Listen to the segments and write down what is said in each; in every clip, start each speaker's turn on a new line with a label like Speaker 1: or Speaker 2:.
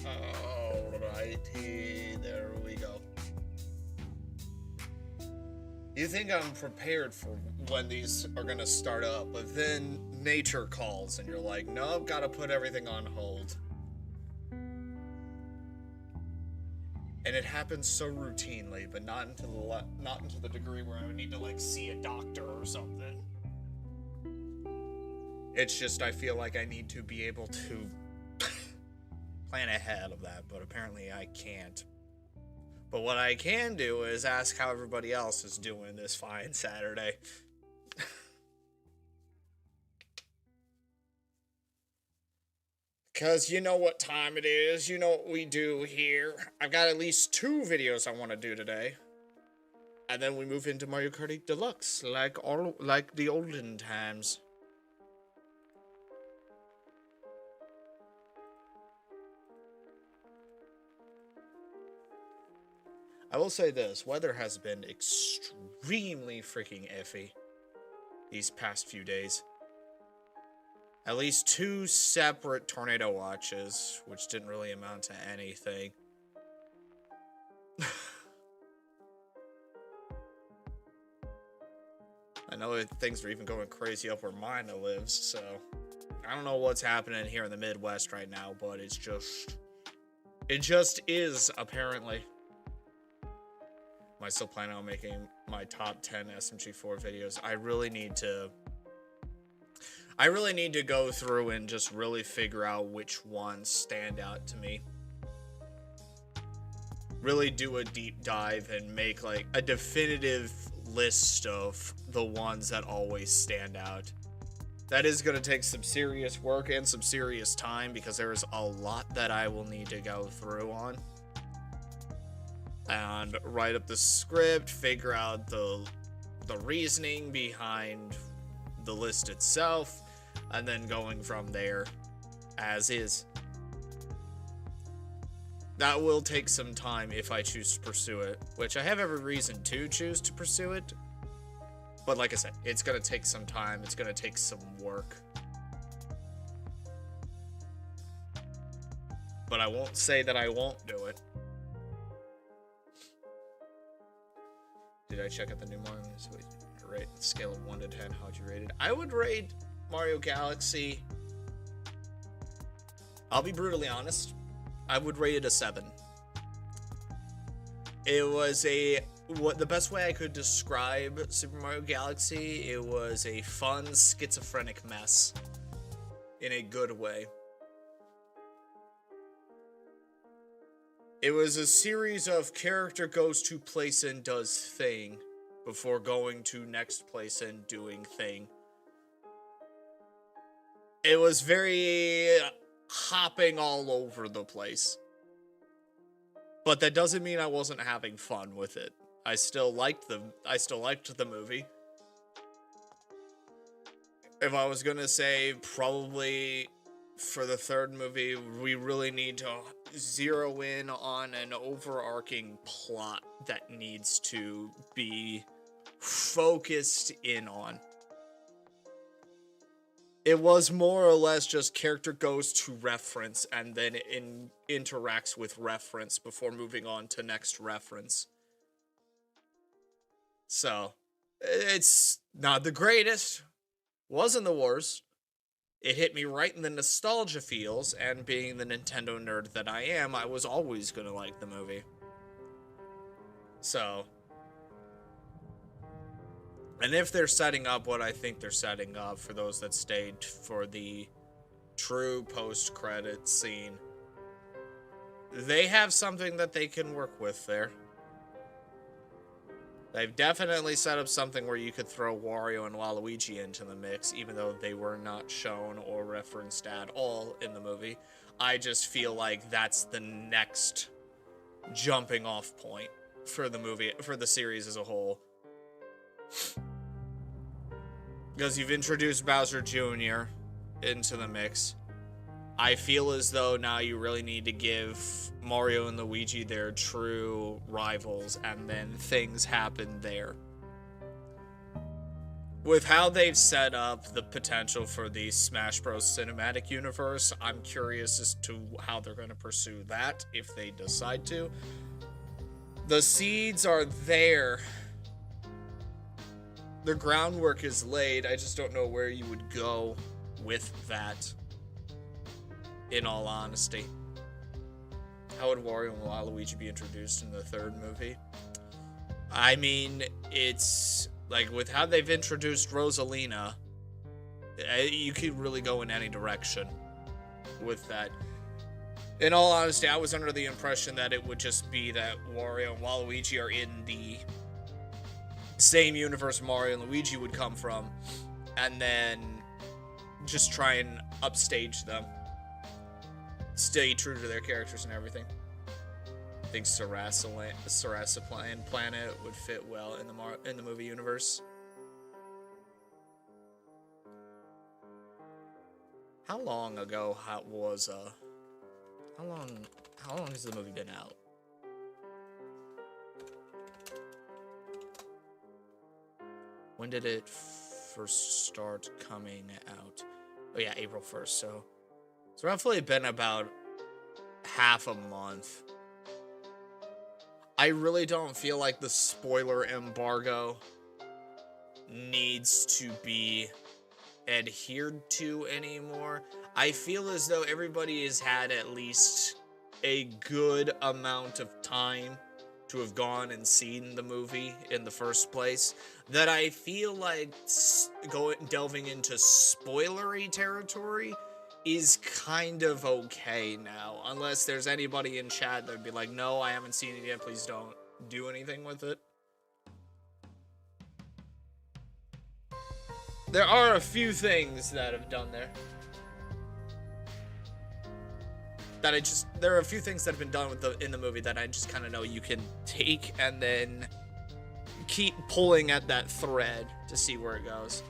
Speaker 1: Alrighty, there we go. You think I'm prepared for when these are gonna start up, but then nature calls and you're like, no, I've gotta put everything on hold. And it happens so routinely, but not into the degree where I would need to like see a doctor or something. It's just I feel like I need to be able to plan ahead of that, but apparently I can't. But what I can do is ask how everybody else is doing this fine Saturday. Because you know what time it is, you know what we do here. I've got at least 2 videos I want to do today. And then we move into Mario Kart 8 Deluxe, like the olden times. I will say this, weather has been extremely freaking iffy these past few days. At least 2 separate tornado watches, which didn't really amount to anything. I know things are even going crazy up where mine lives, so I don't know what's happening here in the Midwest right now, but it just is, apparently. Am I still planning on making my top 10 SMG4 videos? I really need to go through and just really figure out which ones stand out to me. Really do a deep dive and make like a definitive list of the ones that always stand out. That is going to take some serious work and some serious time because there is a lot that I will need to go through on. And write up the script, figure out the reasoning behind the list itself, and then going from there as is. That will take some time if I choose to pursue it, which I have every reason to choose to pursue it. But like I said, it's going to take some time. It's going to take some work. But I won't say that I won't do it. Did I check out the new Mario? So rate scale of 1 to 10. How'd you rate it? I would rate Mario Galaxy. I'll be brutally honest. I would rate it a 7. It was the best way I could describe Super Mario Galaxy, it was a fun, schizophrenic mess. In a good way. It was a series of character goes to place and does thing before going to next place and doing thing. It was very hopping all over the place. But that doesn't mean I wasn't having fun with it. I still liked the movie. If I was gonna say, probably for the third movie, we really need to zero in on an overarching plot that needs to be focused in on. It was more or less just character goes to reference and then interacts with reference before moving on to next reference. So, it's not the greatest, wasn't the worst. It hit me right in the nostalgia feels, and being the Nintendo nerd that I am, I was always gonna like the movie. So, and if they're setting up what I think they're setting up for those that stayed for the true post-credit scene, they have something that they can work with there. They've definitely set up something where you could throw Wario and Waluigi into the mix, even though they were not shown or referenced at all in the movie. I just feel like that's the next jumping off point for the movie, for the series as a whole. Because you've introduced Bowser Jr. into the mix. I feel as though now you really need to give Mario and Luigi their true rivals, and then things happen there. With how they've set up the potential for the Smash Bros. Cinematic universe, I'm curious as to how they're going to pursue that, if they decide to. The seeds are there. The groundwork is laid. I just don't know where you would go with that. In all honesty. How would Wario and Waluigi be introduced in the third movie? I mean, it's like with how they've introduced Rosalina, you could really go in any direction with that. In all honesty, I was under the impression that it would just be that Wario and Waluigi are in the same universe Mario and Luigi would come from, and then just try and upstage them. Stay true to their characters and everything. I think Sarasa Planet would fit well in the movie universe. How long ago was how long has the movie been out? When did it first start coming out? Oh yeah, April 1st, so it's roughly been about half a month. I really don't feel like the spoiler embargo needs to be adhered to anymore. I feel as though everybody has had at least a good amount of time to have gone and seen the movie in the first place, that I feel like delving into spoilery territory is kind of okay now, unless there's anybody in chat that'd be like, no, I haven't seen it yet, please don't do anything with it. There are a few things that have done there. There are a few things that have been done in the movie that I just kind of know you can take and then keep pulling at that thread to see where it goes.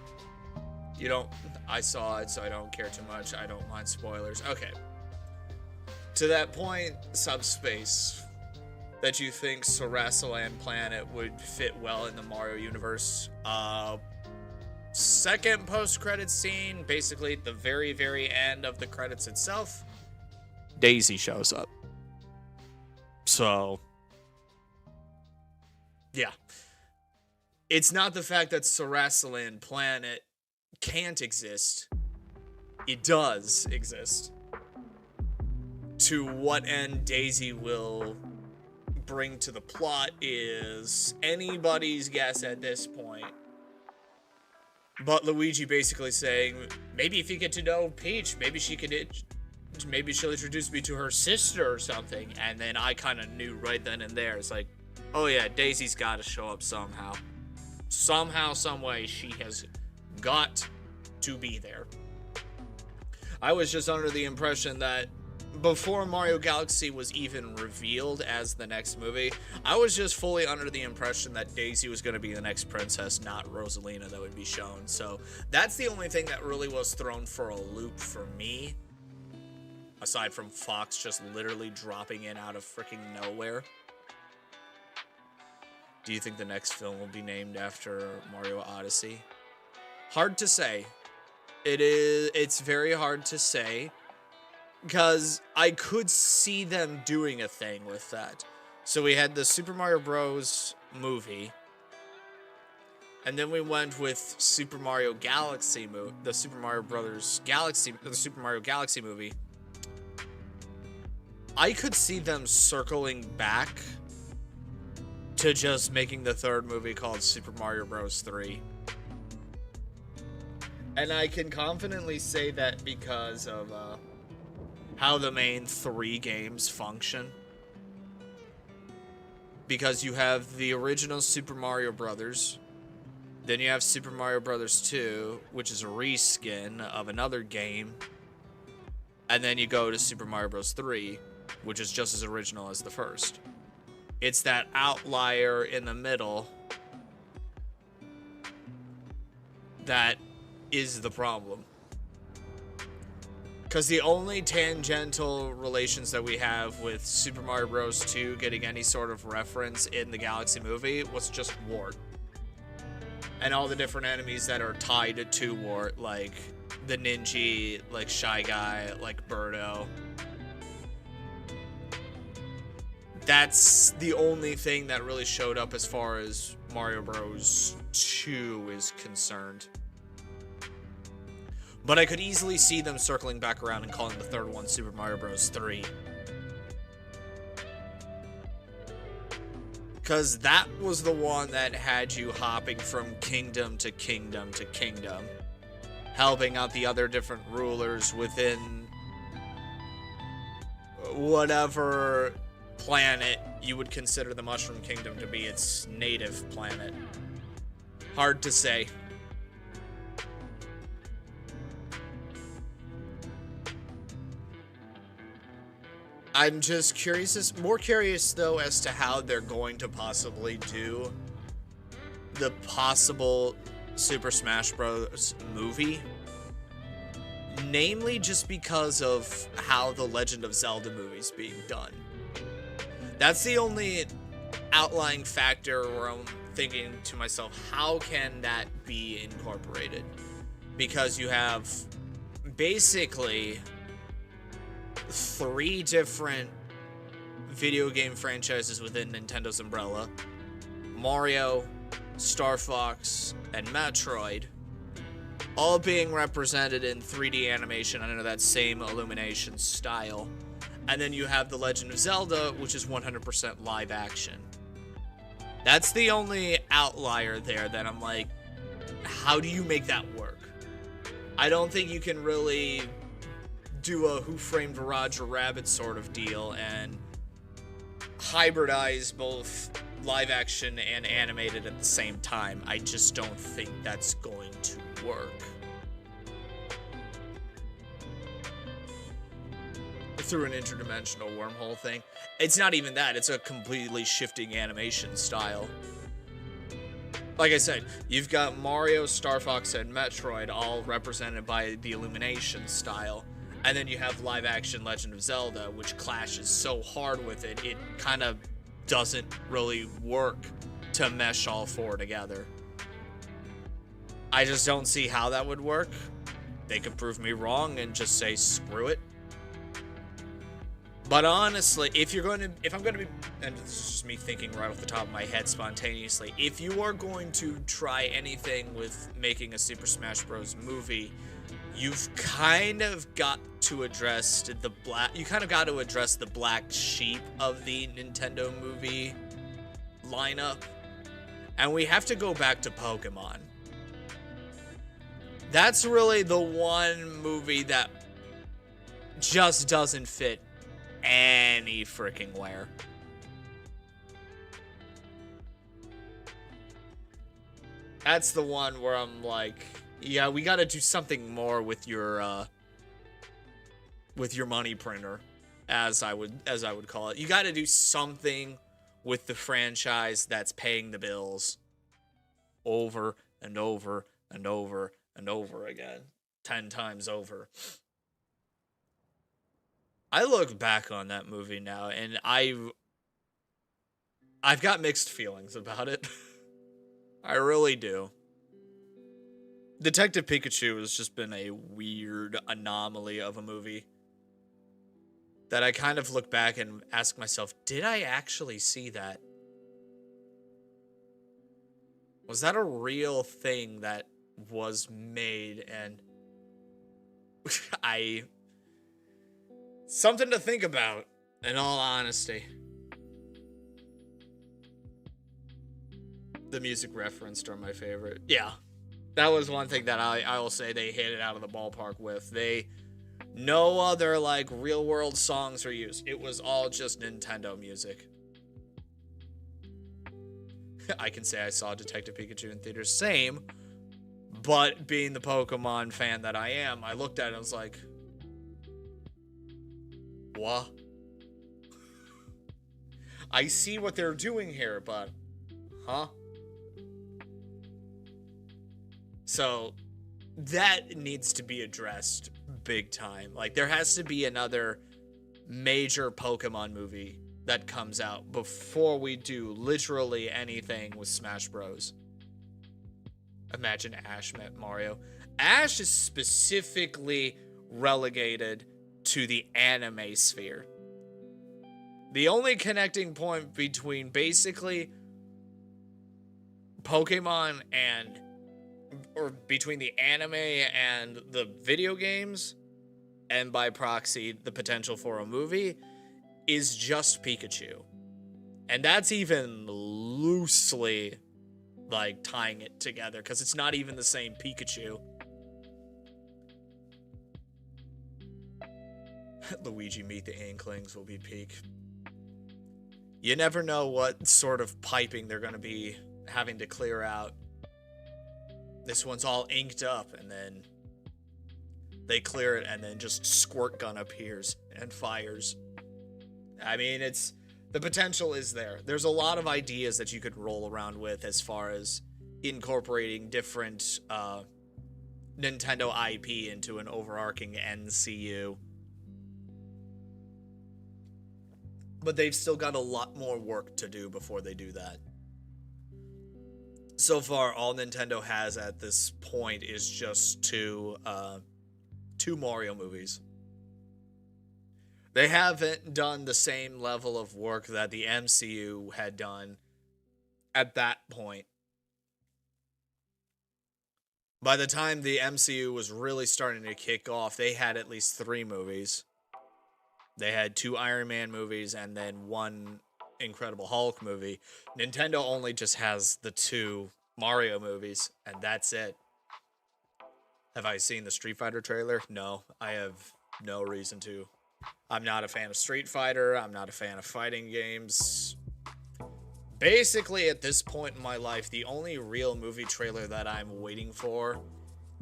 Speaker 1: I saw it, so I don't care too much. I don't mind spoilers. Okay. To that point, subspace, that you think Sarasaland Planet would fit well in the Mario universe. Second post-credits scene, basically the very, very end of the credits itself, Daisy shows up. So, yeah. It's not the fact that Sarasaland Planet can't exist. It does exist. To what end Daisy will bring to the plot is anybody's guess at this point. But Luigi basically saying, maybe if you get to know Peach, maybe she'll introduce me to her sister or something. And then I kind of knew right then and there. It's like, oh yeah, Daisy's got to show up somehow. Somehow, some way, she has got to be there. I was just under the impression that before Mario Galaxy was even revealed as the next movie, I was just fully under the impression that Daisy was going to be the next princess, not Rosalina, that would be shown. So that's the only thing that really was thrown for a loop for me, aside from Fox just literally dropping in out of freaking nowhere. Do you think the next film will be named after Mario Odyssey? Hard to say. It's very hard to say, because I could see them doing a thing with that. So we had the Super Mario Bros. Movie, and then we went with Super Mario Galaxy the Super Mario Brothers Galaxy, the Super Mario Galaxy movie. I could see them circling back to just making the third movie called Super Mario Bros. 3. And I can confidently say that because of how the main 3 games function. Because you have the original Super Mario Brothers, then you have Super Mario Brothers 2, which is a reskin of another game, and then you go to Super Mario Bros. 3, which is just as original as the first. It's that outlier in the middle that is the problem. Because the only tangential relations that we have with Super Mario Bros. 2 getting any sort of reference in the Galaxy movie was just Wart. And all the different enemies that are tied to Wart, like the Ninja, like Shy Guy, like Birdo. That's the only thing that really showed up as far as Mario Bros. 2 is concerned. But I could easily see them circling back around and calling the third one Super Mario Bros. 3. Because that was the one that had you hopping from kingdom to kingdom to kingdom, helping out the other different rulers within whatever planet you would consider the Mushroom Kingdom to be its native planet. Hard to say. I'm just curious, more curious though, as to how they're going to possibly do the possible Super Smash Bros. Movie. Namely just because of how the Legend of Zelda movie's being done. That's the only outlying factor where I'm thinking to myself, how can that be incorporated? Because you have basically 3 different video game franchises within Nintendo's umbrella. Mario, Star Fox, and Metroid, all being represented in 3D animation under that same illumination style. And then you have The Legend of Zelda, which is 100% live action. That's the only outlier there that I'm like, how do you make that work? I don't think you can really do a Who Framed Roger Rabbit sort of deal and hybridize both live action and animated at the same time. I just don't think that's going to work. Through an interdimensional wormhole thing. It's not even that, it's a completely shifting animation style. Like I said, you've got Mario, Star Fox, and Metroid all represented by the illumination style. And then you have live action Legend of Zelda, which clashes so hard with it, it kind of doesn't really work to mesh all four together. I just don't see how that would work. They could prove me wrong and just say screw it. But honestly, if I'm going to be, and this is just me thinking right off the top of my head spontaneously, if you are going to try anything with making a Super Smash Bros. Movie, you've kind of got to address the black sheep of the Nintendo movie lineup. And we have to go back to Pokemon. That's really the one movie that just doesn't fit any freaking where. That's the one where I'm like, yeah, we got to do something more with your money printer, as I would call it. You got to do something with the franchise that's paying the bills over and over and over and over again, 10 times over. I look back on that movie now, and I've got mixed feelings about it. I really do. Detective Pikachu has just been a weird anomaly of a movie that I kind of look back and ask myself, did I actually see that? Was that a real thing that was made? And something to think about, in all honesty. The music referenced are my favorite. Yeah, that was one thing that I will say they hit it out of the ballpark with. No other, like, real-world songs were used. It was all just Nintendo music. I can say I saw Detective Pikachu in theaters. Same. But being the Pokemon fan that I am, I looked at it and was like, what? I see what they're doing here, but huh? So that needs to be addressed big time. Like, there has to be another major Pokemon movie that comes out before we do literally anything with Smash Bros. Imagine Ash met Mario. Ash is specifically relegated to the anime sphere. The only connecting point between basically Pokemon or between the anime and the video games, and by proxy the potential for a movie, is just Pikachu. And that's even loosely like tying it together, because it's not even the same Pikachu. Luigi Meet the Inklings will be peak. You never know what sort of piping they're going to be having to clear out. This one's all inked up, and then they clear it, and then just Squirt Gun appears and fires. I mean, the potential is there. There's a lot of ideas that you could roll around with as far as incorporating different Nintendo IP into an overarching NCU. But they've still got a lot more work to do before they do that. So far, all Nintendo has at this point is just two Mario movies. They haven't done the same level of work that the MCU had done at that point. By the time the MCU was really starting to kick off, they had at least 3 movies. They had 2 Iron Man movies and then 1 Incredible Hulk movie. Nintendo only just has the 2 Mario movies, and that's it. Have I seen the Street Fighter trailer? No, I have no reason to. I'm not a fan of Street Fighter. I'm not a fan of fighting games. Basically, at this point in my life, the only real movie trailer that I'm waiting for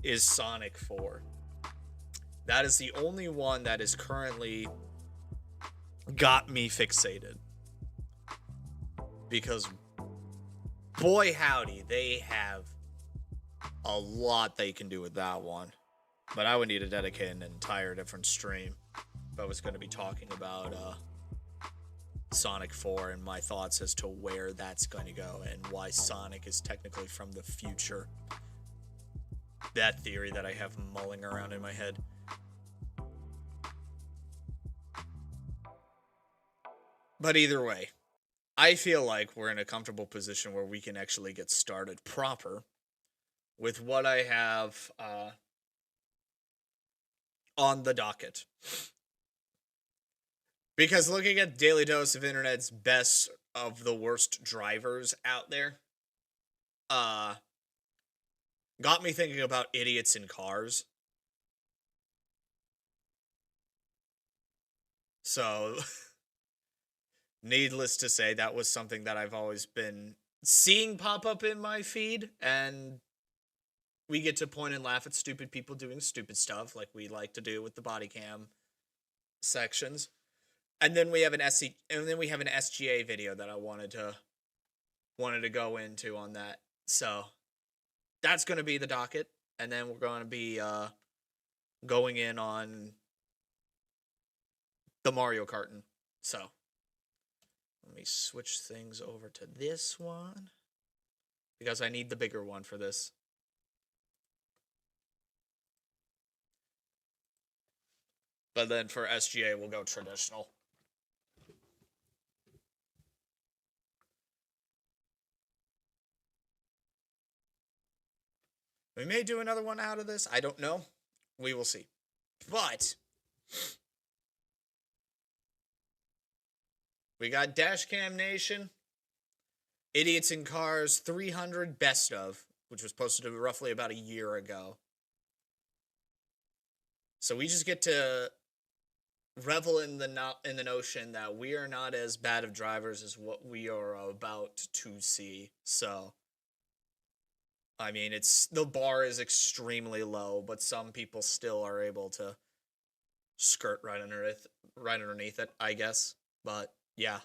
Speaker 1: is Sonic 4. That is the only one that is currently got me fixated. Because, boy howdy, they have a lot they can do with that one. But I would need to dedicate an entire different stream if I was going to be talking about Sonic 4 and my thoughts as to where that's going to go and why Sonic is technically from the future. That theory that I have mulling around in my head. But either way, I feel like we're in a comfortable position where we can actually get started proper with what I have on the docket. Because looking at Daily Dose of Internet's best of the worst drivers out there, got me thinking about idiots in cars. So, needless to say, that was something that I've always been seeing pop up in my feed, and we get to point and laugh at stupid people doing stupid stuff like we like to do with the body cam sections. And then we have an SGA video that I wanted to go into on that. So that's going to be the docket, and then we're going to be going in on the Mario Karting. So let me switch things over to this one because I need the bigger one for this. But then for SGA, we'll go traditional. We may do another one out of this. I don't know. We will see. But we got Dashcam Nation, Idiots in Cars 300 Best of, which was posted roughly about a year ago. So we just get to revel in the notion that we are not as bad of drivers as what we are about to see. So I mean, the bar is extremely low, but some people still are able to skirt right underneath it, I guess. But yeah,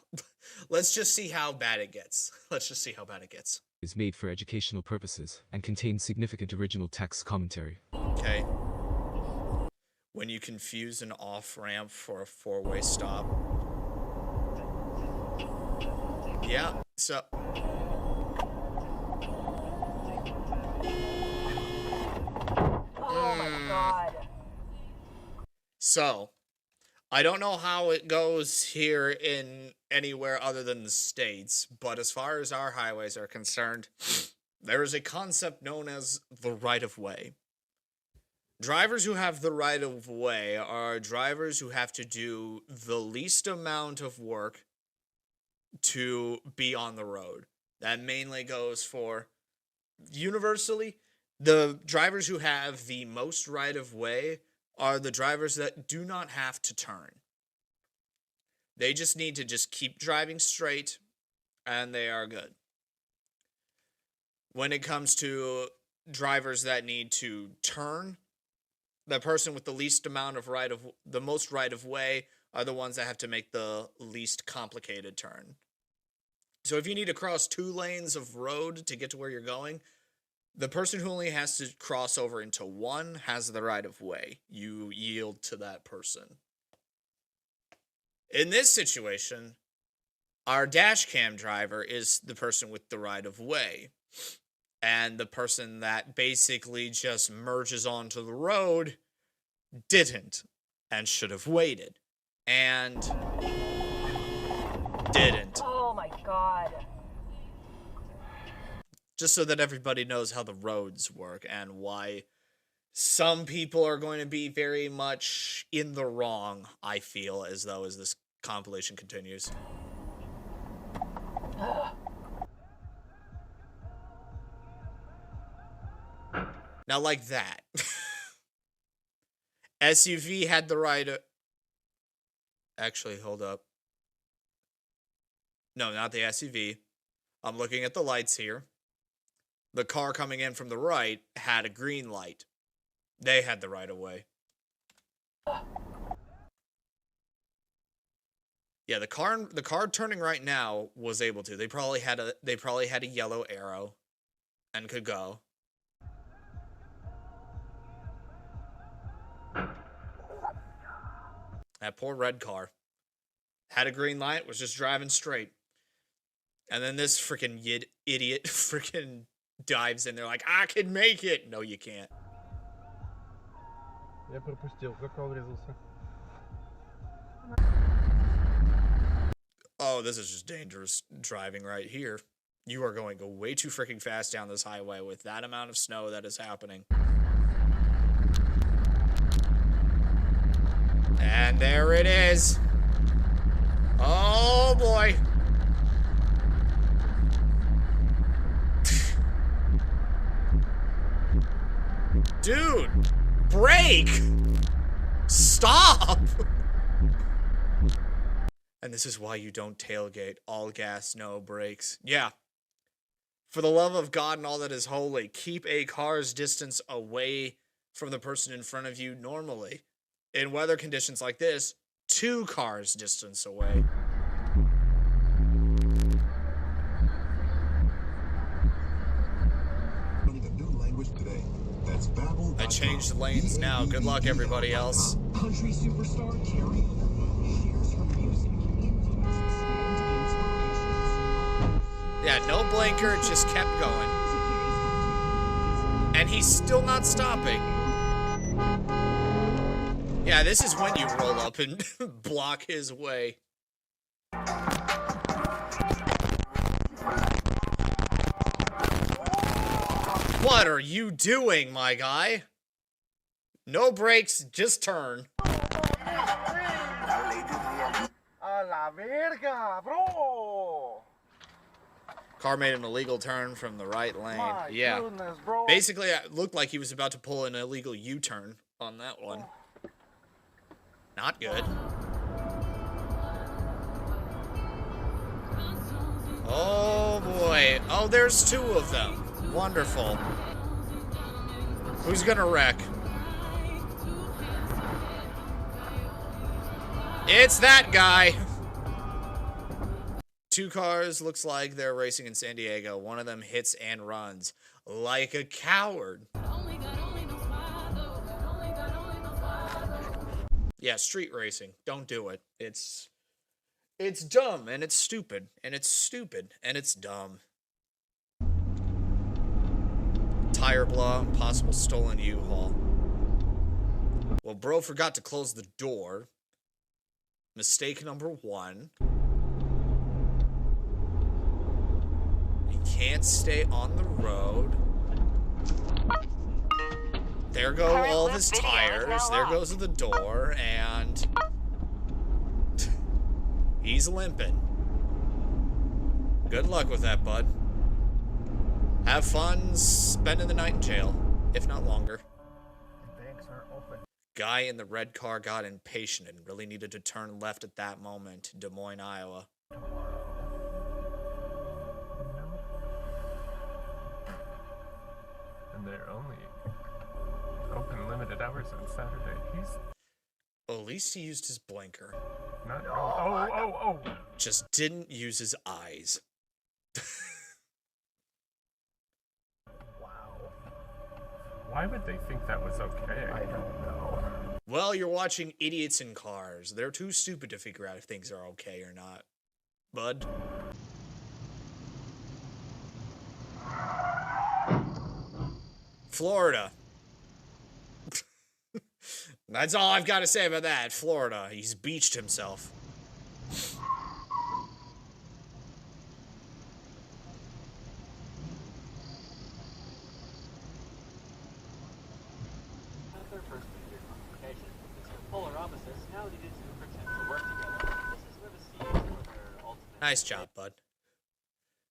Speaker 1: let's just see how bad it gets.
Speaker 2: Is made for educational purposes and contains significant original text commentary.
Speaker 1: Okay. When you confuse an off-ramp for a four-way stop. Yeah, so
Speaker 3: oh my god.
Speaker 1: So, I don't know how it goes here in anywhere other than the States, but as far as our highways are concerned, there is a concept known as the right-of-way. Drivers who have the right-of-way are drivers who have to do the least amount of work to be on the road. That mainly goes for, universally, the drivers who have the most right-of-way are the drivers that do not have to turn. They just need to just keep driving straight, and they are good. When it comes to drivers that need to turn, the person with the least amount of the most right-of-way are the ones that have to make the least complicated turn. So if you need to cross 2 lanes of road to get to where you're going, the person who only has to cross over into 1 has the right-of-way. You yield to that person. In this situation, our dashcam driver is the person with the right-of-way. And the person that basically just merges onto the road didn't and should have waited. And didn't.
Speaker 3: Oh my god.
Speaker 1: Just so that everybody knows how the roads work and why some people are going to be very much in the wrong, I feel, as this compilation continues. Now, like that. SUV had the right... Actually, hold up. No, not the SUV. I'm looking at the lights here. The car coming in from the right had a green light. They had the right of way. Yeah, the car turning right now was able to. They probably had a yellow arrow and could go. That poor red car. Had a green light, was just driving straight. And then this freaking idiot freaking dives in there like, I can make it. No, you can't.
Speaker 4: Я пропустил, как врезался.
Speaker 1: Oh, this is just dangerous driving right here. You are going way too freaking fast down this highway with that amount of snow that is happening. And there it is. Oh, boy. Dude, brake! Stop! And this is why you don't tailgate. All gas, no brakes. Yeah. For the love of God and all that is holy, keep a car's distance away from the person in front of you normally. In weather conditions like this, 2 cars distance away. I changed lanes now. Good luck, everybody else.
Speaker 5: Country superstar Carrie shares her music, influences, and inspirations.
Speaker 1: Yeah, no blinker, just kept going. And he's still not stopping. Yeah, this is when you roll up and block his way. What are you doing, my guy? No brakes, just turn.
Speaker 4: A la verga, bro!
Speaker 1: Car made an illegal turn from the right lane.
Speaker 4: My
Speaker 1: Yeah.
Speaker 4: goodness, bro.
Speaker 1: Basically, it looked like he was about to pull an illegal U-turn on that one. Not good. Oh, boy. Oh, there's 2 of them. Wonderful. Who's gonna wreck? It's that guy. 2 cars, looks like they're racing in San Diego. One of them hits and runs like a coward. Yeah, street racing. Don't do it. It's dumb, and it's stupid, and it's stupid, and it's dumb. Tire blowout, possible stolen U-Haul. Well, bro forgot to close the door. Mistake number 1. He can't stay on the road. There go all of his tires. There goes the door, and he's limping. Good luck with that, bud. Have fun spending the night in jail, if not longer.
Speaker 4: Banks aren't open.
Speaker 1: Guy in the red car got impatient and really needed to turn left at that moment. Des Moines, Iowa.
Speaker 4: And they're only open limited hours on Saturday. He's
Speaker 1: Well, at least he used his blinker.
Speaker 4: not. Oh!
Speaker 1: Just didn't use his eyes.
Speaker 4: Wow. Why would they think that was okay? I don't know.
Speaker 1: Well, you're watching idiots in cars. They're too stupid to figure out if things are okay or not. Bud? Florida. That's all I've got to say about that. Florida. He's beached himself.
Speaker 6: Their first major complication. Since they're polar opposites, now they need to pretend to work together. This is where the seeds for their ultimate.
Speaker 1: Nice job, bud.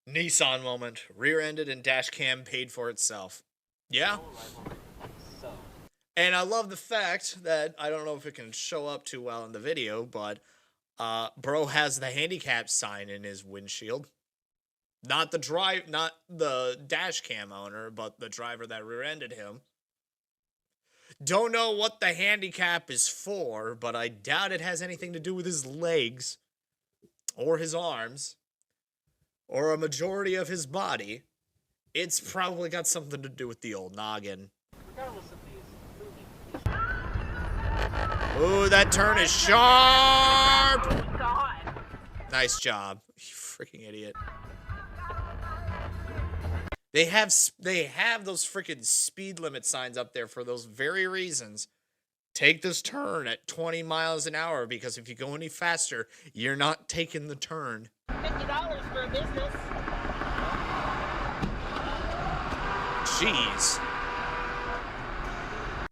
Speaker 1: Nissan moment. Rear-ended and dash cam paid for itself. Yeah.
Speaker 6: rivalry. So,
Speaker 1: And I love the fact that, I don't know if it can show up too well in the video, but bro has the handicap sign in his windshield. Not the dash cam owner, but the driver that rear-ended him. Don't know what the handicap is for, but I doubt it has anything to do with his legs or his arms or a majority of his body. It's probably got something to do with the old noggin.
Speaker 6: regardless of these moving conditions,
Speaker 1: Ooh, that turn is sharp.
Speaker 3: Oh, God.
Speaker 1: Nice job, you freaking idiot. They have those freaking speed limit signs up there for those very reasons. Take this turn at 20 miles an hour because if you go any faster, you're not taking the turn.
Speaker 3: $50 for a business.
Speaker 1: Jeez.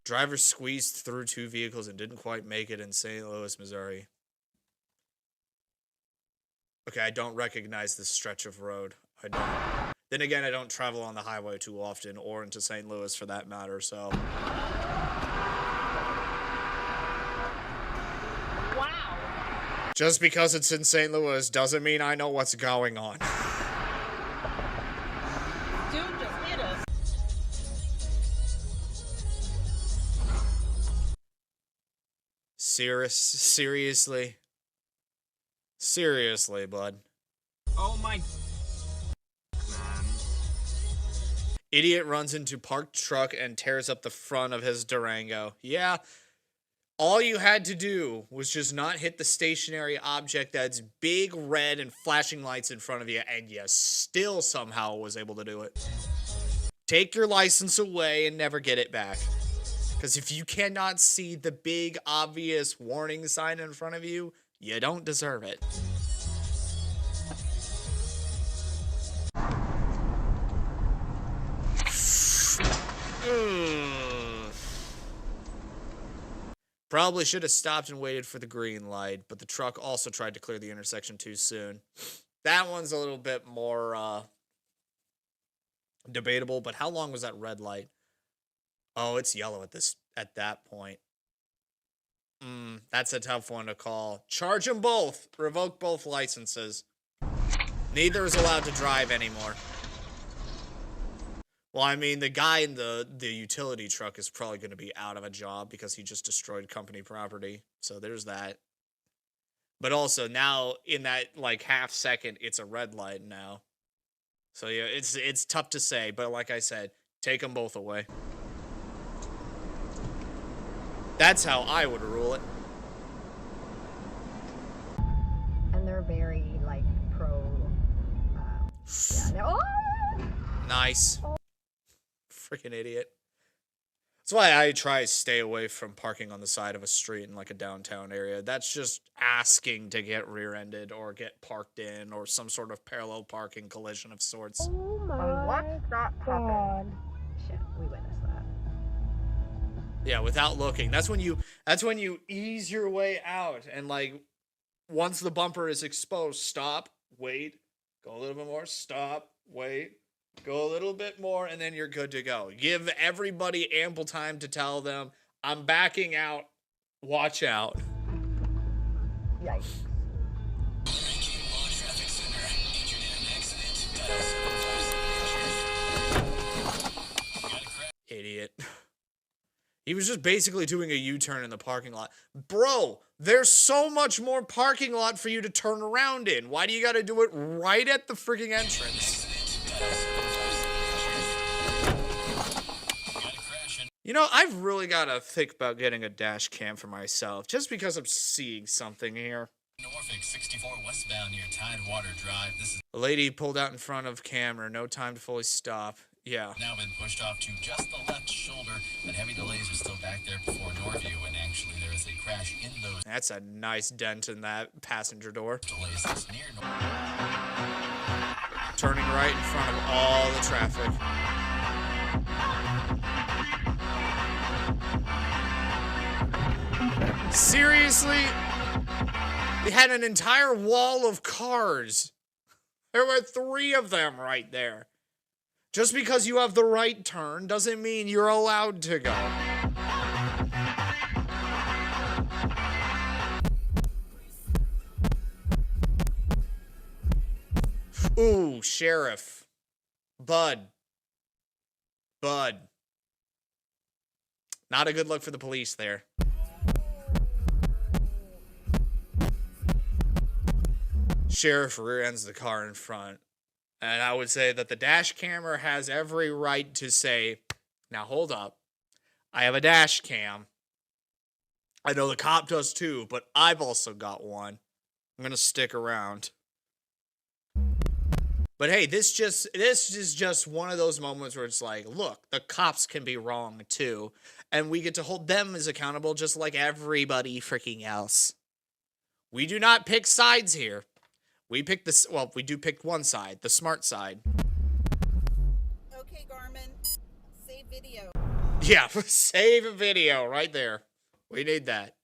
Speaker 1: Driver squeezed through two vehicles and didn't quite make it in St. Louis, Missouri. Okay, I don't recognize this stretch of road. I don't. Then again, I don't travel on the highway too often, or into St. Louis for that matter, so.
Speaker 3: Wow.
Speaker 1: Just because it's in St. Louis doesn't mean I know what's going on.
Speaker 3: Dude just hit us.
Speaker 1: Seriously? Seriously, bud.
Speaker 4: Oh my.
Speaker 1: Idiot runs into parked truck and tears up the front of his Durango. Yeah. All you had to do was just not hit the stationary object that's big, red, and flashing lights in front of you, and you still somehow was able to do it. Take your license away and never get it back. Because if you cannot see the big, obvious warning sign in front of you, you don't deserve it. Probably should have stopped and waited for the green light, but the truck also tried to clear the intersection too soon. That one's a little bit more debatable, but how long was that red light? Oh, it's yellow at that point. That's a tough one to call. Charge them both. Revoke both licenses. Neither is allowed to drive anymore. Well, I mean, the guy in the utility truck is probably going to be out of a job because he just destroyed company property. So there's that. But also now in that like half second, it's a red light now. So yeah, it's tough to say. But like I said, take them both away. That's how I would rule it.
Speaker 7: And they're very like pro. Yeah. Oh!
Speaker 1: Nice. Freaking idiot. That's why I try to stay away from parking on the side of a street in like a downtown area. That's just asking to get rear-ended or get parked in or some sort of parallel parking collision of sorts.
Speaker 7: Oh my God. Shit, we witnessed that.
Speaker 1: Yeah, without looking. That's when you ease your way out and like once the bumper is exposed, stop, wait, go a little bit more, stop, wait. Go a little bit more, and then you're good to go. Give everybody ample time to tell them, I'm backing out. Watch out.
Speaker 7: Yikes.
Speaker 1: Idiot. He was just basically doing a U-turn in the parking lot. Bro, there's so much more parking lot for you to turn around in. Why do you gotta do it right at the freaking entrance? You know, I've really got to think about getting a dash cam for myself, just because I'm seeing something here.
Speaker 8: Norfolk 64 westbound near Tidewater Drive. This is
Speaker 1: A lady pulled out in front of camera, no time to fully stop. Yeah.
Speaker 8: now been pushed off to just the left shoulder, but heavy delays are still back there before Norview, and actually there is a crash in those
Speaker 1: That's a nice dent in that passenger door.
Speaker 8: delays. It's near
Speaker 1: Turning right in front of all the traffic. Seriously? They had an entire wall of cars. There were 3 of them right there. Just because you have the right turn doesn't mean you're allowed to go. Ooh, sheriff. Bud. Not a good look for the police there. Sheriff rear-ends the car in front. And I would say that the dash camera has every right to say, now hold up. I have a dash cam. I know the cop does too, but I've also got one. I'm gonna stick around. But hey, this is just one of those moments where it's like, look, the cops can be wrong too, and we get to hold them as accountable just like everybody freaking else. We do not pick sides here. We pick this. Well, we do pick one side, the smart side.
Speaker 9: Okay, Garmin, save video.
Speaker 1: Yeah, save a video right there. We need that.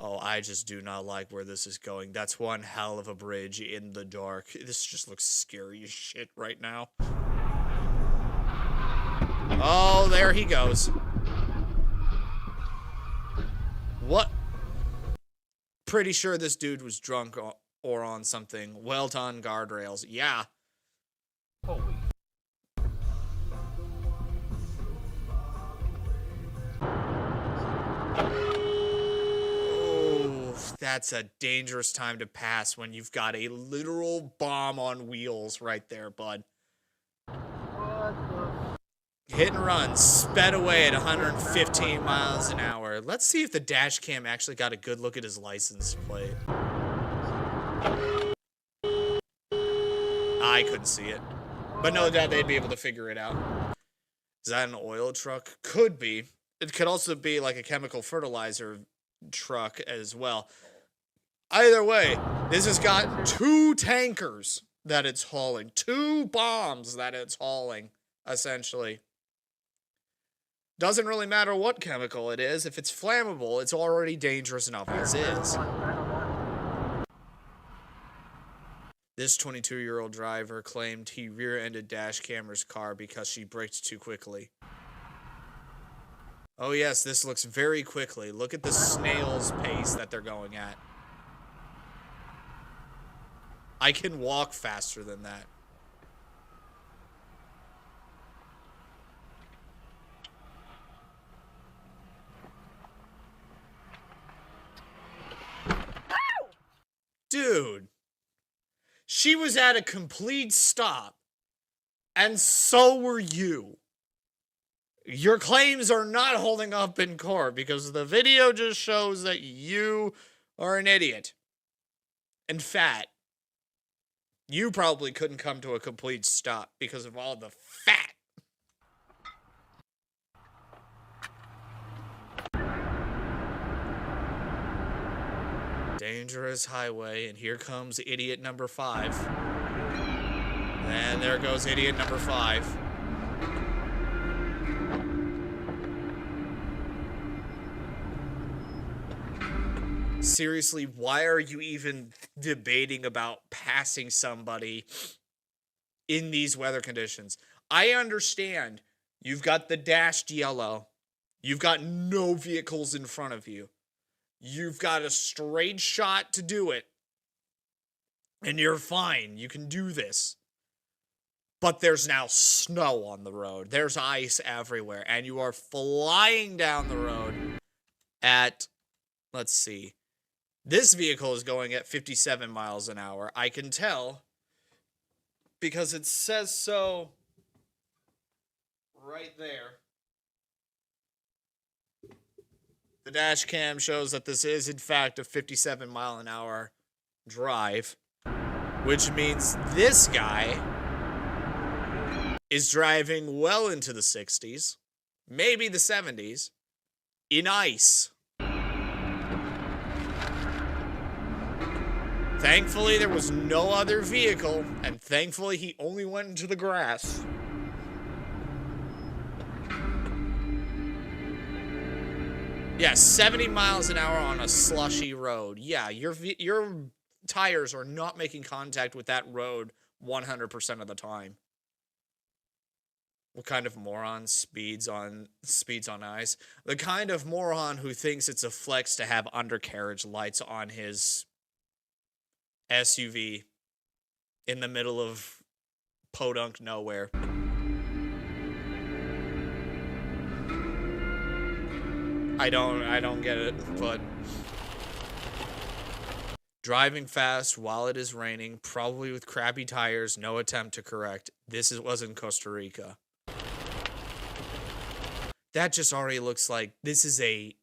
Speaker 1: Oh, I just do not like where this is going. That's one hell of a bridge in the dark. This just looks scary as shit right now. Oh, there he goes. What? Pretty sure this dude was drunk or on something. Well done, guardrails. Yeah.
Speaker 4: Holy.
Speaker 1: That's a dangerous time to pass when you've got a literal bomb on wheels right there, bud. Hit and run, sped away at 115 miles an hour. Let's see if the dash cam actually got a good look at his license plate. I couldn't see it. But no doubt they'd be able to figure it out. Is that an oil truck? Could be. It could also be like a chemical fertilizer truck as well. Either way, this has got 2 tankers that it's hauling. 2 bombs that it's hauling, essentially. Doesn't really matter what chemical it is. If it's flammable, it's already dangerous enough as is. This 22-year-old driver claimed he rear-ended dash camera's car because she braked too quickly. Oh yes, this looks very quickly. Look at the snail's pace that they're going at. I can walk faster than that. Dude. She was at a complete stop. And so were you. Your claims are not holding up in court because the video just shows that you are an idiot. And fat. You probably couldn't come to a complete stop because of all the fat. Dangerous highway, and here comes idiot number 5. And there goes idiot number 5. Seriously, why are you even debating about passing somebody in these weather conditions? I understand you've got the dashed yellow. You've got no vehicles in front of you. You've got a straight shot to do it. And you're fine. You can do this. But there's now snow on the road. There's ice everywhere. And you are flying down the road at, let's see. This vehicle is going at 57 miles an hour. I can tell because it says so right there. The dash cam shows that this is, in fact, a 57 mile an hour drive, which means this guy is driving well into the 60s, maybe the 70s, in ice. Thankfully, there was no other vehicle, and thankfully, he only went into the grass. Yeah, 70 miles an hour on a slushy road. Yeah, your tires are not making contact with that road 100% of the time. What kind of moron speeds on ice? The kind of moron who thinks it's a flex to have undercarriage lights on his SUV in the middle of podunk nowhere. I don't get it, but driving fast while it is raining, probably with crappy tires, no attempt to correct. Was in Costa Rica. That just already looks like this is a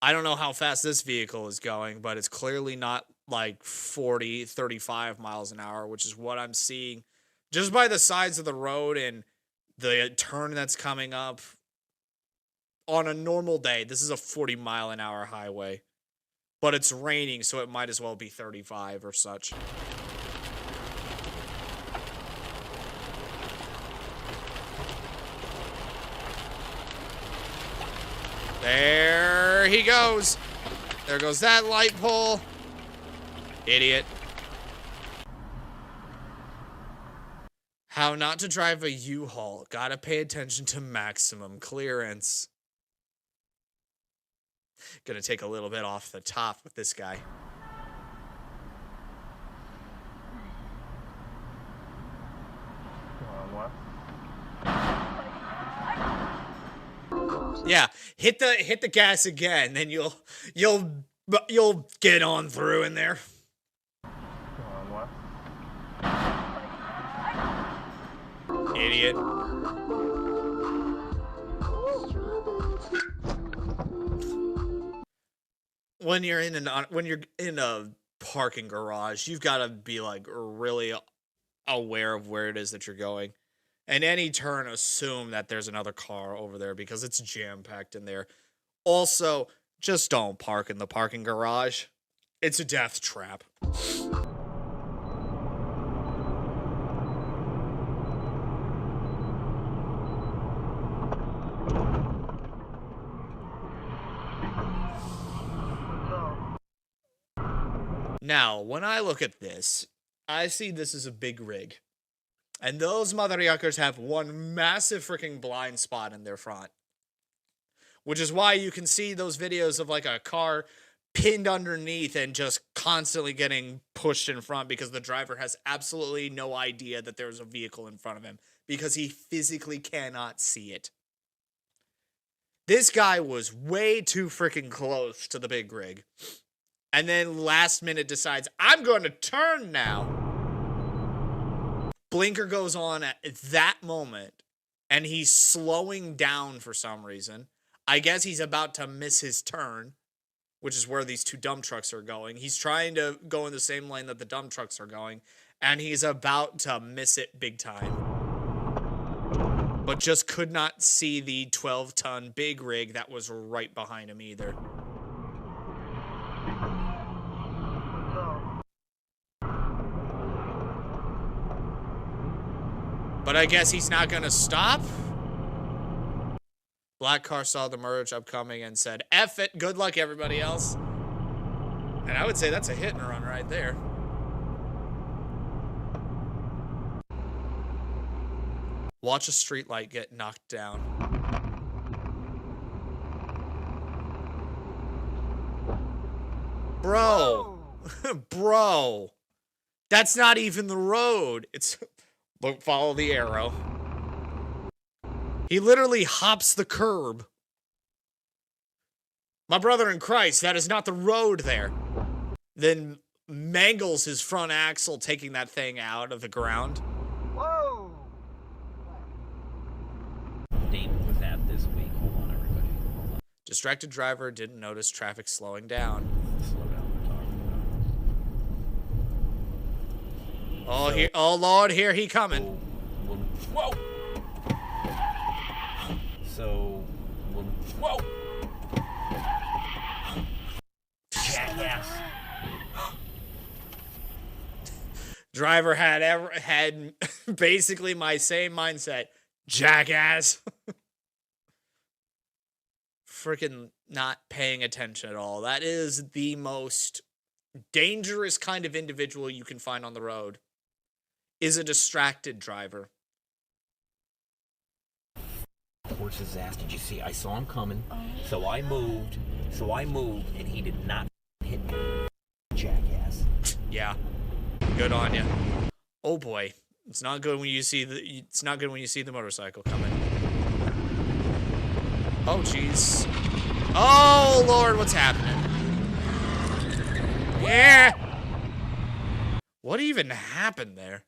Speaker 1: I don't know how fast this vehicle is going, but it's clearly not like 40, 35 miles an hour, which is what I'm seeing just by the sides of the road and the turn that's coming up. On a normal day, this is a 40-mile-an-hour highway, but it's raining, so it might as well be 35 or such. There he goes. There goes that light pole. Idiot. How not to drive a U-Haul. Gotta pay attention to maximum clearance. Gonna take a little bit off the top with this guy.
Speaker 4: What?
Speaker 1: Yeah, hit the gas again, then you'll get on through in there.
Speaker 4: What?
Speaker 1: Idiot. When you're in a parking garage, you've got to be like really aware of where it is that you're going. And any turn, assume that there's another car over there because it's jam-packed in there. Also, just don't park in the parking garage. It's a death trap. Now, when I look at this, I see this as a big rig. And those mother yuckers have one massive freaking blind spot in their front. Which is why you can see those videos of like a car pinned underneath and just constantly getting pushed in front because the driver has absolutely no idea that there's a vehicle in front of him because he physically cannot see it. This guy was way too freaking close to the big rig. And then last minute decides, I'm going to turn now. Blinker goes on at that moment, and he's slowing down for some reason. I guess he's about to miss his turn, which is where these two dump trucks are going. He's trying to go in the same lane that the dump trucks are going, and he's about to miss it big time. But just could not see the 12-ton big rig that was right behind him either. But I guess he's not going to stop. Black car saw the merge upcoming and said, F it, good luck everybody else. And I would say that's a hit and run right there. Watch a street light get knocked down. Bro. Bro. That's not even the road. It's... Look, follow the arrow. He literally hops the curb. My brother in Christ, that is not the road there. Then mangles his front axle, taking that thing out of the ground.
Speaker 6: Whoa!
Speaker 10: Damon was at this week. Hold on, everybody. Hold on.
Speaker 1: Distracted driver didn't notice traffic slowing down.
Speaker 10: Slow down. We're talking about.
Speaker 1: Oh, here! Oh Lord, here he coming.
Speaker 10: Whoa! So, whoa! Jackass!
Speaker 1: Driver had basically my same mindset. Jackass. Freaking not paying attention at all. That is the most dangerous kind of individual you can find on the road. Is a distracted driver.
Speaker 10: Horse's ass, did you see? I saw him coming, so I moved, and he did not hit me. Jackass.
Speaker 1: Yeah. Good on you. Oh boy. It's not good when you see the motorcycle coming. Oh jeez. Oh Lord, what's happening? Yeah. What even happened there?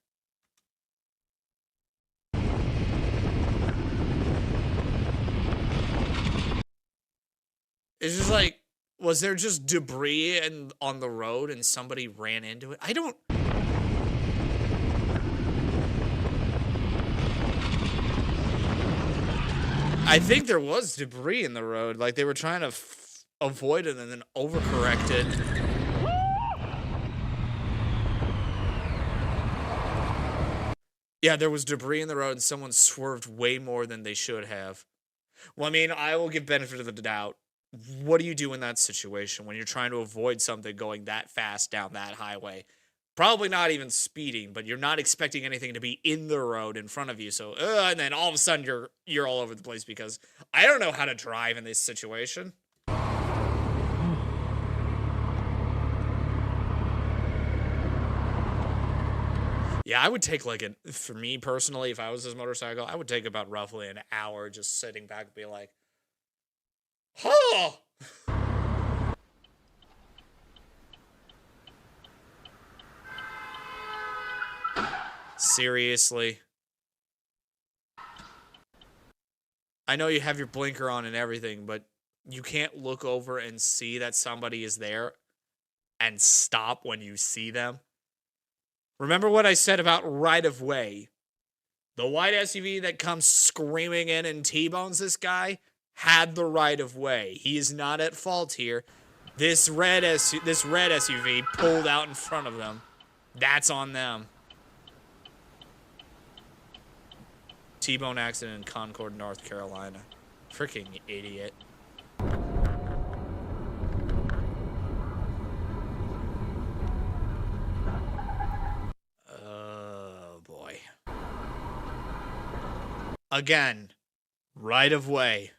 Speaker 1: It's just like Was there just debris on the road and somebody ran into it? I don't... I think there was debris in the road. Like, they were trying to avoid it and then overcorrected. Yeah, there was debris in the road and someone swerved way more than they should have. Well, I mean, I will give benefit of the doubt. What do you do in that situation when you're trying to avoid something going that fast down that highway? Probably not even speeding, but you're not expecting anything to be in the road in front of you. So, and then all of a sudden you're all over the place because I don't know how to drive in this situation. Yeah, I would take for me personally, if I was this motorcycle, I would take about roughly an hour just sitting back and be like, huh! Seriously. I know you have your blinker on and everything, but you can't look over and see that somebody is there and stop when you see them. Remember what I said about right-of-way? The white SUV that comes screaming in and T-bones this guy had the right-of-way. He is not at fault here. This red SUV pulled out in front of them. That's on them. T-bone accident in Concord, North Carolina. Freaking idiot. Oh, boy. Again, right of way.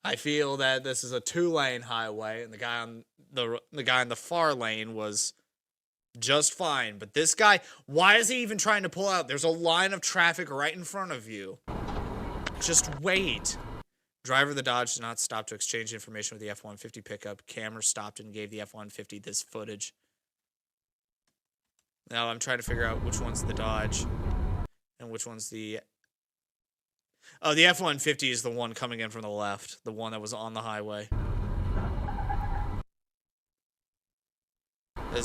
Speaker 1: I feel that this is a 2-lane highway, and the guy on the far lane was just fine. But this guy, why is he even trying to pull out? There's a line of traffic right in front of you. Just wait. Driver of the Dodge did not stop to exchange information with the F-150 pickup. Camera stopped and gave the F-150 this footage. Now I'm trying to figure out which one's the Dodge and which one's the... Oh, the F-150 is the one coming in from the left. The one that was on the highway.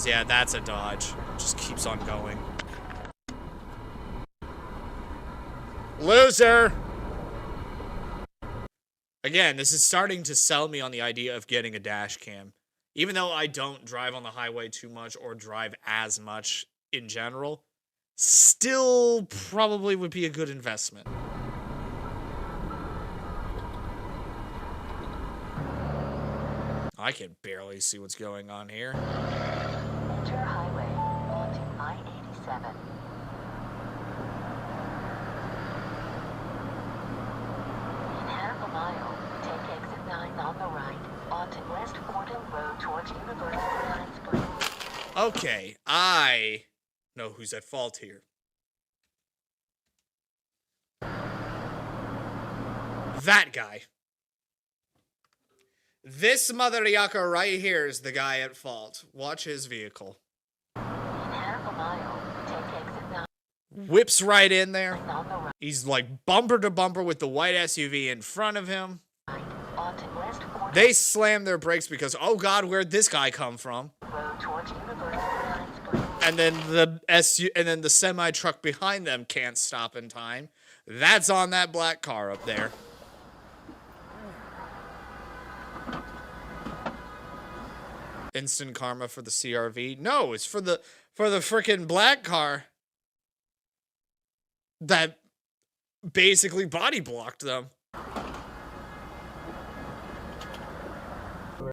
Speaker 1: Yeah, that's a Dodge. Just keeps on going. Loser! Again, this is starting to sell me on the idea of getting a dash cam. Even though I don't drive on the highway too much or drive as much in general, still probably would be a good investment. I can barely see what's going on here.
Speaker 11: Enter highway onto I-87. In half a mile, take exit 9 on the right onto West Fordham Road towards University High Springs.
Speaker 1: Okay, I know who's at fault here. That guy. This mother yucker right here is the guy at fault. Watch his vehicle.
Speaker 11: In half a mile, take exit 9.
Speaker 1: Whips right in there.
Speaker 11: On the right.
Speaker 1: He's like bumper to bumper with the white SUV in front of him.
Speaker 11: Onto West Fordham
Speaker 1: They slam their brakes because, oh God, where'd this guy come from?
Speaker 11: Road towards University High Springs.
Speaker 1: And then the semi truck behind them can't stop in time. That's on that black car up there. Instant karma for the CRV. No, it's for the freaking black car that basically body blocked them.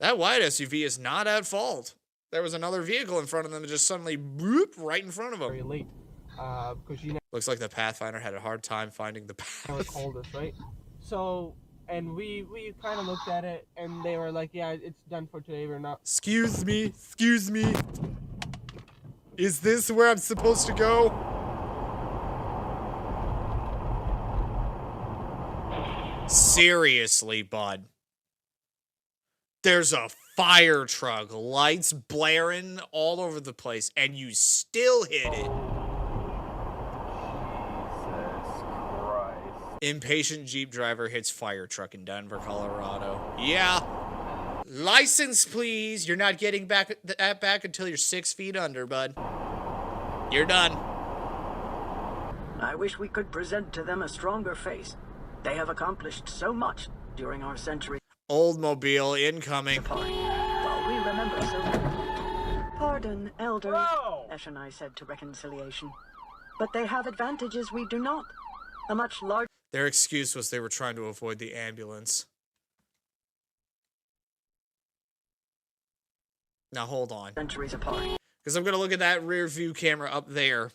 Speaker 1: That white SUV is not at fault. There was another vehicle in front of them that just suddenly boop right in front of them.
Speaker 12: Very late, because you
Speaker 1: Looks like the Pathfinder had a hard time finding the path.
Speaker 12: never called us, right? So, and we kind of looked at it, and they were like, yeah, it's done for today, we're not.
Speaker 1: Excuse me. Is this where I'm supposed to go? Seriously, bud. There's a fire truck, lights blaring all over the place, and you still hit it.
Speaker 4: Jesus Christ.
Speaker 1: Impatient Jeep driver hits fire truck in Denver, Colorado. Yeah. License, please. You're not getting that back until you're 6 feet under, bud. You're done.
Speaker 13: I wish we could present to them a stronger face. They have accomplished so much during our century.
Speaker 1: Oldsmobile incoming.
Speaker 13: While we remember so. Pardon, Elder. Ash and I said to reconciliation. But they have advantages we do not. A much larger.
Speaker 1: Their excuse was they were trying to avoid the ambulance. Now hold on.
Speaker 13: Centuries apart.
Speaker 1: Because I'm going to look at that rear view camera up there.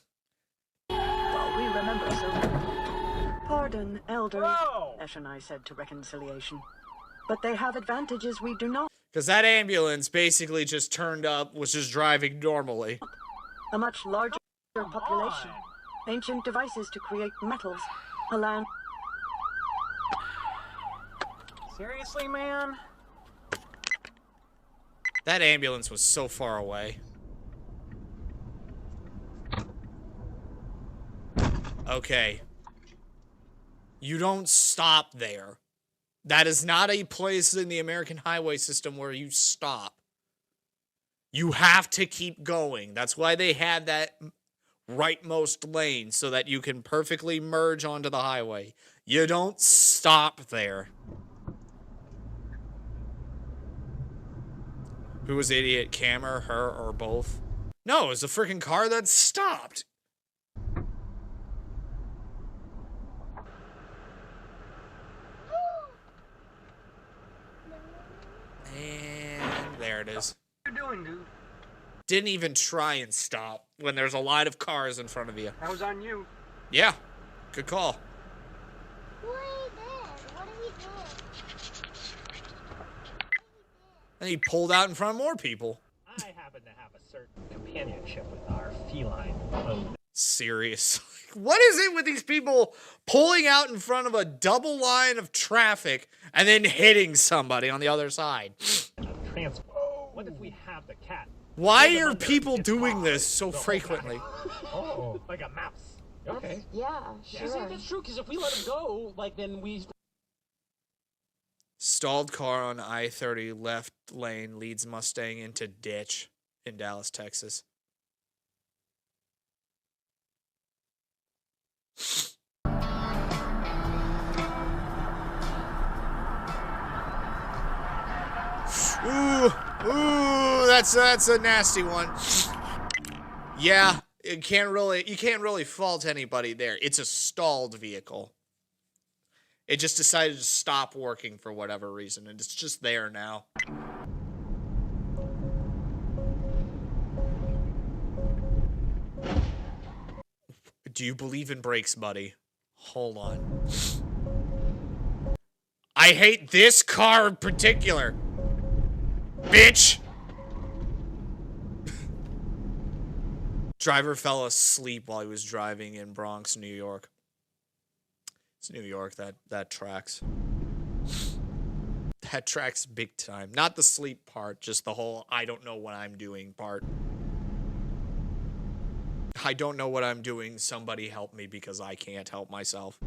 Speaker 13: While we remember so. Pardon, Elder. Ash and I said to reconciliation. But they have advantages we do not.
Speaker 1: Because that ambulance basically just turned up, was just driving normally.
Speaker 13: A much larger population. Ancient devices to create metals. A land.
Speaker 6: Seriously, man?
Speaker 1: That ambulance was so far away. Okay. You don't stop there. That is not a place in the American highway system where you stop. You have to keep going. That's why they had that rightmost lane, so that you can perfectly merge onto the highway. You don't stop there. Who was the idiot? Camera, her, or both? No, it was a freaking car that stopped. And there it is.
Speaker 6: What are you doing, dude?
Speaker 1: Didn't even try and stop when there's a line of cars in front of you.
Speaker 6: That was on you.
Speaker 1: Yeah, good call.
Speaker 7: What are we doing?
Speaker 1: And he pulled out in front of more people.
Speaker 6: I happen to have a certain companionship with our feline foe.
Speaker 1: Seriously. What is it with these people pulling out in front of a double line of traffic and then hitting somebody on the other side?
Speaker 6: What if we have the cat?
Speaker 1: Why are people doing this so frequently?
Speaker 6: Oh, like a mouse. Okay.
Speaker 7: Yeah, sure.
Speaker 6: Yeah, that's true, because if we let him go, like, then we...
Speaker 1: Stalled car on I-30 left lane leads Mustang into ditch in Dallas, Texas. Ooh, that's a nasty one. Yeah, you can't really fault anybody there. It's a stalled vehicle. It just decided to stop working for whatever reason, and it's just there now. Do you believe in brakes, buddy? Hold on. I hate this car in particular. Bitch! Driver fell asleep while he was driving in Bronx, New York. It's New York, that tracks. That tracks big time. Not the sleep part, just the whole I don't know what I'm doing part. I don't know what I'm doing, somebody help me because I can't help myself.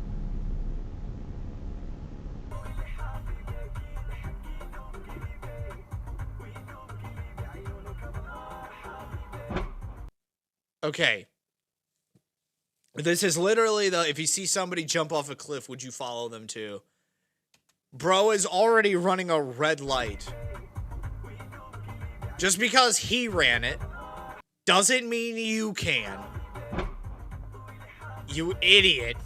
Speaker 1: Okay. This is literally if you see somebody jump off a cliff, would you follow them too? Bro is already running a red light. Just because he ran it doesn't mean you can. You idiot.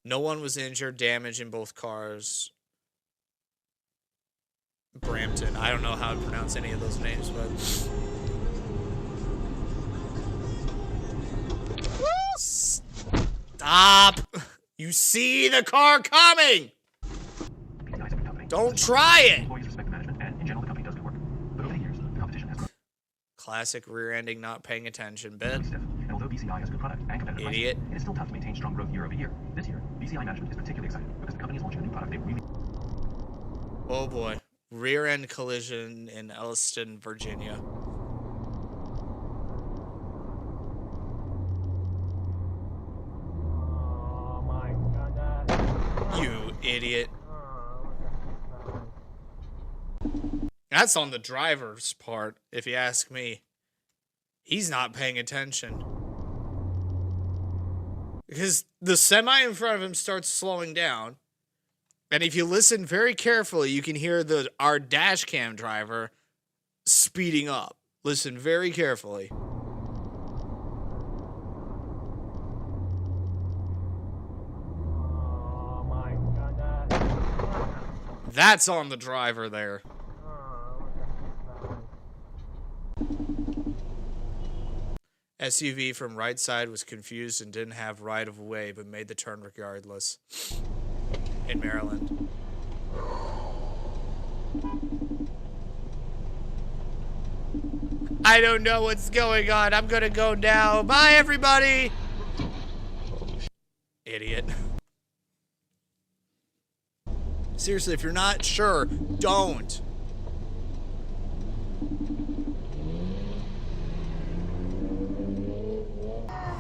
Speaker 1: No one was injured, damage in both cars. Brampton. I don't know how to pronounce any of those names, but... Stop! You see the car coming! Don't try it! Classic rear-ending, not paying attention bit.
Speaker 14: And although BCI has a good product and competitive
Speaker 1: Idiot.
Speaker 14: pricing, it is still tough to maintain strong growth year over year. This year, BCI management is particularly excited because the company is launching a new product they really...
Speaker 1: Oh boy. Rear-end collision in Elliston, Virginia. You idiot. That's on the driver's part, if you ask me. He's not paying attention. Because the semi in front of him starts slowing down. And if you listen very carefully, you can hear our dash cam driver speeding up. Listen very carefully.
Speaker 4: Oh my goodness.
Speaker 1: That's on the driver there. SUV from right side was confused and didn't have right of way, but made the turn regardless. In Maryland. I don't know what's going on. I'm gonna go now. Bye, everybody! Idiot. Seriously, if you're not sure, don't.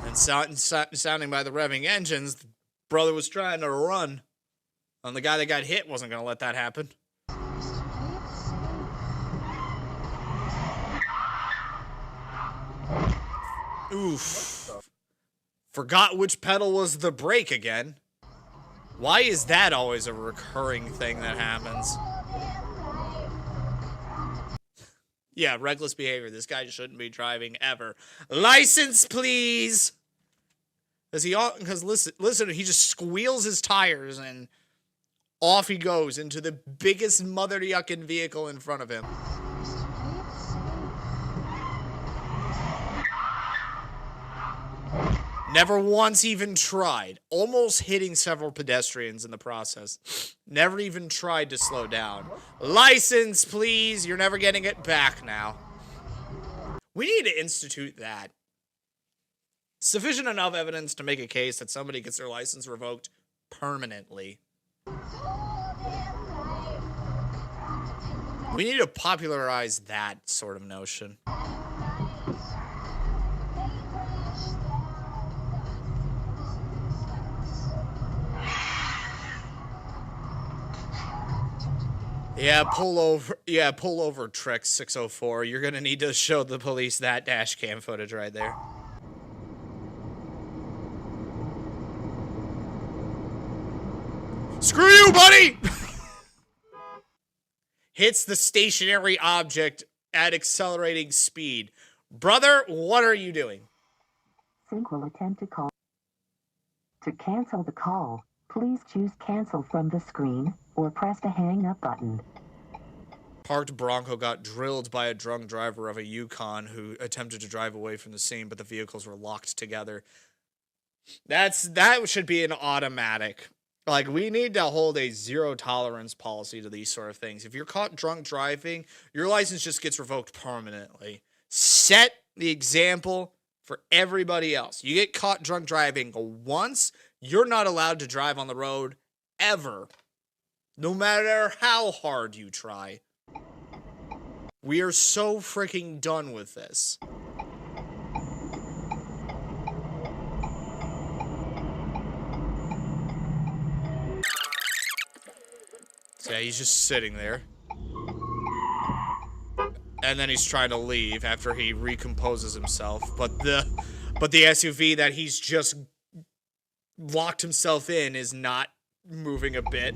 Speaker 1: And sounding by the revving engines, the brother was trying to run. And the guy that got hit wasn't going to let that happen. Oof. Forgot which pedal was the brake again. Why is that always a recurring thing that happens? Yeah, reckless behavior. This guy shouldn't be driving ever. License, please! Because listen, he just squeals his tires and off he goes into the biggest mother yucking vehicle in front of him. Never once even tried. Almost hitting several pedestrians in the process. Never even tried to slow down. License, please. You're never getting it back now. We need to institute that. Sufficient enough evidence to make a case that somebody gets their license revoked permanently. We need to popularize that sort of notion. Yeah, pull over trick 604. You're gonna need to show the police that dash cam footage right there. Screw you, buddy! Hits the stationary object at accelerating speed. Brother, what are you doing?
Speaker 11: Sync will attempt to call. To cancel the call, please choose cancel from the screen or press the hang up button.
Speaker 1: Parked Bronco got drilled by a drunk driver of a Yukon who attempted to drive away from the scene, but the vehicles were locked together. That should be an automatic. Like, we need to hold a zero tolerance policy to these sort of things. If you're caught drunk driving, your license just gets revoked permanently. Set the example for everybody else. You get caught drunk driving once, you're not allowed to drive on the road ever. No matter how hard you try. We are so freaking done with this. So yeah, he's just sitting there. And then he's trying to leave after he recomposes himself. But the SUV that he's just locked himself in is not moving a bit.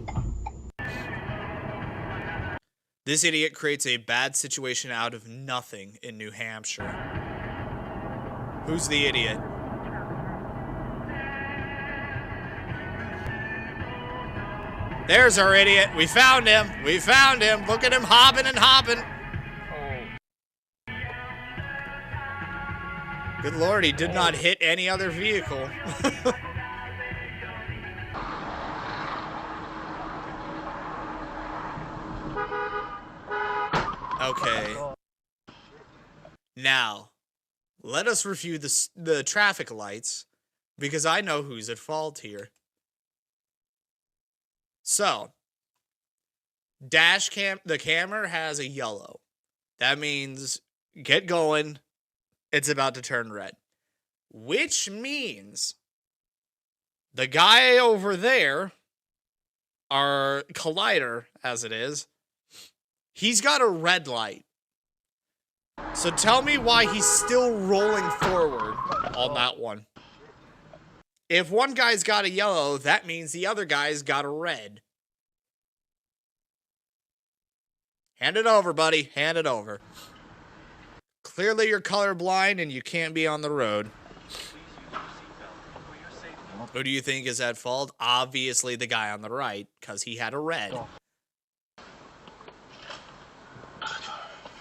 Speaker 1: This idiot creates a bad situation out of nothing in New Hampshire. Who's the idiot? There's our idiot. We found him. We found him. Look at him hopping and hopping. Good Lord, he did not hit any other vehicle. Okay. Now, let us review the traffic lights, because I know who's at fault here. So, dash cam, the camera has a yellow. That means get going. It's about to turn red. Which means the guy over there our collider, as it is, he's got a red light. So tell me why he's still rolling forward on that one. If one guy's got a yellow, that means the other guy's got a red. Hand it over, buddy. Hand it over. Clearly you're colorblind and you can't be on the road. Who do you think is at fault? Obviously the guy on the right, because he had a red.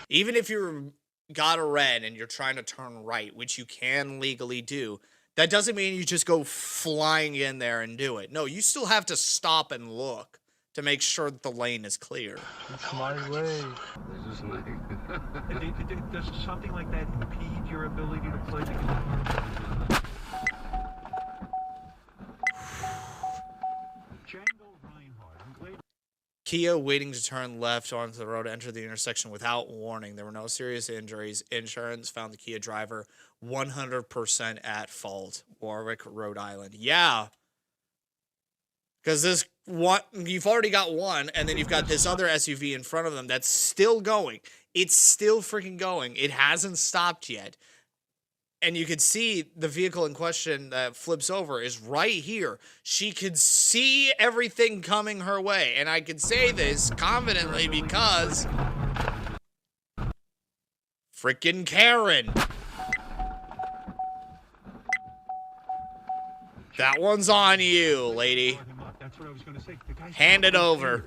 Speaker 1: Even if you got a red and you're trying to turn right, which you can legally do, that doesn't mean you just go flying in there and do it. No, you still have to stop and look to make sure that the lane is clear.
Speaker 4: It's my way.
Speaker 14: This is my... Does something like that impede your ability to play the guitar?
Speaker 1: Kia waiting to turn left onto the road to enter the intersection without warning. There were no serious injuries. Insurance found the Kia driver 100% at fault. Warwick, Rhode Island. Yeah. Because this one, you've already got one, and then you've got this other SUV in front of them that's still going. It's still freaking going. It hasn't stopped yet. And you could see the vehicle in question that flips over is right here. She could see everything coming her way. And I can say this confidently because... Frickin' Karen. That one's on you, lady. Hand it over.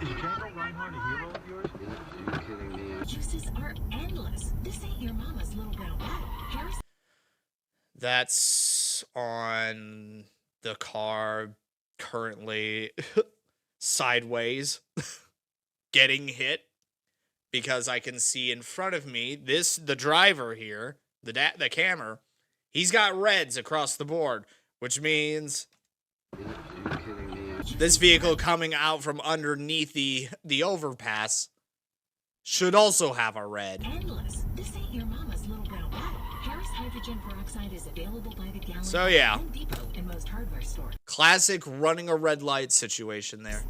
Speaker 14: Is Django Reinhardt a hero of yours? Are you kidding me?
Speaker 11: Juices are endless. This ain't your mama's little brown bottle. Harris.
Speaker 1: That's on the car currently sideways getting hit because I can see in front of me the driver here, the camera, he's got reds across the board, which means this vehicle coming out from underneath the overpass should also have a red.
Speaker 11: Endless. This ain't your mama's little brown bottle. Harris hydrogen peroxide is available by the gallon.
Speaker 1: So yeah,
Speaker 11: Home Depot and most hardware stores.
Speaker 1: Classic running a red light situation there.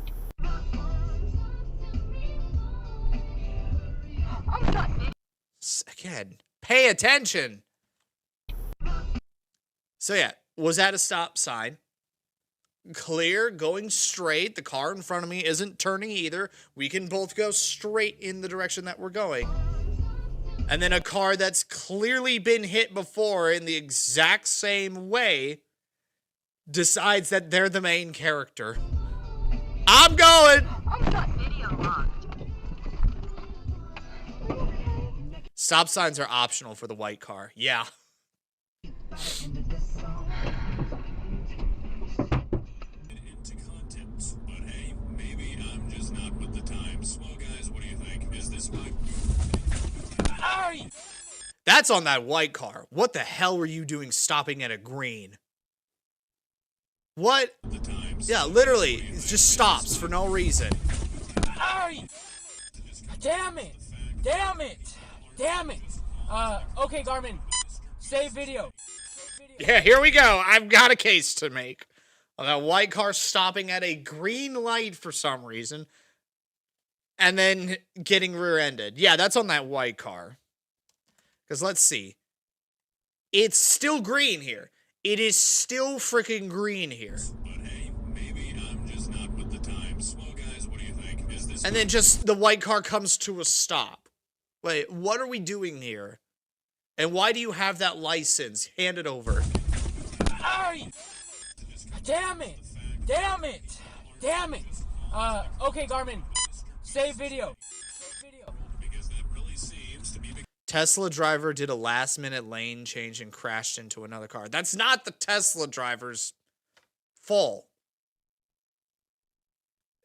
Speaker 1: Again, pay attention. So yeah, was at a stop sign. Clear, going straight. The car in front of me isn't turning either. We can both go straight in the direction that we're going. And then a car that's clearly been hit before in the exact same way decides that they're the main character. I'm going! Stop signs are optional for the white car. Yeah. That's on that white car. What the hell were you doing stopping at a green? What? Yeah, literally, it just stops for no reason.
Speaker 12: Damn it! Damn it! Damn it! Okay, Garmin. Save video.
Speaker 1: Yeah, here we go. I've got a case to make. That white car stopping at a green light for some reason. And then getting rear-ended. Yeah, that's on that white car. Because let's see. It's still green here. It is still freaking green here. And then just the white car comes to a stop. Wait, what are we doing here? And why do you have that license? Hand it over.
Speaker 12: Damn it! Damn it! Damn it! Okay, Garmin. Save video.
Speaker 1: Tesla driver did a last-minute lane change and crashed into another car. That's not the Tesla driver's fault.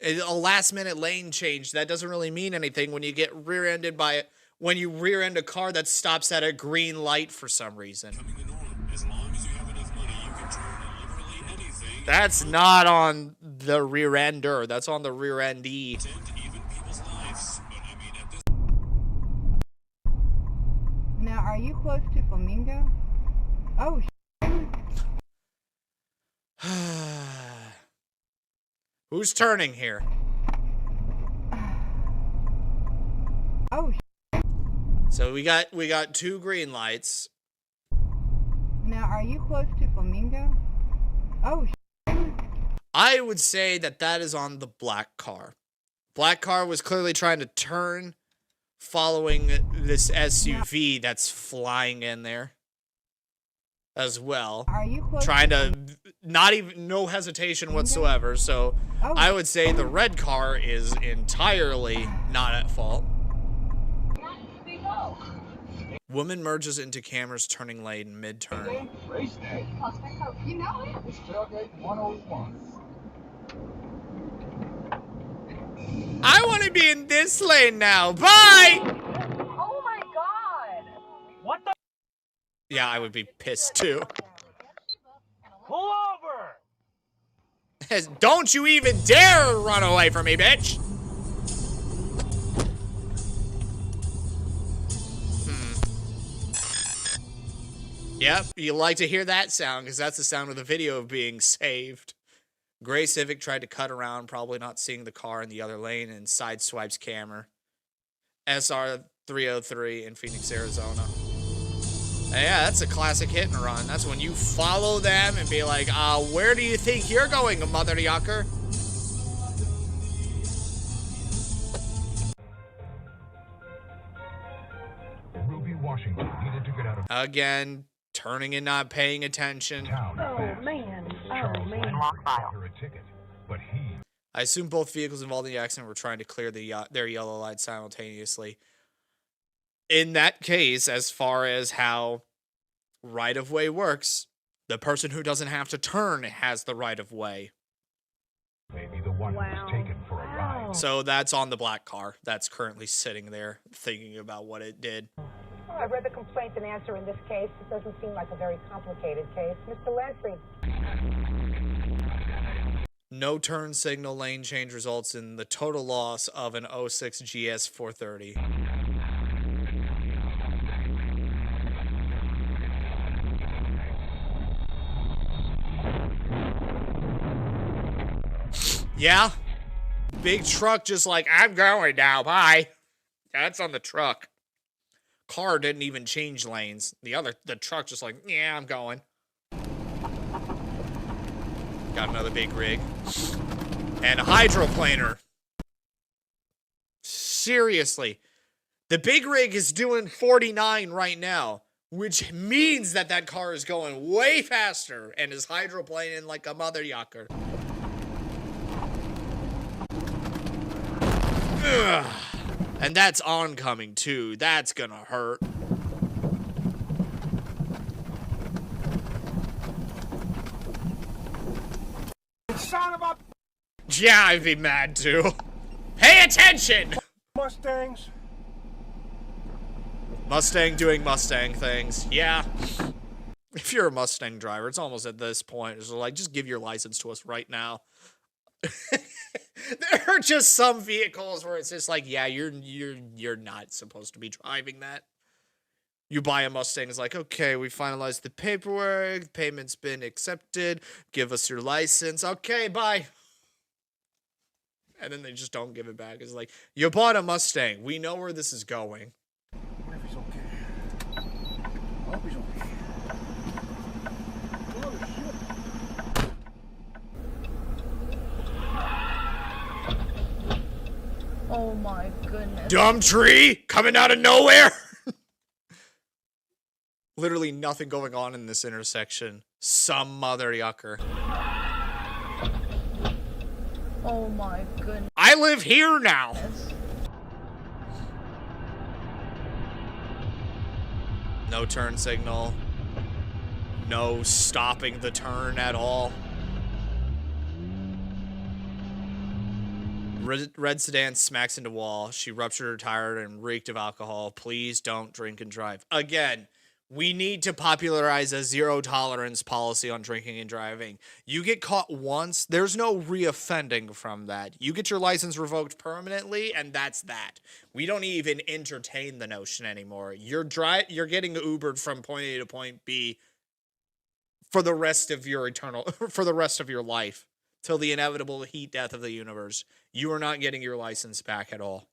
Speaker 1: A last-minute lane change, that doesn't really mean anything when you get rear-ended by it. When you rear-end a car that stops at a green light for some reason. That's not on the rear-ender. That's on the rear-endee.
Speaker 7: Now, are you close to Flamingo? Oh,
Speaker 1: Who's turning here?
Speaker 7: Oh.
Speaker 1: So we got 2 green lights.
Speaker 7: Now, are you close to Flamingo? Oh.
Speaker 1: I would say that is on the black car. Black car was clearly trying to turn, following this SUV that's flying in there as well.
Speaker 7: Are you close
Speaker 1: trying to no hesitation whatsoever. So I would say the red car is entirely not at fault. Woman merges into camera's turning lane mid-turn.
Speaker 5: Race day. You know it. It's tailgate 101.
Speaker 1: I want to be in this lane now. Bye!
Speaker 3: Oh my god!
Speaker 6: What the?
Speaker 1: Yeah, I would be pissed too.
Speaker 6: Pull over!
Speaker 1: Don't you even dare run away from me, bitch! Yep, you like to hear that sound, because that's the sound of the video being saved. Gray Civic tried to cut around, probably not seeing the car in the other lane, and sideswipes camera. SR 303 in Phoenix, Arizona. And yeah, that's a classic hit and run. That's when you follow them and be like, where do you think you're going, mother yucker?
Speaker 14: Ruby Washington needed to get out of
Speaker 1: Again, turning and not paying attention.
Speaker 14: town.
Speaker 7: Oh, man. Oh, man.
Speaker 14: Her a ticket, but he
Speaker 1: I assume both vehicles involved in the accident were trying to clear their yellow lights simultaneously. In that case, as far as how right-of-way works, the person who doesn't have to turn has the right-of-way.
Speaker 14: maybe the one who was taken for a ride.
Speaker 1: So that's on the black car that's currently sitting there thinking about what it did.
Speaker 15: Well, I read the complaint and answer in this case. It doesn't seem like a very complicated case. Mr. Landry.
Speaker 1: No turn signal lane change results in the total loss of an 06 GS 430. Yeah. Big truck just like, I'm going now, bye. That's on the truck. Car didn't even change lanes. The truck just like, yeah, I'm going. Got another big rig. And a hydroplaner. Seriously. The big rig is doing 49 right now, which means that car is going way faster and is hydroplaning like a mother yucker. Ugh. And that's oncoming too. That's gonna hurt.
Speaker 5: Son of a
Speaker 1: Yeah, I'd be mad too. Pay attention!
Speaker 5: Mustangs.
Speaker 1: Mustang doing Mustang things. Yeah. If you're a Mustang driver, it's almost at this point. It's like, just give your license to us right now. There are just some vehicles where it's just like, yeah, you're not supposed to be driving that. You buy a Mustang, it's like, okay, we finalized the paperwork, payment's been accepted, give us your license, okay, bye. And then they just don't give it back. It's like, you bought a Mustang, we know where this is going.
Speaker 5: What if he's okay? I hope he's okay.
Speaker 3: Oh my goodness.
Speaker 1: Dumb tree coming out of nowhere. Literally nothing going on in this intersection. Some mother yucker.
Speaker 3: Oh my goodness.
Speaker 1: I live here now. No turn signal. No stopping the turn at all. Red sedan smacks into wall. She ruptured her tire and reeked of alcohol. Please don't drink and drive. Again, we need to popularize a zero tolerance policy on drinking and driving. You get caught once, there's no reoffending from that. You get your license revoked permanently, and that's that. We don't even entertain the notion anymore. You're getting Ubered from point A to point B for the rest of your for the rest of your life. till the inevitable heat death of the universe. You are not getting your license back at all.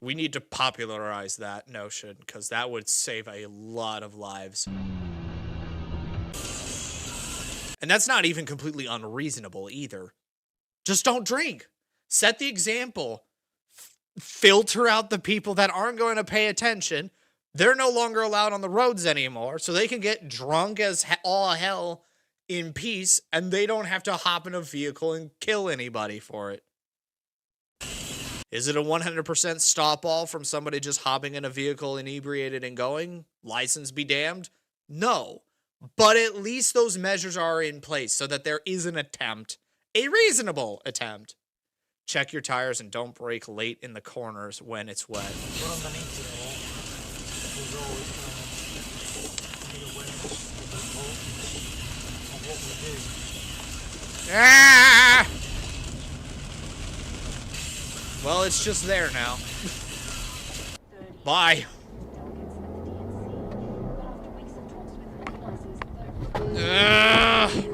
Speaker 1: We need to popularize that notion, because that would save a lot of lives. And that's not even completely unreasonable either. Just don't drink. Set the example. Filter out the people that aren't going to pay attention. They're no longer allowed on the roads anymore, so they can get drunk as all hell in peace, and they don't have to hop in a vehicle and kill anybody for it. Is it a 100% stop all from somebody just hopping in a vehicle inebriated and going? License be damned? No. But at least those measures are in place so that there is an attempt, a reasonable attempt. Check your tires and don't brake late in the corners when it's wet. Ah! Well, it's just there now. Bye.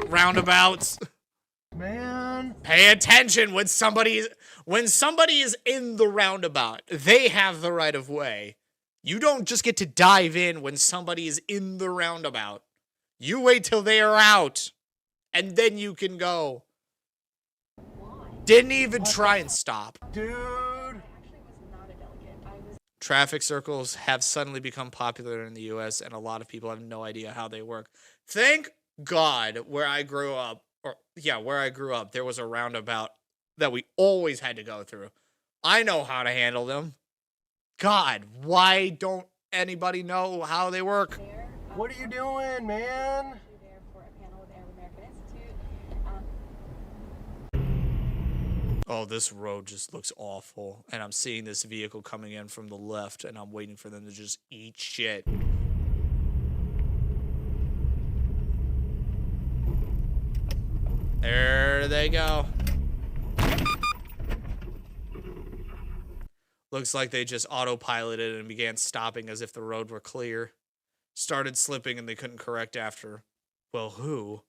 Speaker 1: Roundabouts.
Speaker 12: Man.
Speaker 1: Pay attention when somebody is in the roundabout. They have the right of way. You don't just get to dive in when somebody is in the roundabout. You wait till they are out, and then you can go. Didn't even try and stop.
Speaker 12: Dude.
Speaker 1: Traffic circles have suddenly become popular in the US, and a lot of people have no idea how they work. Thank God where I grew up, there was a roundabout that we always had to go through. I know how to handle them. God, why don't anybody know how they work?
Speaker 12: What are you doing, man?
Speaker 1: Oh, this road just looks awful. And I'm seeing this vehicle coming in from the left, and I'm waiting for them to just eat shit. There they go. Looks like they just autopiloted and began stopping as if the road were clear. Started slipping and they couldn't correct after. Well, who?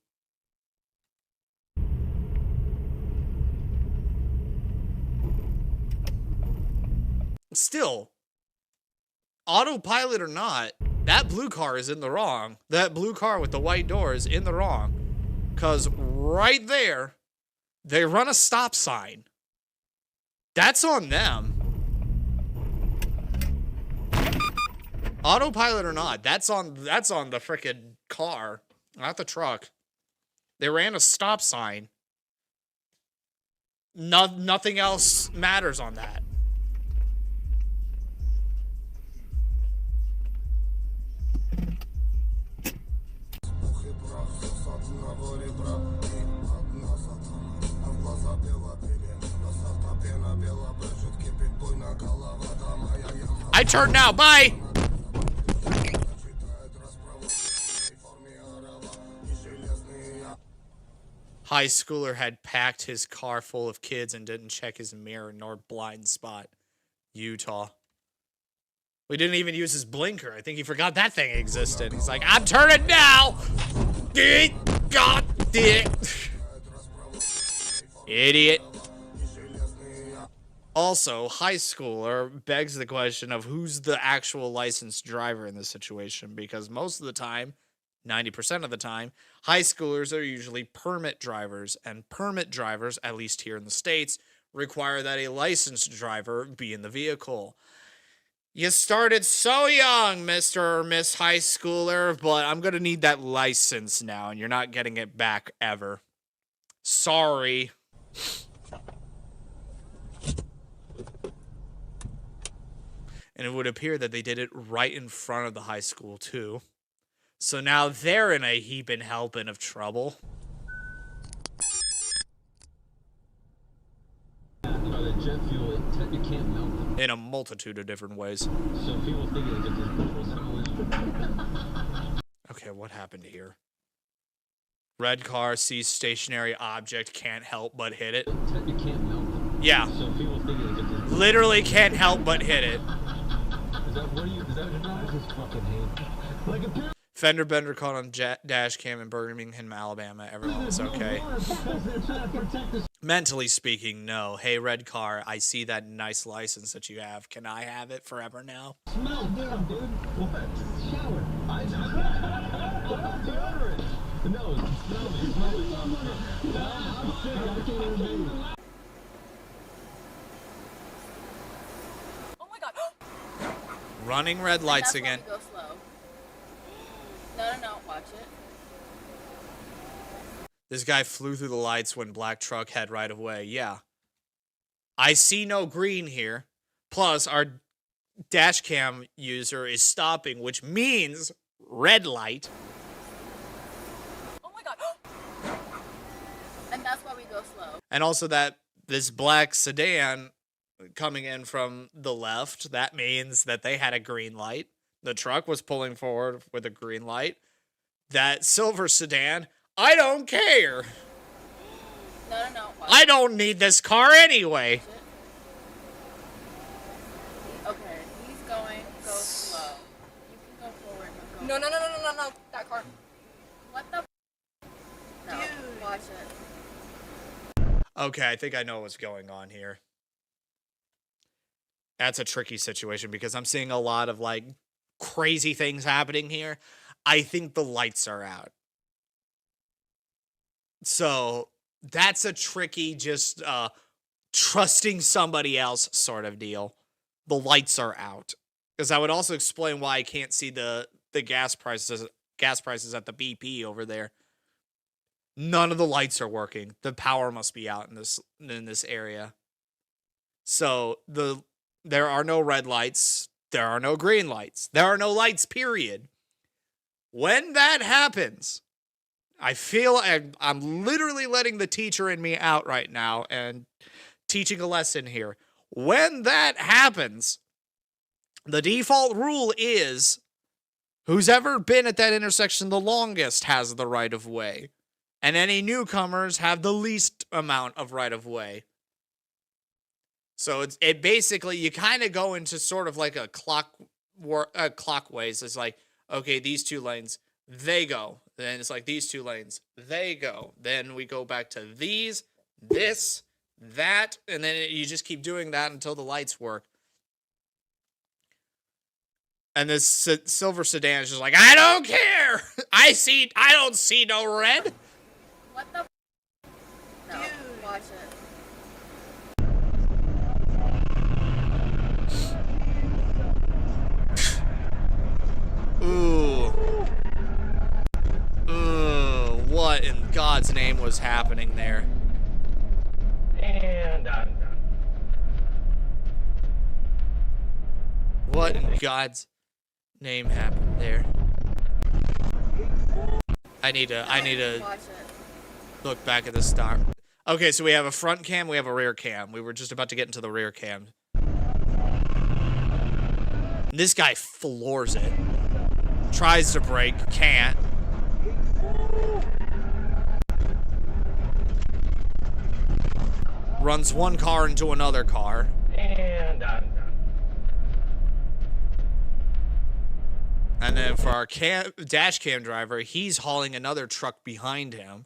Speaker 1: Still, autopilot or not, that blue car is in the wrong. That blue car with the white door is in the wrong. Because right there, they run a stop sign. That's on them. Autopilot or not, that's on the frickin' car, not the truck. They ran a stop sign. Nothing else matters on that. I turn now, bye! High schooler had packed his car full of kids and didn't check his mirror nor blind spot. Utah. We didn't even use his blinker. I think he forgot that thing existed. He's like, I'm turning now! God damn. Idiot. Also, high schooler begs the question of who's the actual licensed driver in this situation, because most of the time, 90% of the time, high schoolers are usually permit drivers, and permit drivers, at least here in the States, require that a licensed driver be in the vehicle. You started so young, Mr. or Miss High Schooler, but I'm going to need that license now, and you're not getting it back ever. Sorry. And it would appear that they did it right in front of the high school, too. So now they're in a heaping helping of trouble.
Speaker 16: Jet fuel, it can't melt them.
Speaker 1: In a multitude of different ways.
Speaker 16: So people think it's
Speaker 1: okay, what happened here? Red car sees stationary object, can't help but hit it.
Speaker 16: It can't melt them.
Speaker 1: Yeah.
Speaker 16: So people think it's
Speaker 1: literally can't help but hit it.
Speaker 16: Is that what you? Is that what I just fucking hate? Like
Speaker 1: Fender bender caught on dash cam in Birmingham, Alabama. Everyone was okay. Mentally speaking, no. Hey, red car, I see that nice license that you have. Can I have it forever now?
Speaker 16: Smell damn, dude. What? Shower. I deodorant. No, smell me. I'm sick. I can't even do it.
Speaker 3: Oh my god.
Speaker 1: Running red lights again.
Speaker 3: Go slow. No, watch it.
Speaker 1: This guy flew through the lights when black truck had right of way. Yeah. I see no green here. Plus, our dash cam user is stopping, which means red light.
Speaker 3: Oh my god. And that's why we go slow.
Speaker 1: And also that this black sedan coming in from the left, that means that they had a green light. The truck was pulling forward with a green light. That silver sedan, I don't care.
Speaker 3: No.
Speaker 1: I don't need this car anyway.
Speaker 3: Okay, he's going. Go slow. You can go forward. No. That car. What the? No. Dude. Watch it.
Speaker 1: Okay, I think I know what's going on here. That's a tricky situation because I'm seeing a lot of like crazy things happening here. I think the lights are out. So that's a tricky, just trusting somebody else sort of deal. The lights are out. Because I would also explain why I can't see the gas prices at the BP over there. None of the lights are working. The power must be out in this area. So there are no red lights. There are no green lights. There are no lights, period. When that happens, I feel I'm literally letting the teacher in me out right now and teaching a lesson here. When that happens, the default rule is who's ever been at that intersection the longest has the right of way. And any newcomers have the least amount of right of way. So it basically, you kind of go into sort of like a clockways. It's like, okay, these two lanes, they go. Then it's like these two lanes, they go. Then we go back to these, this, that, and then you just keep doing that until the lights work. And this silver sedan is just like, I don't care. I don't see no red.
Speaker 3: What the? No, dude. Watch it.
Speaker 1: What in God's name was happening there?
Speaker 14: And I'm done.
Speaker 1: What in God's name happened there? I need to look back at the start. Okay, so we have a front cam, we have a rear cam. We were just about to get into the rear cam. This guy floors it. Tries to brake, can't. Runs one car into another car.
Speaker 14: And I'm done.
Speaker 1: And then for our dash cam driver, he's hauling another truck behind him.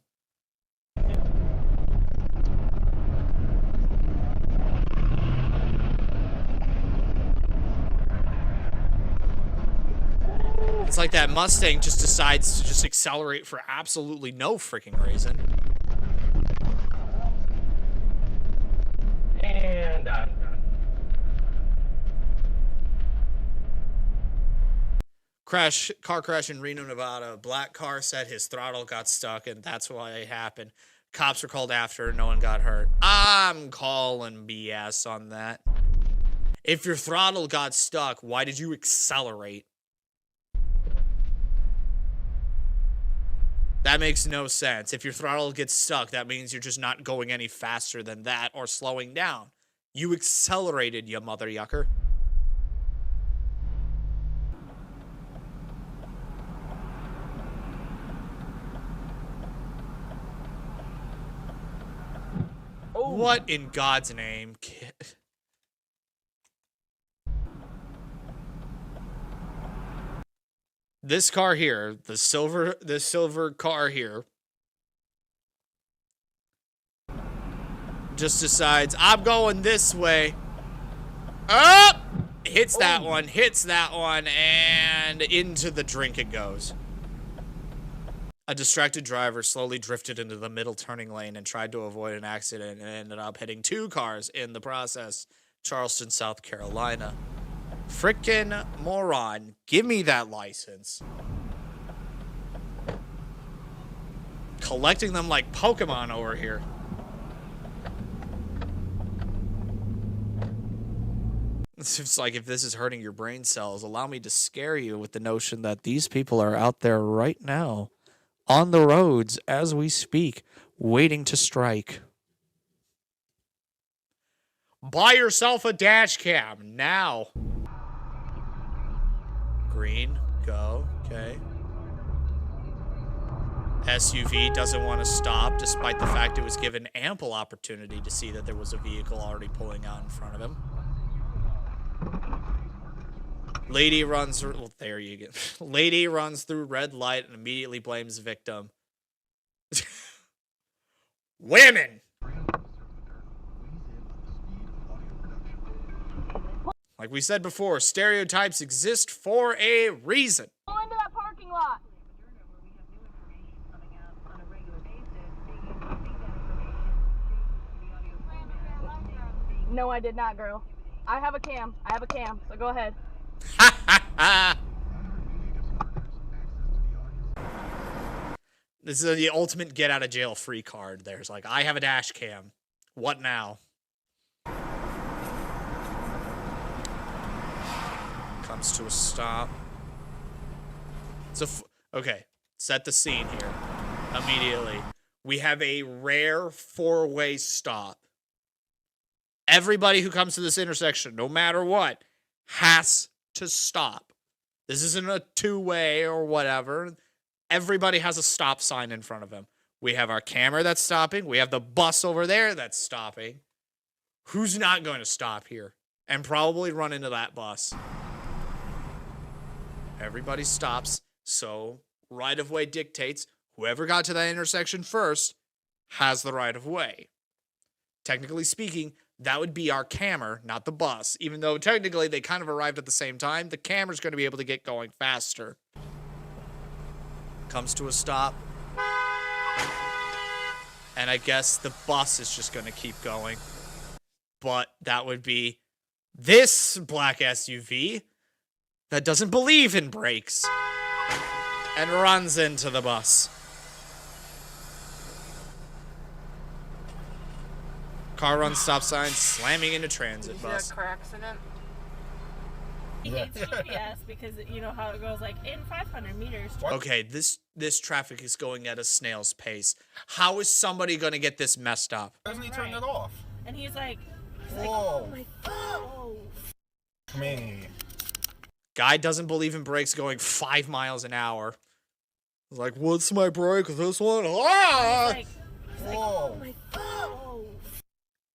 Speaker 1: It's like that Mustang just decides to just accelerate for absolutely no freaking reason.
Speaker 14: And I'm done.
Speaker 1: Car crash in Reno, Nevada. Black car said his throttle got stuck and that's why it happened. Cops were called after, no one got hurt. I'm calling BS on that. If your throttle got stuck, why did you accelerate? That makes no sense. If your throttle gets stuck, that means you're just not going any faster than that or slowing down. You accelerated, you mother yucker. Oh. What in God's name, kid? this car here, the silver car here, just decides, I'm going this way. Up! Hits that one, and into the drink it goes. A distracted driver slowly drifted into the middle turning lane and tried to avoid an accident and ended up hitting 2 cars in the process. Charleston, South Carolina. Frickin' moron. Give me that license. Collecting them like Pokemon over here. It's like, if this is hurting your brain cells, allow me to scare you with the notion that these people are out there right now, on the roads as we speak, waiting to strike. Buy yourself a dash cam now. Green, go, okay. SUV doesn't want to stop, despite the fact it was given ample opportunity to see that there was a vehicle already pulling out in front of him. Lady runs, well, there you go. Lady runs through red light and immediately blames victim. Women! Like we said before, stereotypes exist for a reason.
Speaker 3: Go into that parking lot. No, I did not, girl. I have a cam, so go ahead.
Speaker 1: This is the ultimate get out of jail free card. There's like, I have a dash cam. What now? Comes to a stop. Okay, set the scene here. Immediately. We have a rare 4-way stop. Everybody who comes to this intersection, no matter what, has to stop. This isn't a 2-way or whatever. Everybody has a stop sign in front of them. We have our camera that's stopping. We have the bus over there that's stopping. Who's not going to stop here and probably run into that bus? Everybody stops. So right of way dictates whoever got to that intersection first has the right of way. Technically speaking, that would be our camera, not the bus. Even though technically they kind of arrived at the same time, the camera's going to be able to get going faster. Comes to a stop. And I guess the bus is just going to keep going. But that would be this black SUV that doesn't believe in brakes and runs into the bus. Car runs stop sign, slamming into transit bus.
Speaker 3: Is there a car accident?
Speaker 17: He needs GPS because you know how it goes, like in 500 meters.
Speaker 1: Okay, this traffic is going at a snail's pace. How is somebody going to get this messed up?
Speaker 18: Doesn't he turn it off?
Speaker 17: And he's like,
Speaker 18: whoa.
Speaker 17: Oh my God.
Speaker 18: Me.
Speaker 1: Guy doesn't believe in brakes going 5 miles an hour. He's like, what's my brake with this one? Ah!
Speaker 17: He's like, oh my God.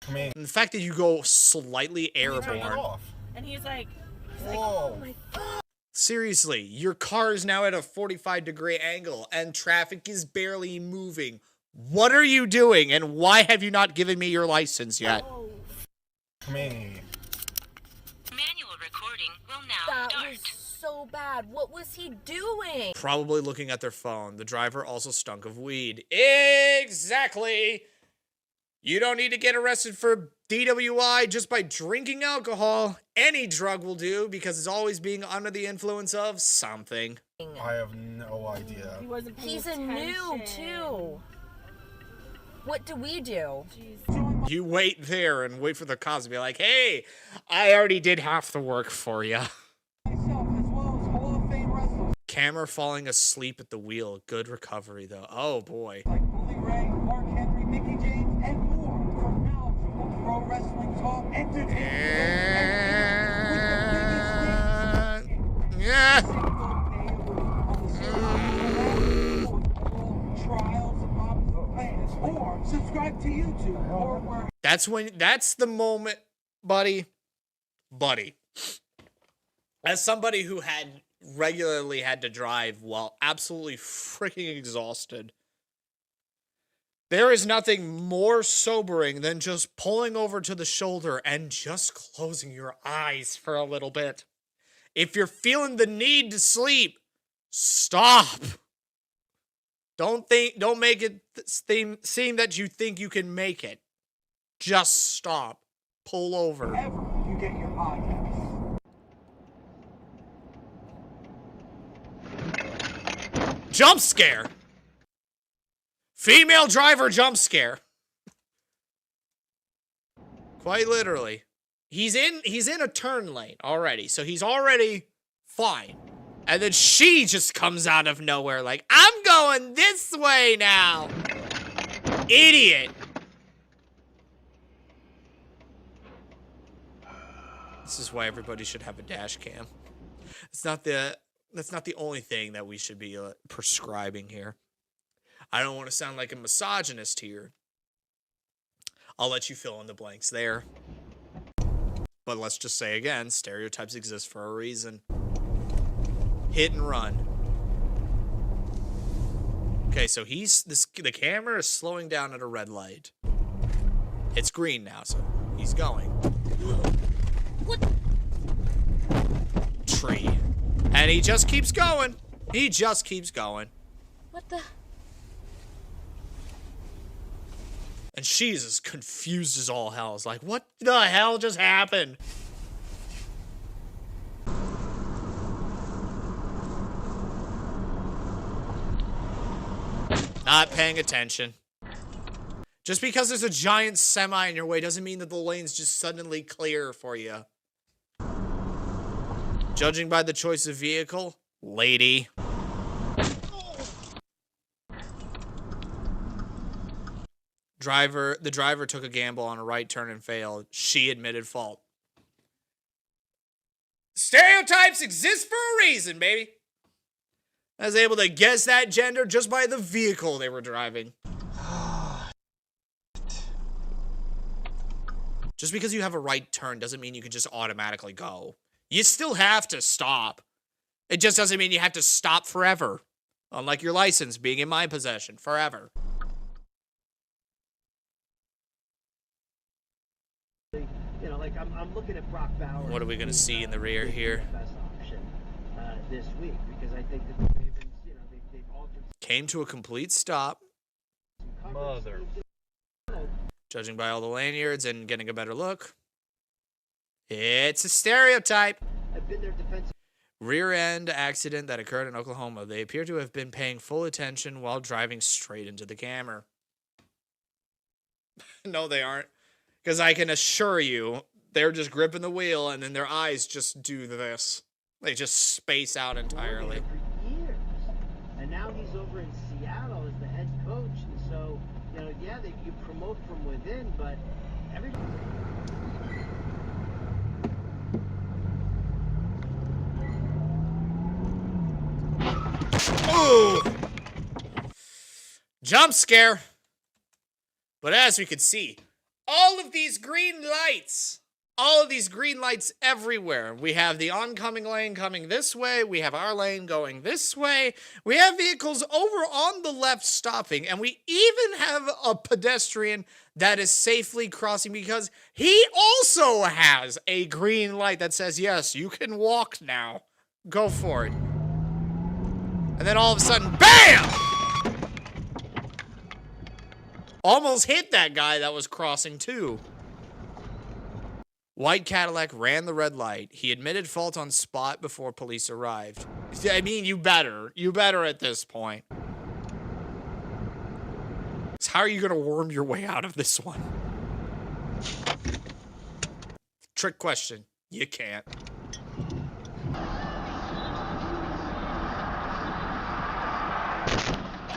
Speaker 1: And the fact that you go slightly airborne.
Speaker 17: And he's like,
Speaker 18: whoa.
Speaker 17: Oh my God.
Speaker 1: Seriously, your car is now at a 45-degree angle and traffic is barely moving. What are you doing and why have you not given me your license yet?
Speaker 18: Me.
Speaker 11: Manual recording will now
Speaker 3: That was so bad. What was he doing?
Speaker 1: Probably looking at their phone. The driver also stunk of weed. Exactly. You don't need to get arrested for DWI just by drinking alcohol. Any drug will do because it's always being under the influence of something.
Speaker 18: I have no idea.
Speaker 3: He's a noob too. What do we do?
Speaker 1: You wait there and wait for the cops to be like, hey, I already did half the work for you. Camera falling asleep at the wheel. Good recovery, though. Oh, boy. Yeah.
Speaker 5: Subscribe to YouTube.
Speaker 1: That's the moment, buddy. As somebody who had regularly had to drive while absolutely freaking exhausted. There is nothing more sobering than just pulling over to the shoulder and just closing your eyes for a little bit. If you're feeling the need to sleep, stop. Don't make it seem that you think you can make it. Just stop. Pull over.
Speaker 5: You get your podcast.
Speaker 1: Jump scare. Female driver jump scare. Quite literally. He's in a turn lane already, so he's already fine. And then she just comes out of nowhere like, I'm going this way now. Idiot. This is why everybody should have a dash cam. That's not the only thing that we should be prescribing here. I don't want to sound like a misogynist here. I'll let you fill in the blanks there. But let's just say again, stereotypes exist for a reason. Hit and run. Okay, so the camera is slowing down at a red light. It's green now, so he's going. What? Tree. And he just keeps going. He just keeps going.
Speaker 3: What the?
Speaker 1: And she's as confused as all hell. It's like, what the hell just happened? Not paying attention. Just because there's a giant semi in your way doesn't mean that the lane's just suddenly clear for you. Judging by the choice of vehicle, lady. The driver took a gamble on a right turn and failed. She admitted fault. Stereotypes exist for a reason, baby. I was able to guess that gender just by the vehicle they were driving. Just because you have a right turn doesn't mean you can just automatically go. You still have to stop. It just doesn't mean you have to stop forever. Unlike your license being in my possession forever.
Speaker 6: You know, like I'm looking at Brock Bauer.
Speaker 1: What are we gonna see in the rear here?
Speaker 6: Best option this week because I think that the Ravens, you know, they've altered.
Speaker 1: Came to a complete stop.
Speaker 4: Mother.
Speaker 1: Judging by all the lanyards and getting a better look. It's a stereotype.
Speaker 6: I've been their defensive.
Speaker 1: Rear end accident that occurred in Oklahoma. They appear to have been paying full attention while driving straight into the camera. No, they aren't. Because I can assure you, they're just gripping the wheel and then their eyes just do this. They just space out entirely.
Speaker 6: For years. And now he's over in Seattle as the head coach. And so, you know, yeah, you promote from within, but everything.
Speaker 1: Ooh! Jump scare. But as we could see, all of these green lights everywhere. We have the oncoming lane coming this way. We have our lane going this way. We have vehicles over on the left stopping. And we even have a pedestrian that is safely crossing because he also has a green light that says, yes, you can walk now. Go for it. And then all of a sudden, BAM! Almost hit that guy that was crossing too. White Cadillac ran the red light. He admitted fault on spot before police arrived. I mean, you better at this point. So how are you gonna worm your way out of this one? Trick question. You can't.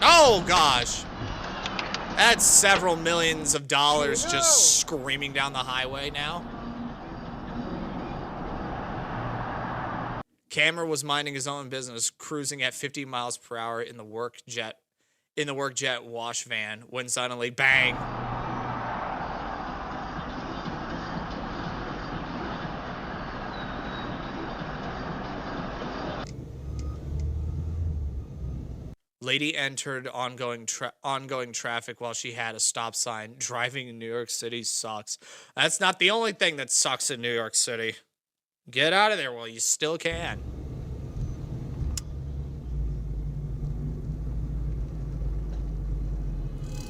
Speaker 1: Oh gosh. That's several millions of dollars just screaming down the highway now. Camera was minding his own business, cruising at 50 miles per hour in the work jet wash van when suddenly bang. Lady entered ongoing traffic while she had a stop sign. Driving in New York City sucks. That's not the only thing that sucks in New York City. Get out of there while you still can.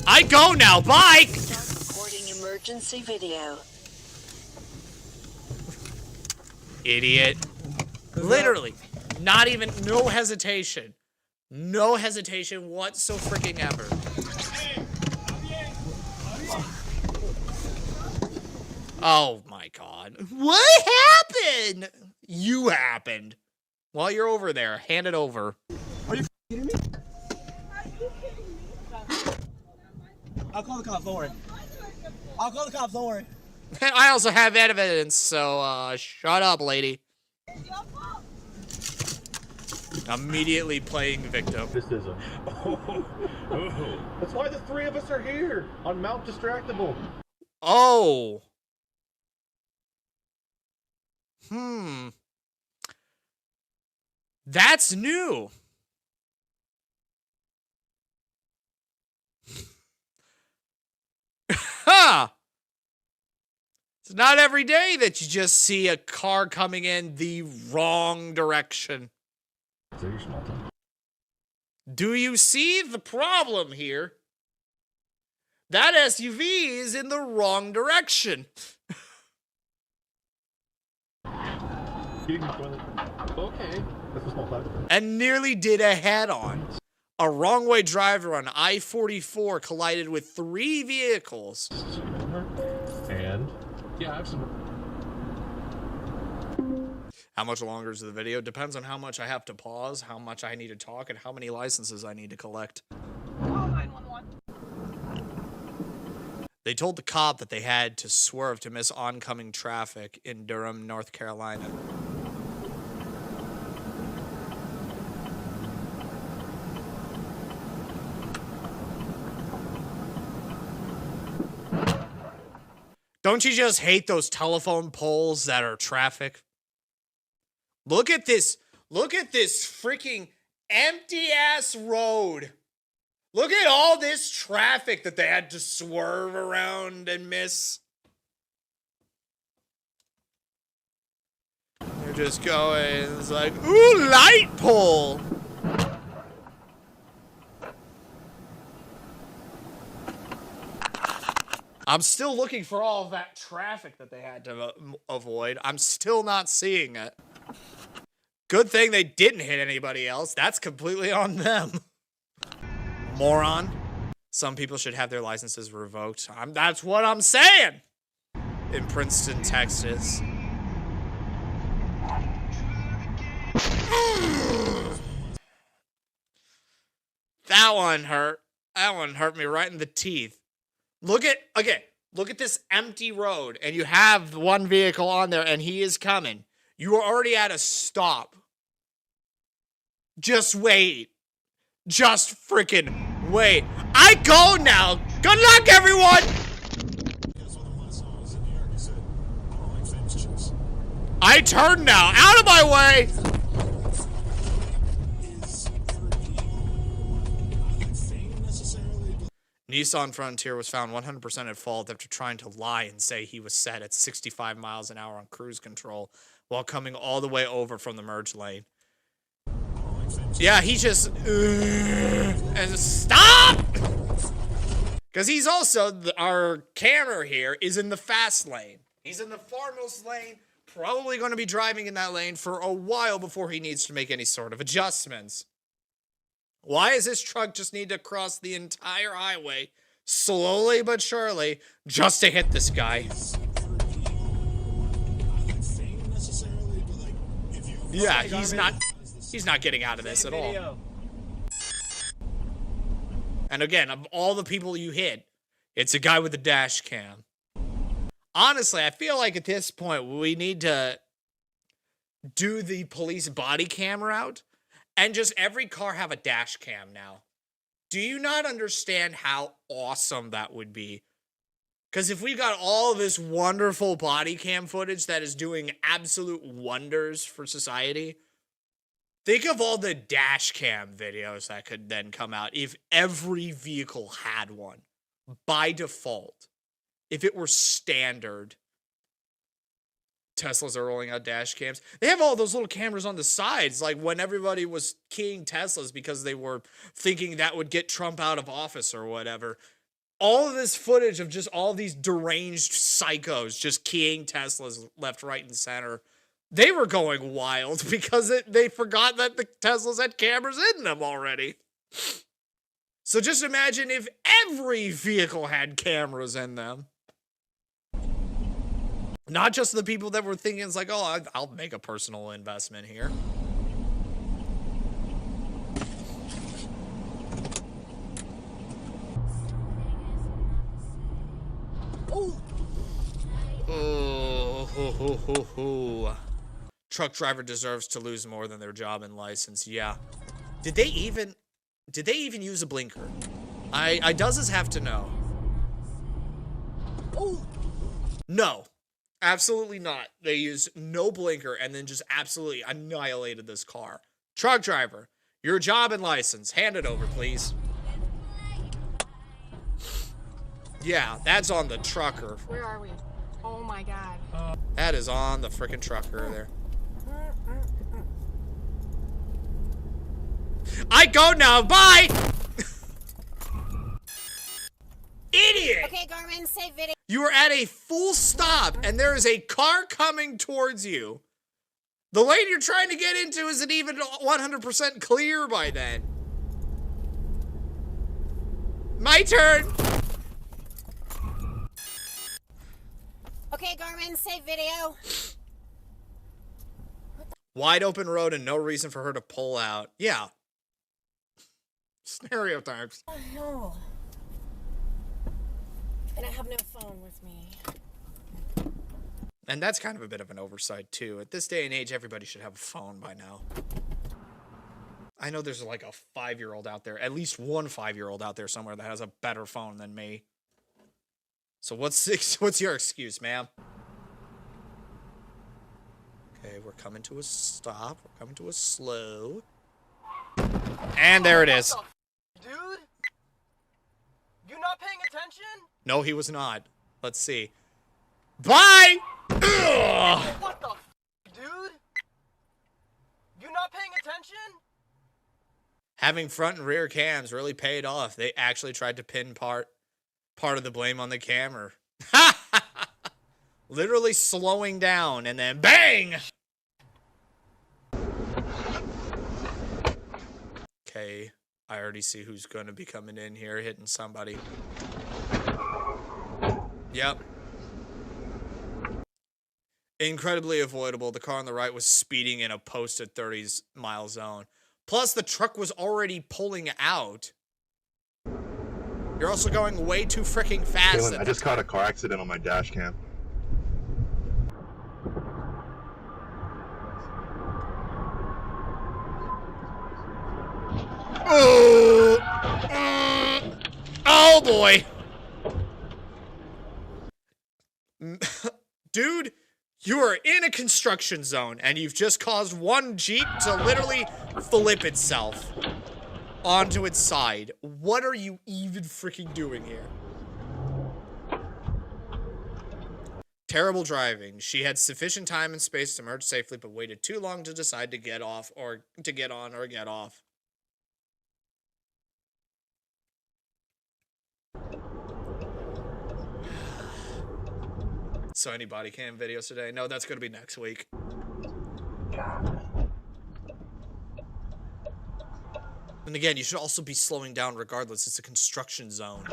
Speaker 1: I go now. Bye.
Speaker 13: Recording emergency video.
Speaker 1: Idiot. Literally. Not even, no hesitation. No hesitation whatsoever. Oh my god. What happened? You happened. While you're over there, hand it over.
Speaker 19: Are you kidding me? I'll call the cops, don't worry. I'll call the cops, don't worry.
Speaker 1: I also have evidence, so shut up, lady. Immediately playing victim.
Speaker 14: This is a... Oh. That's why the three of us are here on Mount Distractable.
Speaker 1: Oh. That's new. Huh. It's not every day that you just see a car coming in the wrong direction. Do you see the problem here? That SUV is in the wrong direction.
Speaker 14: Okay. That's a small time.
Speaker 1: And nearly did a head-on. A wrong-way driver on I-44 collided with 3 vehicles.
Speaker 14: And? Yeah, I have some...
Speaker 1: How much longer is the video? Depends on how much I have to pause, how much I need to talk, and how many licenses I need to collect.
Speaker 3: Call 911.
Speaker 1: They told the cop that they had to swerve to miss oncoming traffic in Durham, North Carolina. Don't you just hate those telephone poles that are traffic? Look at this. Look at this freaking empty-ass road. Look at all this traffic that they had to swerve around and miss. They're just going, it's like, ooh, light pole. I'm still looking for all of that traffic that they had to avoid. I'm still not seeing it. Good thing they didn't hit anybody else. That's completely on them. Moron. Some people should have their licenses revoked. That's what I'm saying. In Princeton, Texas. That one hurt. That one hurt me right in the teeth. Look at this empty road, and you have one vehicle on there, and he is coming. You are already at a stop. Just wait. Just freaking wait. I go now. Good luck, everyone. I turn now. Out of my way. Nissan Frontier was found 100% at fault after trying to lie and say he was set at 65 miles an hour on cruise control while coming all the way over from the merge lane. Yeah, he just... and stop! Because he's also... our camera here is in the fast lane. He's in the farmost lane, probably going to be driving in that lane for a while before he needs to make any sort of adjustments. Why does this truck just need to cross the entire highway, slowly but surely, just to hit this guy? Yeah, he's not getting out of this at all. And again, of all the people you hit, it's a guy with a dash cam. Honestly, I feel like at this point, we need to do the police body cam route. And just every car have a dash cam now. Do you not understand how awesome that would be? Because if we got all of this wonderful body cam footage that is doing absolute wonders for society, Think of all the dash cam videos that could then come out if every vehicle had one by default. If it were standard, Teslas are rolling out dash cams. They have all those little cameras on the sides, like when everybody was keying Teslas because they were thinking that would get Trump out of office or whatever. All of this footage of just all these deranged psychos just keying Teslas left, right, and center. They were going wild because they forgot that the Teslas had cameras in them already. So just imagine if every vehicle had cameras in them. Not just the people that were thinking, it's like, oh, I'll make a personal investment here. Oh, truck driver deserves to lose more than their job and license. Yeah. Did they even use a blinker? I does have to know. No. Absolutely not. They used no blinker and then just absolutely annihilated this car. Truck driver, your job and license. Hand it over, please. Yeah, that's on the trucker.
Speaker 3: Where are we? Oh my god.
Speaker 1: That is on the freaking trucker there. I go now. Bye. Idiot.
Speaker 9: Okay, Garmin, save video.
Speaker 1: You are at a full stop, and there is a car coming towards you. The lane you're trying to get into isn't even 100% clear by then. My turn.
Speaker 9: Okay, Garmin, save video.
Speaker 1: Wide open road and no reason for her to pull out. Yeah. Stereotypes.
Speaker 9: Oh, no. And I have no phone with me.
Speaker 1: And that's kind of a bit of an oversight, too. At this day and age, everybody should have a phone by now. I know there's like a 5-year-old out there, at least one 5-year-old out there somewhere that has a better phone than me. So what's your excuse, ma'am? Okay, we're coming to a stop. We're coming to a slow. And there it is.
Speaker 12: Dude? You not paying attention?
Speaker 1: No, he was not. Let's see. Bye! Ugh.
Speaker 12: What the dude? You not paying attention?
Speaker 1: Having front and rear cams really paid off. They actually tried to pin part of the blame on the camera. Literally slowing down and then bang! Okay, I already see who's going to be coming in here, hitting somebody. Yep. Incredibly avoidable. The car on the right was speeding in a posted 30-mile zone. Plus, the truck was already pulling out. You're also going way too freaking fast.
Speaker 20: Caitlin, I just caught a car accident on my dash cam.
Speaker 1: Oh, oh boy. Dude, you are in a construction zone and you've just caused one Jeep to literally flip itself onto its side. What are you even freaking doing here? Terrible driving. She had sufficient time and space to merge safely, but waited too long to decide to get off or to get on or get off. So any body cam videos today? No, that's going to be next week. And again, you should also be slowing down regardless. It's a construction zone.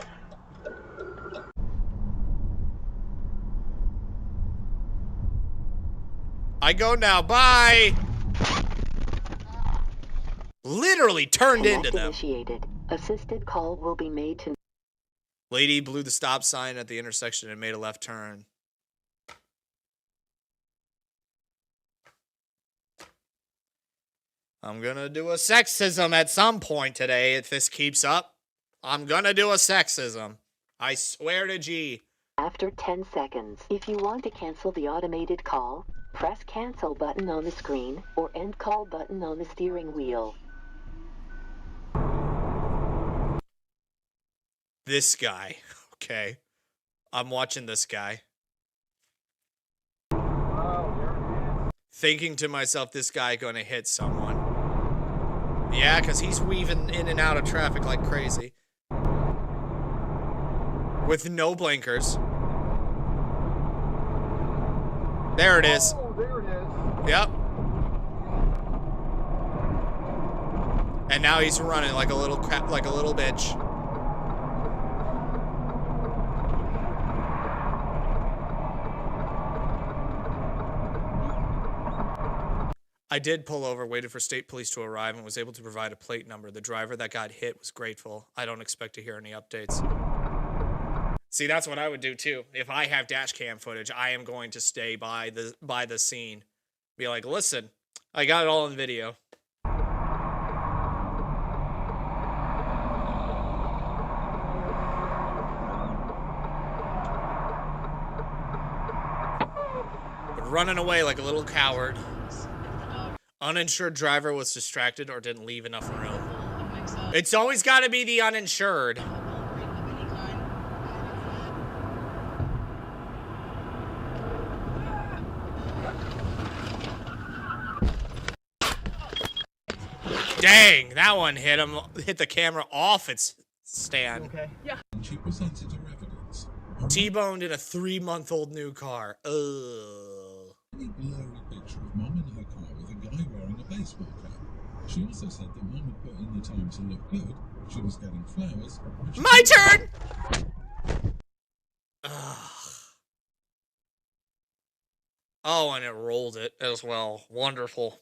Speaker 1: I go now. Bye. Literally turned into them.
Speaker 11: Initiated. Assisted call will be made to...
Speaker 1: Lady blew the stop sign at the intersection and made a left turn. I'm gonna do a sexism at some point today if this keeps up. I'm gonna do a sexism. I swear to G.
Speaker 11: After 10 seconds. If you want to cancel the automated call, Press cancel button on the screen or end call button on the steering wheel.
Speaker 1: This guy. Okay. I'm watching this guy. Thinking to myself, this guy gonna hit someone. Yeah, because he's weaving in and out of traffic like crazy. With no blinkers. There it is.
Speaker 18: Oh, there it is.
Speaker 1: Yep. And now he's running like a little bitch. I did pull over, waited for state police to arrive, and was able to provide a plate number. The driver that got hit was grateful. I don't expect to hear any updates. See, that's what I would do too. If I have dash cam footage, I am going to stay by the scene. Be like, listen, I got it all in video. But running away like a little coward. Uninsured driver was distracted or didn't leave enough room. It's always got to be the uninsured. Dang, that one hit him. Hit the camera off its stand.
Speaker 12: Okay. Yeah.
Speaker 16: She presented her evidence.
Speaker 1: T-boned in a 3-month-old new car. Ugh.
Speaker 16: A blurry picture of Mum in her car with a guy wearing a baseball cap. She also said that Mum had put in the time to look good. She was getting flowers.
Speaker 1: My turn! Ugh. Oh, and it rolled it as well. Wonderful.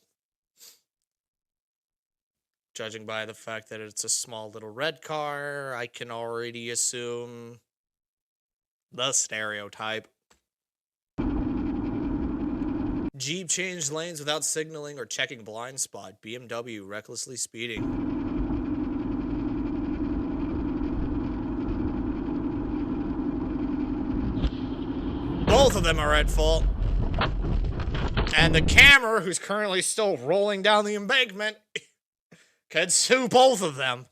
Speaker 1: Judging by the fact that it's a small little red car, I can already assume the stereotype. Jeep changed lanes without signaling or checking blind spot. BMW recklessly speeding. Both of them are at fault. And the camera, who's currently still rolling down the embankment, could sue both of them.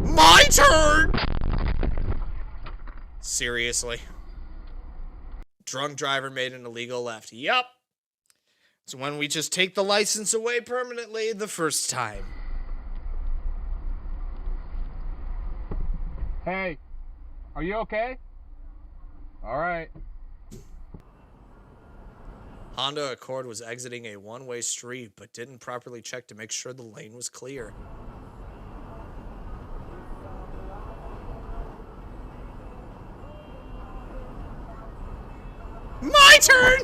Speaker 1: My turn! Seriously. Drunk driver made an illegal left. Yup. It's when we just take the license away permanently the first time.
Speaker 4: Hey, are you okay? All right.
Speaker 1: Honda Accord was exiting a one-way street, but didn't properly check to make sure the lane was clear. My turn!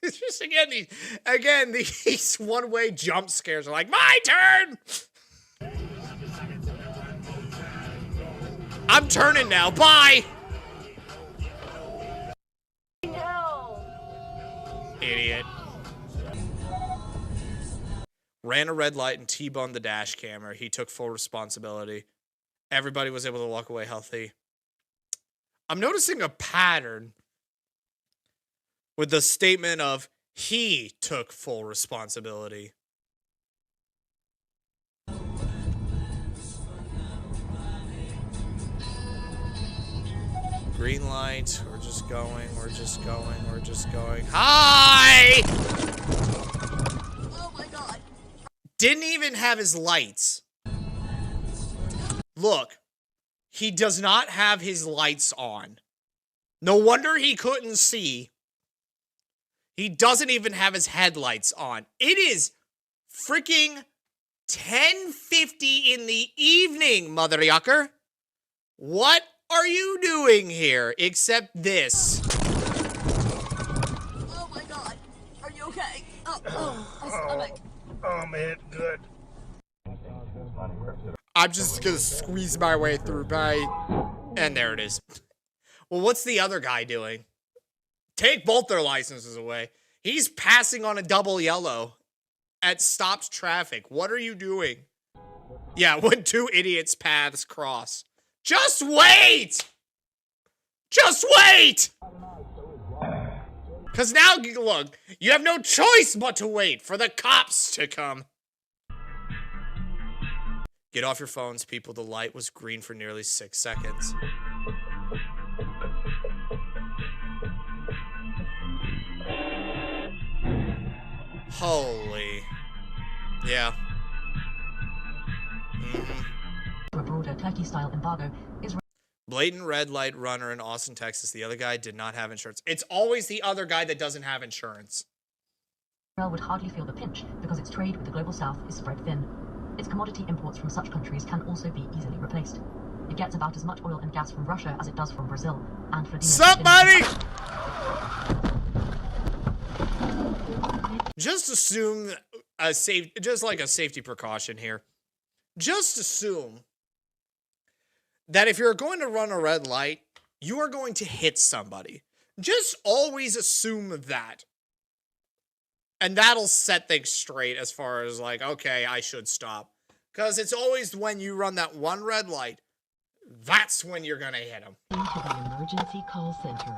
Speaker 1: It's just again these one-way jump scares are like, my turn! I'm turning now, bye! Idiot. Ran a red light and T-boned the dash camera. He took full responsibility. Everybody was able to walk away healthy. I'm noticing a pattern with the statement of he took full responsibility. Green light. We're just going. We're just going. We're just going. Hi! Oh my god. Didn't even have his lights. Look. He does not have his lights on. No wonder he couldn't see. He doesn't even have his headlights on. It is freaking 10:50 in the evening, mother yucker. What are you doing here except this?
Speaker 5: Oh my god. Are you okay? My stomach.
Speaker 18: Oh man, good.
Speaker 1: I'm just gonna squeeze my way through and there it is. Well, what's the other guy doing? Take both their licenses away. He's passing on a double yellow at stopped traffic. What are you doing? Yeah, when two idiots' paths cross. Just wait! Just wait! Because now, look, you have no choice but to wait for the cops to come. Get off your phones, people. The light was green for nearly 6 seconds. Holy. Yeah.
Speaker 21: A broader Turkey-style embargo is
Speaker 1: Blatant red light runner in Austin, Texas. The other guy did not have insurance. It's always the other guy that doesn't have insurance.
Speaker 21: Israel would hardly feel the pinch because its trade with the global south is spread thin. Its commodity imports from such countries can also be easily replaced. It gets about as much oil and gas from Russia as it does from Brazil, and for
Speaker 1: somebody! Just assume just like a safety precaution here. Just assume that if you're going to run a red light, you are going to hit somebody. Just always assume that. And that'll set things straight as far as like, okay, I should stop. Because it's always when you run that one red light, that's when you're going to hit them.
Speaker 21: Into the emergency call center.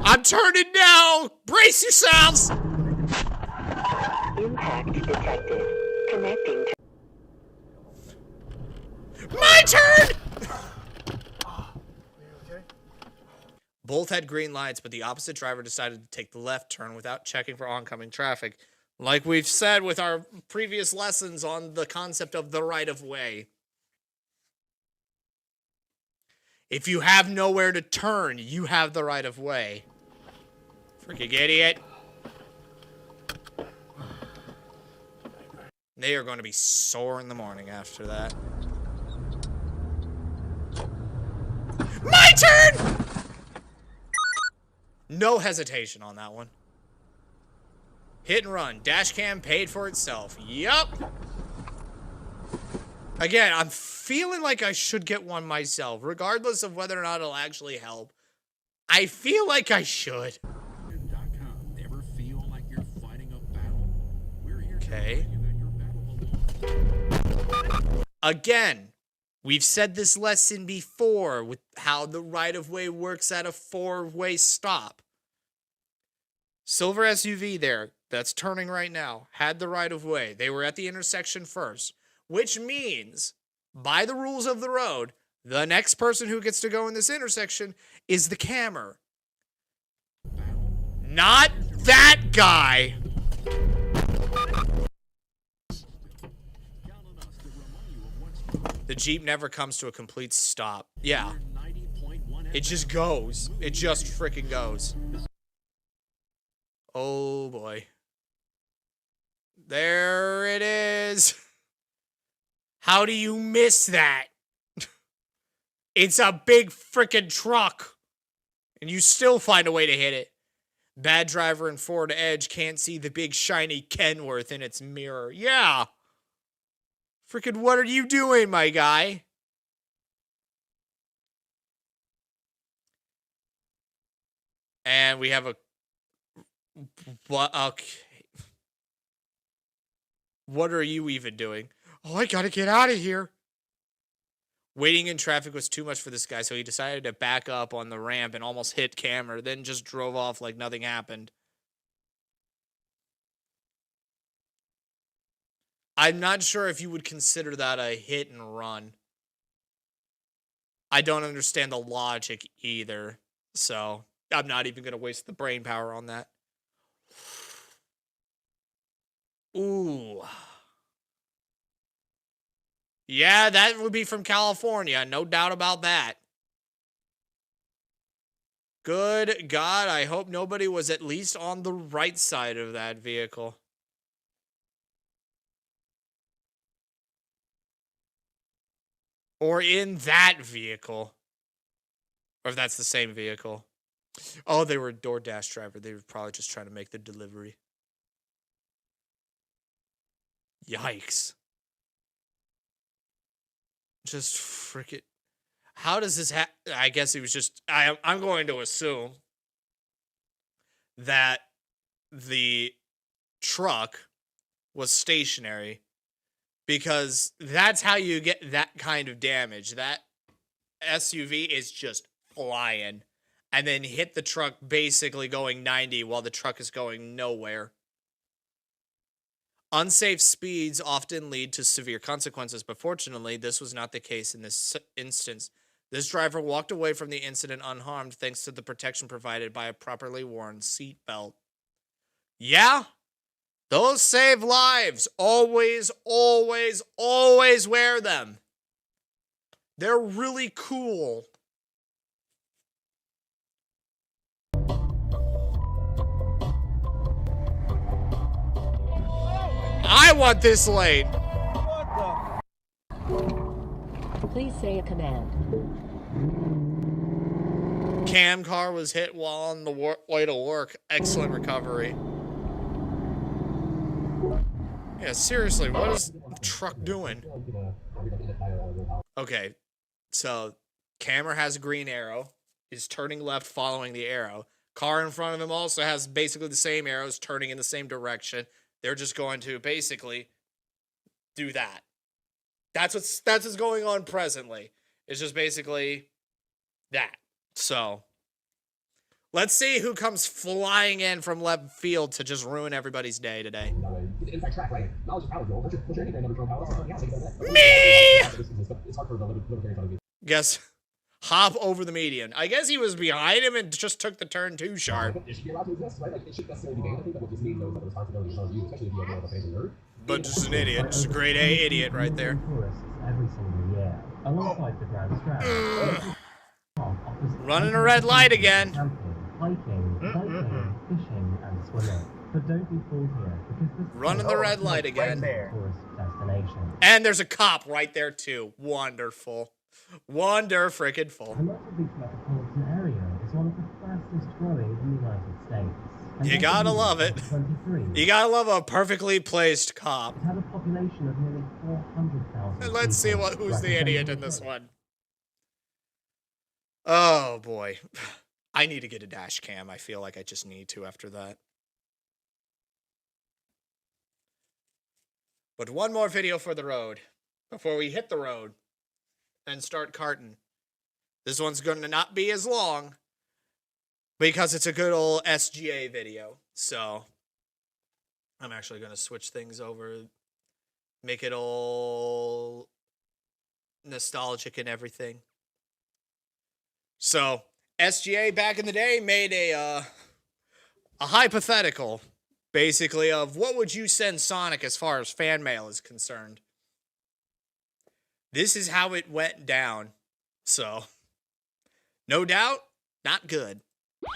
Speaker 1: I'm turning now! Brace yourselves!
Speaker 11: Impact detected. Connecting to...
Speaker 1: My turn! Both had green lights, but the opposite driver decided to take the left turn without checking for oncoming traffic. Like we've said with our previous lessons on the concept of the right-of-way. If you have nowhere to turn, you have the right-of-way. Freaking idiot. They are going to be sore in the morning after that. My turn! No hesitation on that one. Hit and run. Dashcam paid for itself. Yup. Again, I'm feeling like I should get one myself, regardless of whether or not it'll actually help. I feel like I should.
Speaker 16: Ever feel like you're fighting a battle? We're here to
Speaker 1: Okay.
Speaker 16: tell you that your battle belongs.
Speaker 1: Again, we've said this lesson before with how the right-of-way works at a four-way stop. Silver SUV there, that's turning right now, had the right-of-way. They were at the intersection first, which means, by the rules of the road, the next person who gets to go in this intersection is the camera. Not that guy! The Jeep never comes to a complete stop. Yeah. It just goes. It just freaking goes. Oh boy. There it is. How do you miss that? It's a big freaking truck. And you still find a way to hit it. Bad driver in Ford Edge can't see the big shiny Kenworth in its mirror. Yeah. Freaking what are you doing, my guy? And we have a... What? Okay. What are you even doing? Oh, I gotta get out of here. Waiting in traffic was too much for this guy, so he decided to back up on the ramp and almost hit camera, then just drove off like nothing happened. I'm not sure if you would consider that a hit and run. I don't understand the logic either, so I'm not even going to waste the brain power on that. Ooh. Yeah, that would be from California. No doubt about that. Good God, I hope nobody was at least on the right side of that vehicle. Or in that vehicle. Or if that's the same vehicle. Oh, they were a DoorDash driver. They were probably just trying to make the delivery. Yikes. Just frickin'. How does this happen? I guess he was just... I'm going to assume that the truck was stationary, because that's how you get that kind of damage. That SUV is just flying and then hit the truck basically going 90 while the truck is going nowhere. Unsafe speeds often lead to severe consequences, but fortunately, this was not the case in this instance. This driver walked away from the incident unharmed thanks to the protection provided by a properly worn seatbelt. Yeah, those save lives. Always, always, always wear them. They're really cool. I want this lane.
Speaker 11: Please say a command.
Speaker 1: Cam car was hit while on the way to work. Excellent recovery. Yeah, seriously, what is the truck doing? Okay, so camera has a green arrow, is turning left following the arrow. Car in front of him also has basically the same arrows turning in the same direction. They're just going to basically do that. That's what's going on presently. It's just basically that. So let's see who comes flying in from left field to just ruin everybody's day today. Me! Guess hop over the median. I guess he was behind him and just took the turn too sharp. But just an idiot. Just a grade A idiot right there. Running a red light again. Running the red light again. And there's a cop right there too. Wonderful. Wonder-frickin-ful.
Speaker 2: The Los metropolitan area is one of the fastest growing in the United States.
Speaker 1: You gotta love it. You gotta love a perfectly placed cop.
Speaker 2: It had a population of nearly 400,000.
Speaker 1: And let's see who's the idiot in this one. Oh boy. I need to get a dash cam. I feel like I just need to after that. But one more video for the road before we hit the road and start carting. This one's going to not be as long because it's a good old SGA video. So I'm actually going to switch things over, make it all nostalgic and everything. So SGA back in the day made a hypothetical, basically, of what would you send Sonic as far as fan mail is concerned. This is how it went down. So, no doubt, not good.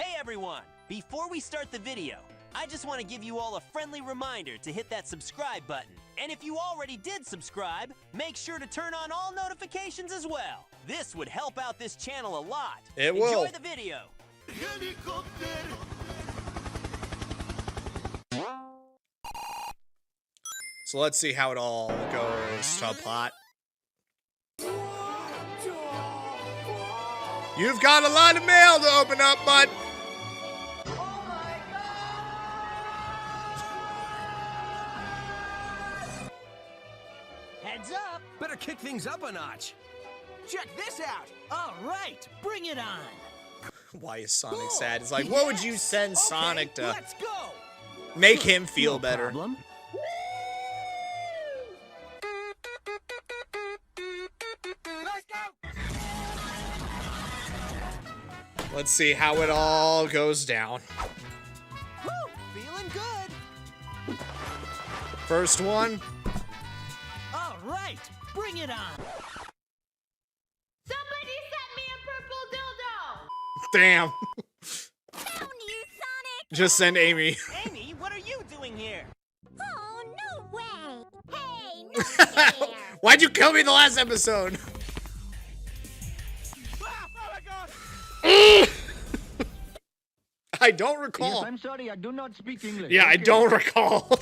Speaker 22: Hey everyone! Before we start the video, I just want to give you all a friendly reminder to hit that subscribe button. And if you already did subscribe, make sure to turn on all notifications as well. This would help out this channel a lot.
Speaker 1: It will.
Speaker 22: Enjoy the video.
Speaker 1: So let's see how it all goes to pot. You've got a lot of mail to open up, bud.
Speaker 23: Heads up! Better kick things up a notch. Check this out! All right, bring it on!
Speaker 1: Why is Sonic sad? It's like, what would you send Sonic to
Speaker 23: let's go.
Speaker 1: Make him feel better?
Speaker 23: Problem.
Speaker 1: Let's see how it all goes down.
Speaker 23: Woo, feeling good.
Speaker 1: First one.
Speaker 23: All right, bring it on.
Speaker 3: Somebody sent me a purple dildo.
Speaker 1: Damn.
Speaker 3: Found you, Sonic.
Speaker 1: Just send Amy.
Speaker 22: Amy, what are you doing here?
Speaker 3: Oh, no way. Hey, no fair.
Speaker 1: Why'd you kill me in the last episode? I don't recall.
Speaker 24: Yes, I'm sorry, I do not speak English.
Speaker 1: Yeah, I don't recall.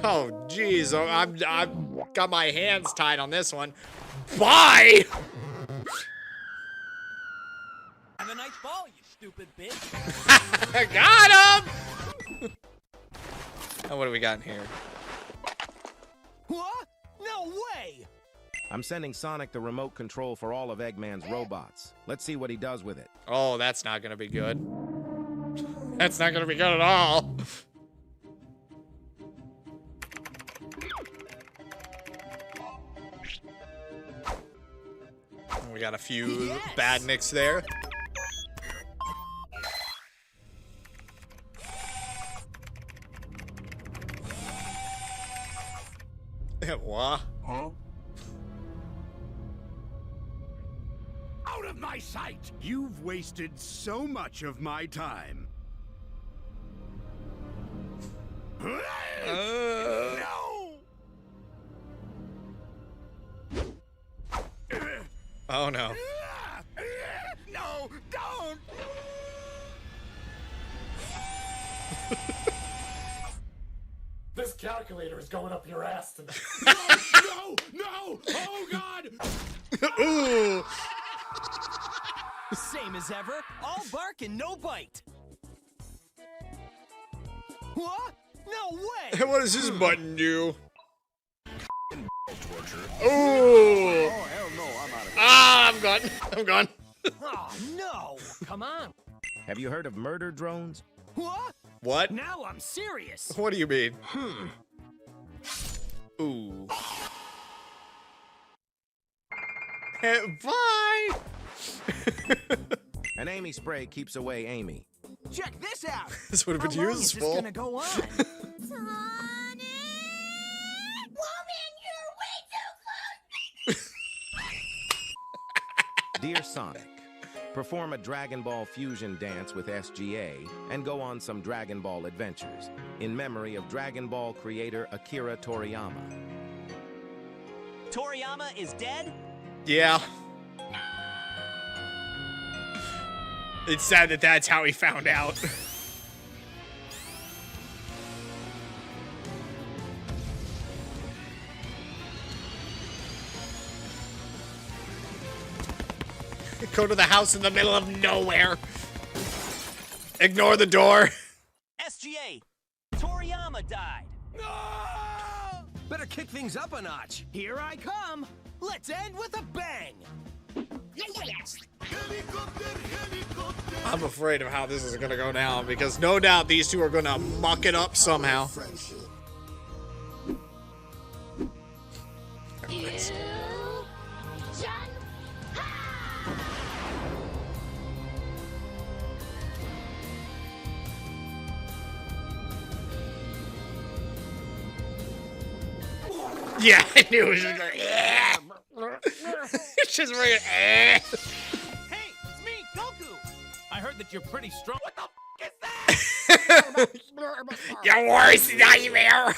Speaker 1: Oh, jeez. Oh, I've got my hands tied on this one. Bye!
Speaker 23: Have a nice ball, you
Speaker 22: stupid bitch.
Speaker 1: Got him! Oh, what do we got in here?
Speaker 23: What? No way!
Speaker 7: I'm sending Sonic the remote control for all of Eggman's robots. Let's see what he does with it.
Speaker 1: Oh, that's not gonna be good. That's not gonna be good at all. We got a few badniks there. What?
Speaker 23: Huh? Out of my sight! You've wasted so much of my time. No!
Speaker 1: Oh no.
Speaker 23: No, don't!
Speaker 8: This calculator is going up your ass tonight.
Speaker 23: No! No! Oh God!
Speaker 1: Ooh.
Speaker 23: Same as ever. All bark and no bite. What? No way!
Speaker 1: What does this button do? Ooh.
Speaker 23: Oh hell no! I'm out of here.
Speaker 1: Ah, I'm gone. I'm gone.
Speaker 23: Oh no! Come on.
Speaker 7: Have you heard of murder drones?
Speaker 23: What?
Speaker 1: What?
Speaker 23: Now I'm serious.
Speaker 1: What do you mean? Ooh. Bye.
Speaker 7: An Amy spray keeps away Amy.
Speaker 23: Check this out.
Speaker 1: This would have been
Speaker 23: How long is
Speaker 1: useful.
Speaker 23: this gonna go on?
Speaker 9: Sonic! Woman, you're way too close!
Speaker 7: Dear Sonic, perform a Dragon Ball fusion dance with SGA and go on some Dragon Ball adventures in memory of Dragon Ball creator Akira Toriyama.
Speaker 22: Toriyama is dead?
Speaker 1: Yeah. It's sad that that's how he found out. Go to the house in the middle of nowhere. Ignore the door.
Speaker 22: SGA, Toriyama died.
Speaker 23: Better kick things up a notch. Here I come. Let's end with a bang.
Speaker 1: I'm afraid of how this is gonna go down because no doubt these two are gonna muck it up somehow. Yeah, I knew it was just like, yeah. It's just ringing.
Speaker 23: Hey, it's me, Goku. I heard that you're pretty strong. What the f is that?
Speaker 1: Your worst nightmare.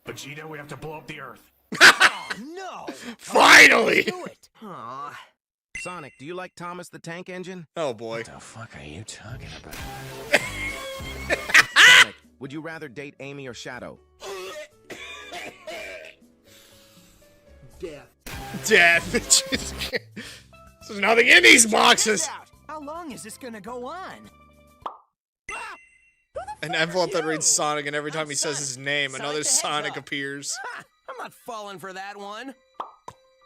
Speaker 8: Vegeta, we have to blow up the Earth.
Speaker 23: Oh, no.
Speaker 1: Finally.
Speaker 23: Do it. Aw.
Speaker 7: Sonic, do you like Thomas the Tank Engine?
Speaker 1: Oh boy.
Speaker 8: What the fuck are you talking about?
Speaker 7: Sonic, would you rather date Amy or Shadow?
Speaker 23: Death.
Speaker 1: Death. There's nothing in these boxes.
Speaker 23: How long is this gonna go on?
Speaker 1: An envelope that reads Sonic, and every time he says his name, another Sonic appears.
Speaker 23: Ha, I'm not falling for that one.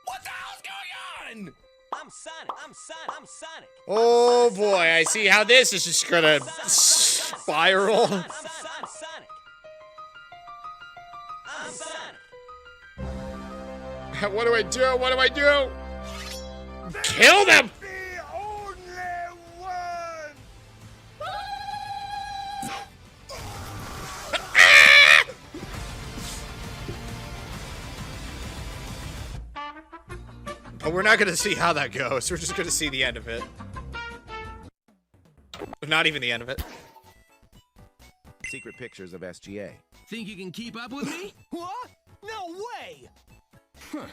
Speaker 23: What the hell's going on?
Speaker 22: I'm Sonic. I'm Sonic. I'm Sonic.
Speaker 1: Oh boy, I see how this is just gonna spiral.
Speaker 22: I'm Sonic. I'm Sonic.
Speaker 1: What do I do? What do I do? Kill them! But we're not gonna see how that goes. We're just gonna see the end of it. Not even the end of it.
Speaker 7: Secret pictures of SGA.
Speaker 23: Think you can keep up with me? What? No way!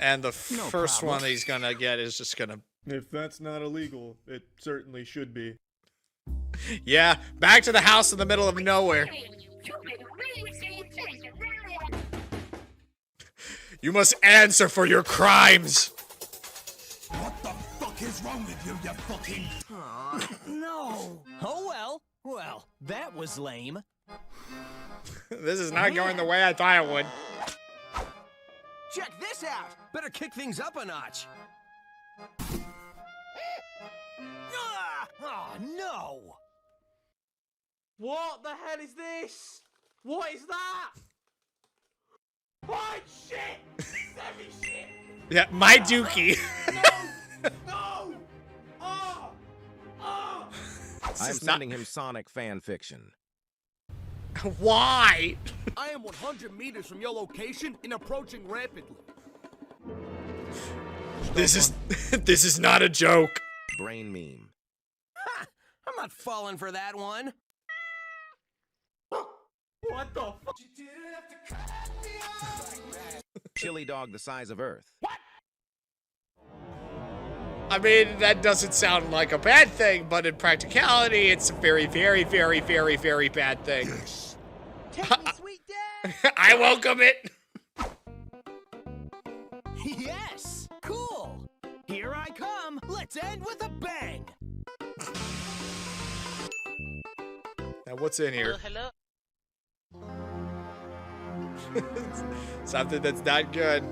Speaker 1: And the first one that he's gonna get is just gonna...
Speaker 10: If that's not illegal, it certainly should be.
Speaker 1: Yeah, back to the house in the middle of nowhere. You must answer for your crimes.
Speaker 23: What the fuck
Speaker 18: fuck is wrong with you, you fucking...
Speaker 23: Aw, no. Oh well. Well, that was lame.
Speaker 1: This is not going the way I thought it would.
Speaker 23: Check this out. Better kick things up a notch. Oh, no.
Speaker 12: What the hell is this? What is that? What shit? Heavy shit.
Speaker 1: Yeah, my dookie.
Speaker 12: No! Oh! Oh!
Speaker 7: I'm sending him Sonic fan fiction.
Speaker 1: Why?
Speaker 18: I am 100 meters from your location and approaching rapidly.
Speaker 1: This is not a joke.
Speaker 7: Brain meme.
Speaker 23: Ha! I'm not falling for that one.
Speaker 12: What the fuck?
Speaker 7: Chili dog the size of Earth.
Speaker 1: I mean, that doesn't sound like a bad thing, but in practicality, it's a very, very, very, very, very bad thing.
Speaker 23: Take me, sweet dad.
Speaker 1: I welcome it.
Speaker 23: Yes, cool. Here I come. Let's end with a bang.
Speaker 1: Now, what's in here?
Speaker 6: Hello.
Speaker 1: Something that's not good.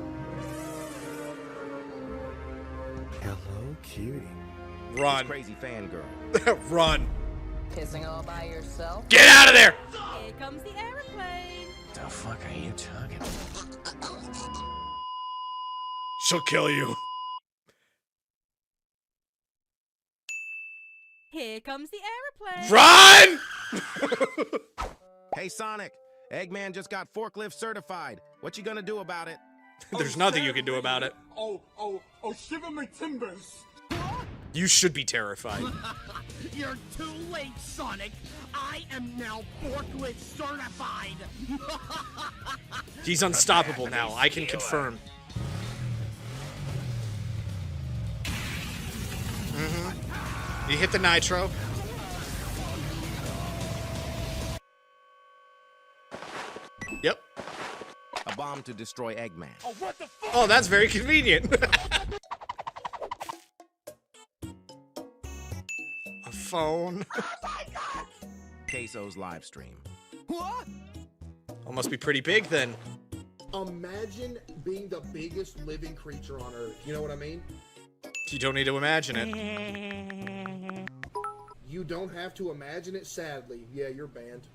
Speaker 18: Hello, cutie.
Speaker 1: Run.
Speaker 7: Crazy fangirl.
Speaker 1: Run.
Speaker 6: Pissing all by yourself?
Speaker 1: Get out of there!
Speaker 3: Here comes the airplane.
Speaker 4: The fuck are you talking about?
Speaker 1: She'll kill you.
Speaker 3: Here comes the airplane.
Speaker 1: Run!
Speaker 7: Hey, Sonic. Eggman just got forklift certified. What you gonna do about it?
Speaker 1: There's nothing you can do about it.
Speaker 18: Oh, shiver my timbers.
Speaker 1: You should be terrified.
Speaker 18: You're too late, Sonic. I am now forklift certified.
Speaker 1: He's unstoppable now, I can confirm. You hit the nitro. Yep.
Speaker 7: A bomb to destroy Eggman.
Speaker 18: Oh, what the fuck?
Speaker 1: Oh, that's very convenient. A phone.
Speaker 7: Queso's live stream.
Speaker 23: What?
Speaker 1: Oh, must be pretty big then.
Speaker 13: Imagine being the biggest living creature on Earth. You know what I mean?
Speaker 1: You don't need to imagine it.
Speaker 13: You don't have to imagine it, sadly. Yeah, you're banned.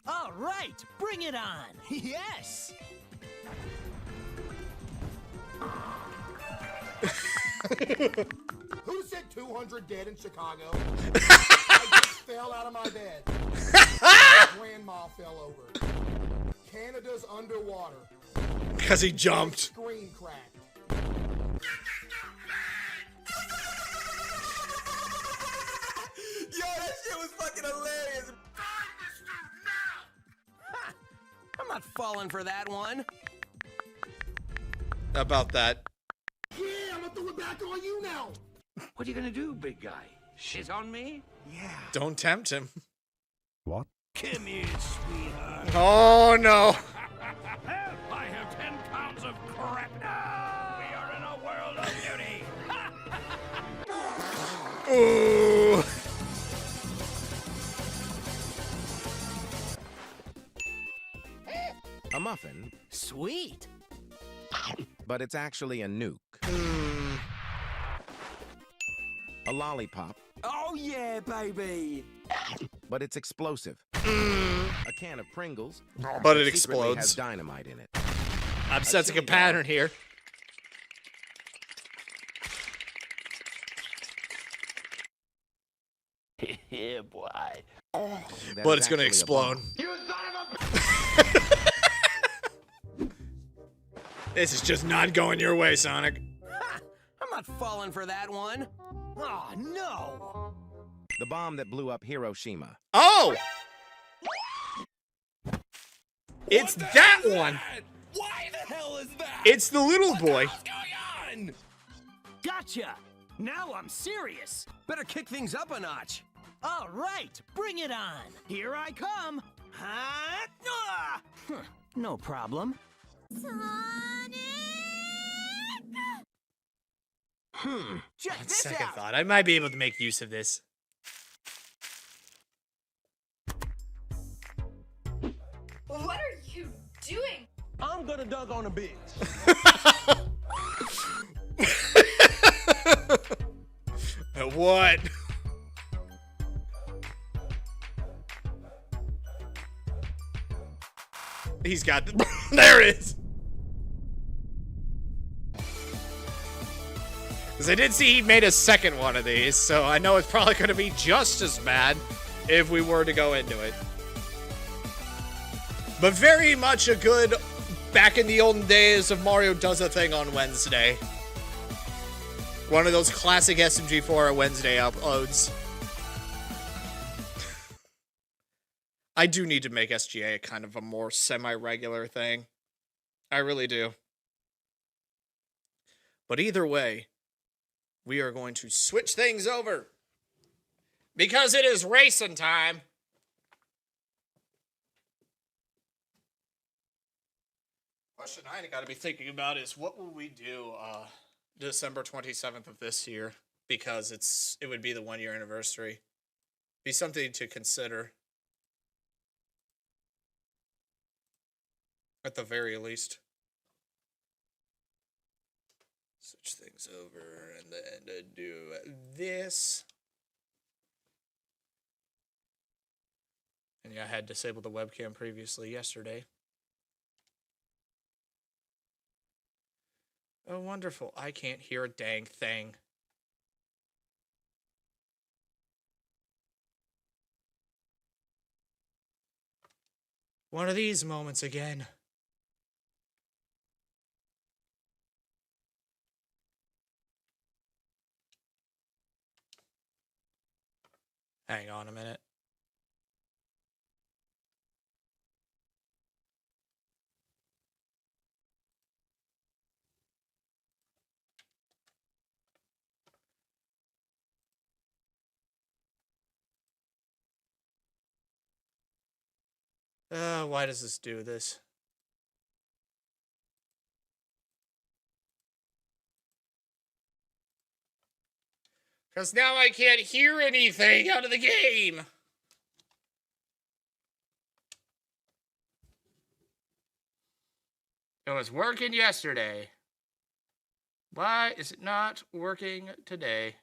Speaker 23: All right, bring it on. Yes.
Speaker 13: Who said 200 dead in Chicago? I just fell out of my bed. Grandma fell over. Canada's underwater.
Speaker 1: Because he jumped.
Speaker 13: Screen cracked.
Speaker 18: Yo, that shit was fucking hilarious.
Speaker 23: I'm not falling for that one.
Speaker 1: About that.
Speaker 13: Yeah, I'm gonna throw it back on you now.
Speaker 14: What are you gonna do, big guy? Shit on me?
Speaker 23: Yeah.
Speaker 1: Don't tempt him.
Speaker 18: What?
Speaker 23: Come here, sweetheart.
Speaker 1: Oh no.
Speaker 23: Help! I have 10 pounds of crap. No! We are in a world of beauty.
Speaker 1: Ooh.
Speaker 7: A muffin.
Speaker 23: Sweet.
Speaker 7: But it's actually a nuke. A lollipop.
Speaker 23: Oh yeah, baby.
Speaker 7: But it's explosive. A can of Pringles.
Speaker 1: But it
Speaker 7: secretly
Speaker 1: explodes.
Speaker 7: has dynamite in it.
Speaker 1: I'm sensing a pattern here.
Speaker 14: Yeah, boy.
Speaker 1: But it's gonna explode.
Speaker 18: You son of a...
Speaker 1: This is just not going your way, Sonic.
Speaker 23: Ha! I'm not falling for that one. Oh no!
Speaker 7: The bomb that blew up Hiroshima.
Speaker 1: Oh! It's that one!
Speaker 18: Why the hell is that?
Speaker 1: It's the little boy.
Speaker 18: What's going on?
Speaker 23: Gotcha! Now I'm serious. Better kick things up a notch. All right, bring it on. Here I come. Ha! Ah! No problem.
Speaker 9: Sonic!
Speaker 23: Check
Speaker 1: On
Speaker 23: this
Speaker 1: second
Speaker 23: out.
Speaker 1: thought, I might be able to make use of this.
Speaker 3: What are you doing?
Speaker 23: I'm gonna dunk on a bitch.
Speaker 1: What? He's got the there it is. Because I did see he made a second one of these, so I know it's probably going to be just as bad if we were to go into it. But very much a good back in the olden days of Mario Does a Thing on Wednesday. One of those classic SMG4 Wednesday uploads. I do need to make SGA kind of a more semi-regular thing. I really do. But either way, we are going to switch things over. Because it is racing time. Question I got to be thinking about is what will we do December 27th of this year? Because it would be the 1 year anniversary. Be something to consider. At the very least. Switch things over and then do this. And yeah, I had disabled the webcam previously yesterday. Oh, wonderful. I can't hear a dang thing. One of these moments again. Hang on a minute. Why does this do this? Because now I can't hear anything out of the game. It was working yesterday. Why is it not working today?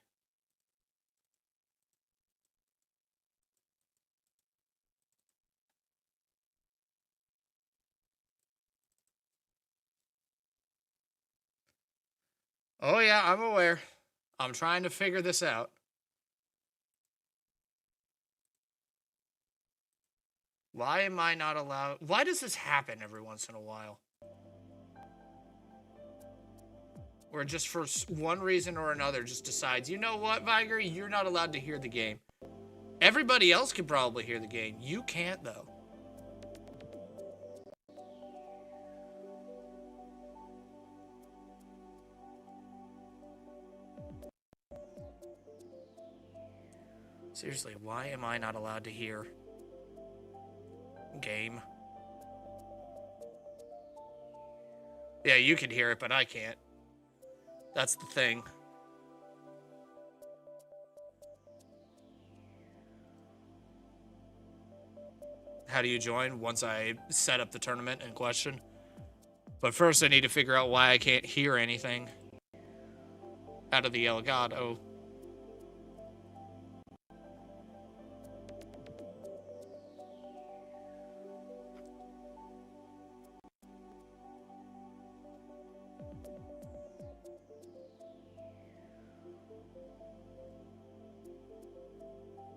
Speaker 1: Oh yeah, I'm aware. I'm trying to figure this out. Why am I not allowed? Why does this happen every once in a while? Or just for one reason or another just decides, you know what, Viger, you're not allowed to hear the game. Everybody else can probably hear the game. You can't, though. Seriously, why am I not allowed to hear? Game. Yeah, you can hear it, but I can't. That's the thing. How do you join? Once I set up the tournament in question. But first I need to figure out why I can't hear anything out of the Elgato.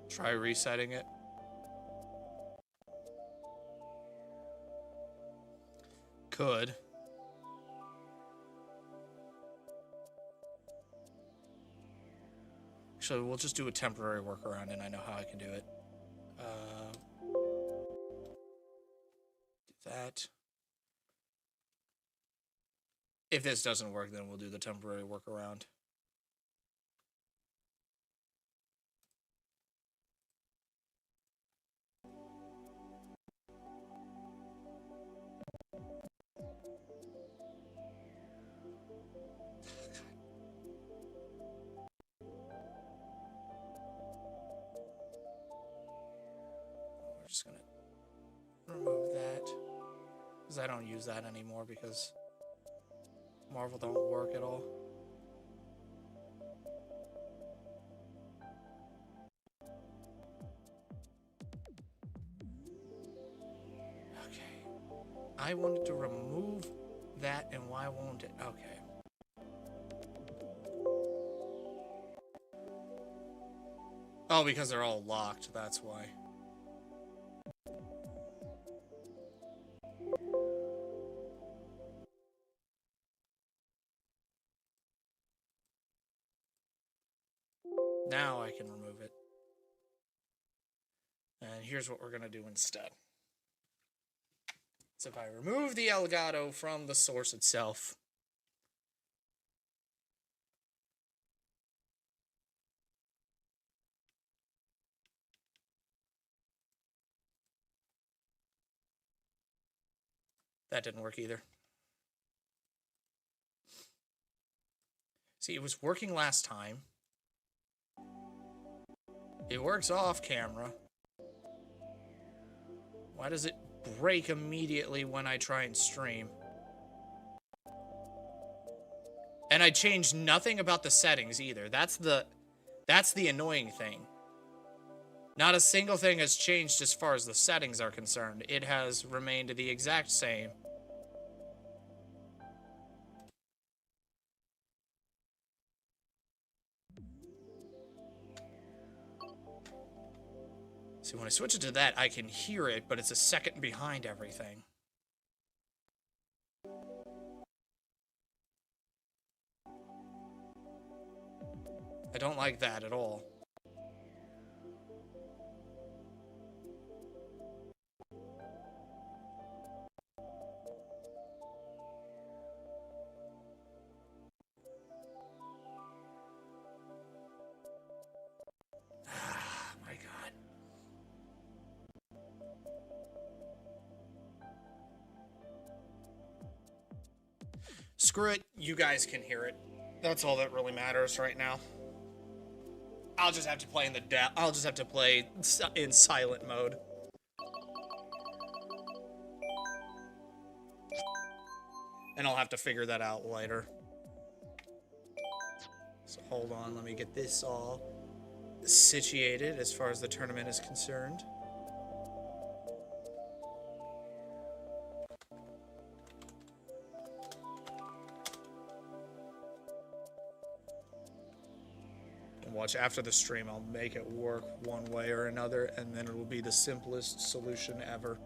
Speaker 1: Try resetting it. Could. Actually, we'll just do a temporary workaround and I know how I can do it. Do that. If this doesn't work, then we'll do the temporary workaround. just gonna remove that. Because I don't use that anymore because Marvel don't work at all. Okay. I wanted to remove that, and why won't it? Okay. Oh, because they're all locked, that's why. Now I can remove it. And here's what we're going to do instead. So if I remove the Elgato from the source itself, that didn't work either. See, it was working last time. It works off camera. Why does it break immediately when I try and stream? And I changed nothing about the settings either. That's the annoying thing. Not a single thing has changed as far as the settings are concerned. It has remained the exact same. See, when I switch it to that, I can hear it, but it's a second behind everything. I don't like that at all. My God. Screw it, you guys can hear it. That's all that really matters right now. I'll just have to play in I'll just have to play in silent mode. And I'll have to figure that out later. So hold on, let me get this all situated as far as the tournament is concerned. Watch after the stream, I'll make it work one way or another, and then it will be the simplest solution ever.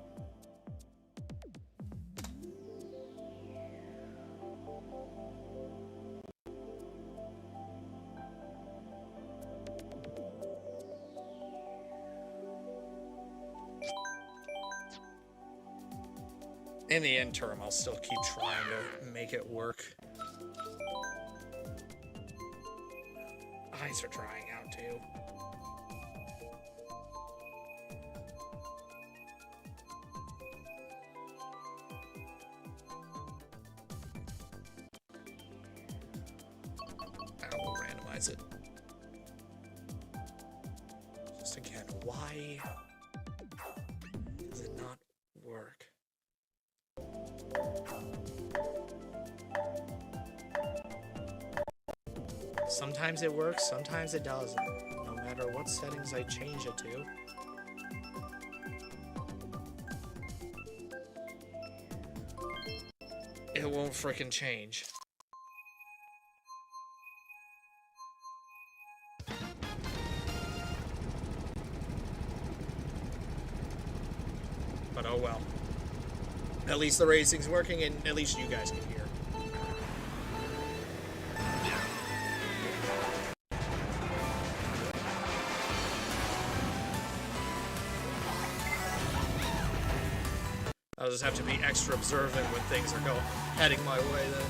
Speaker 1: In the interim, I'll still keep trying to make it work. Eyes are drying out too. I will randomize it. Just again, why does it not work? Sometimes it works, sometimes it doesn't. No matter what settings I change it to. It won't frickin' change. But oh well. At least the racing's working and at least you guys can hear. I'll just have to be extra observant when things are heading my way then.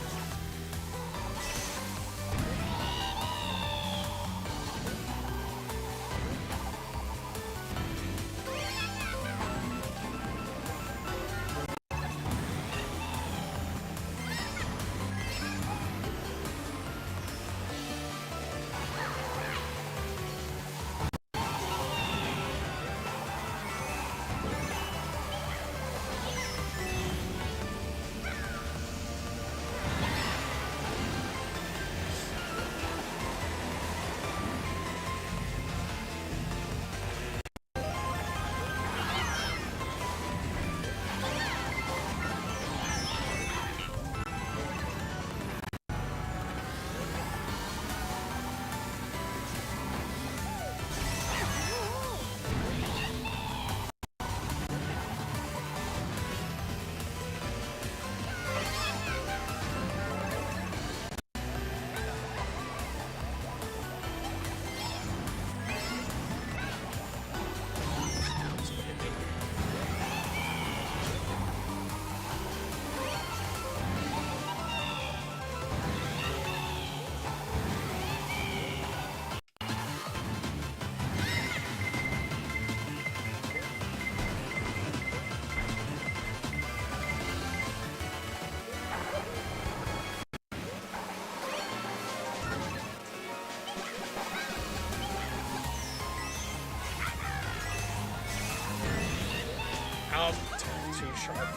Speaker 1: too sharp.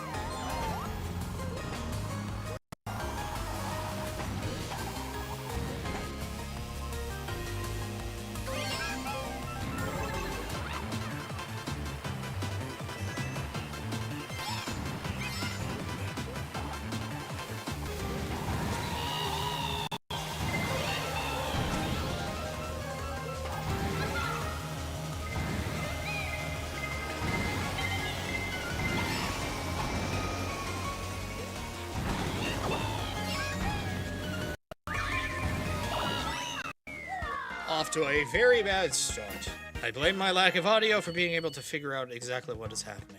Speaker 1: Off to a very bad start. I blame my lack of audio for being able to figure out exactly what is happening.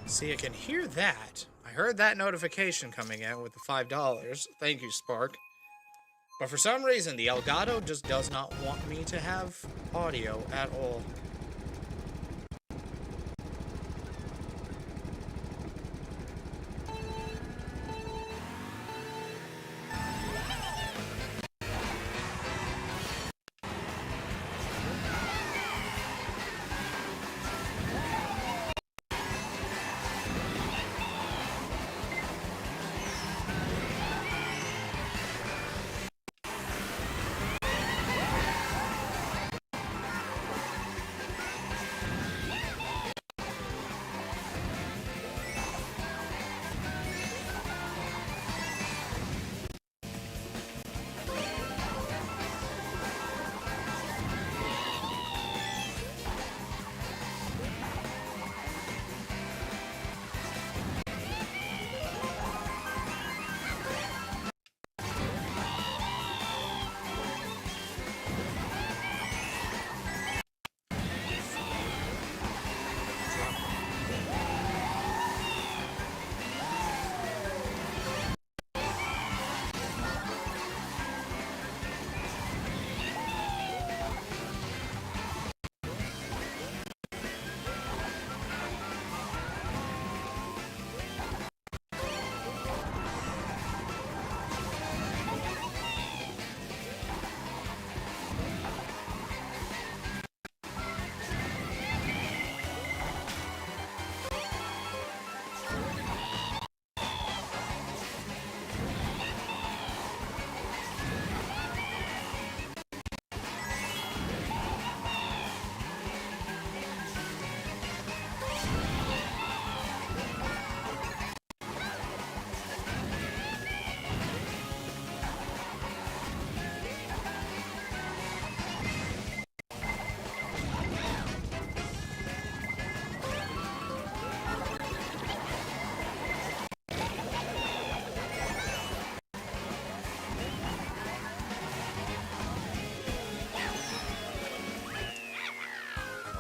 Speaker 1: See, I can hear that. I heard that notification coming in with the $5. Thank you, Spark. But for some reason, the Elgato just does not want me to have audio at all.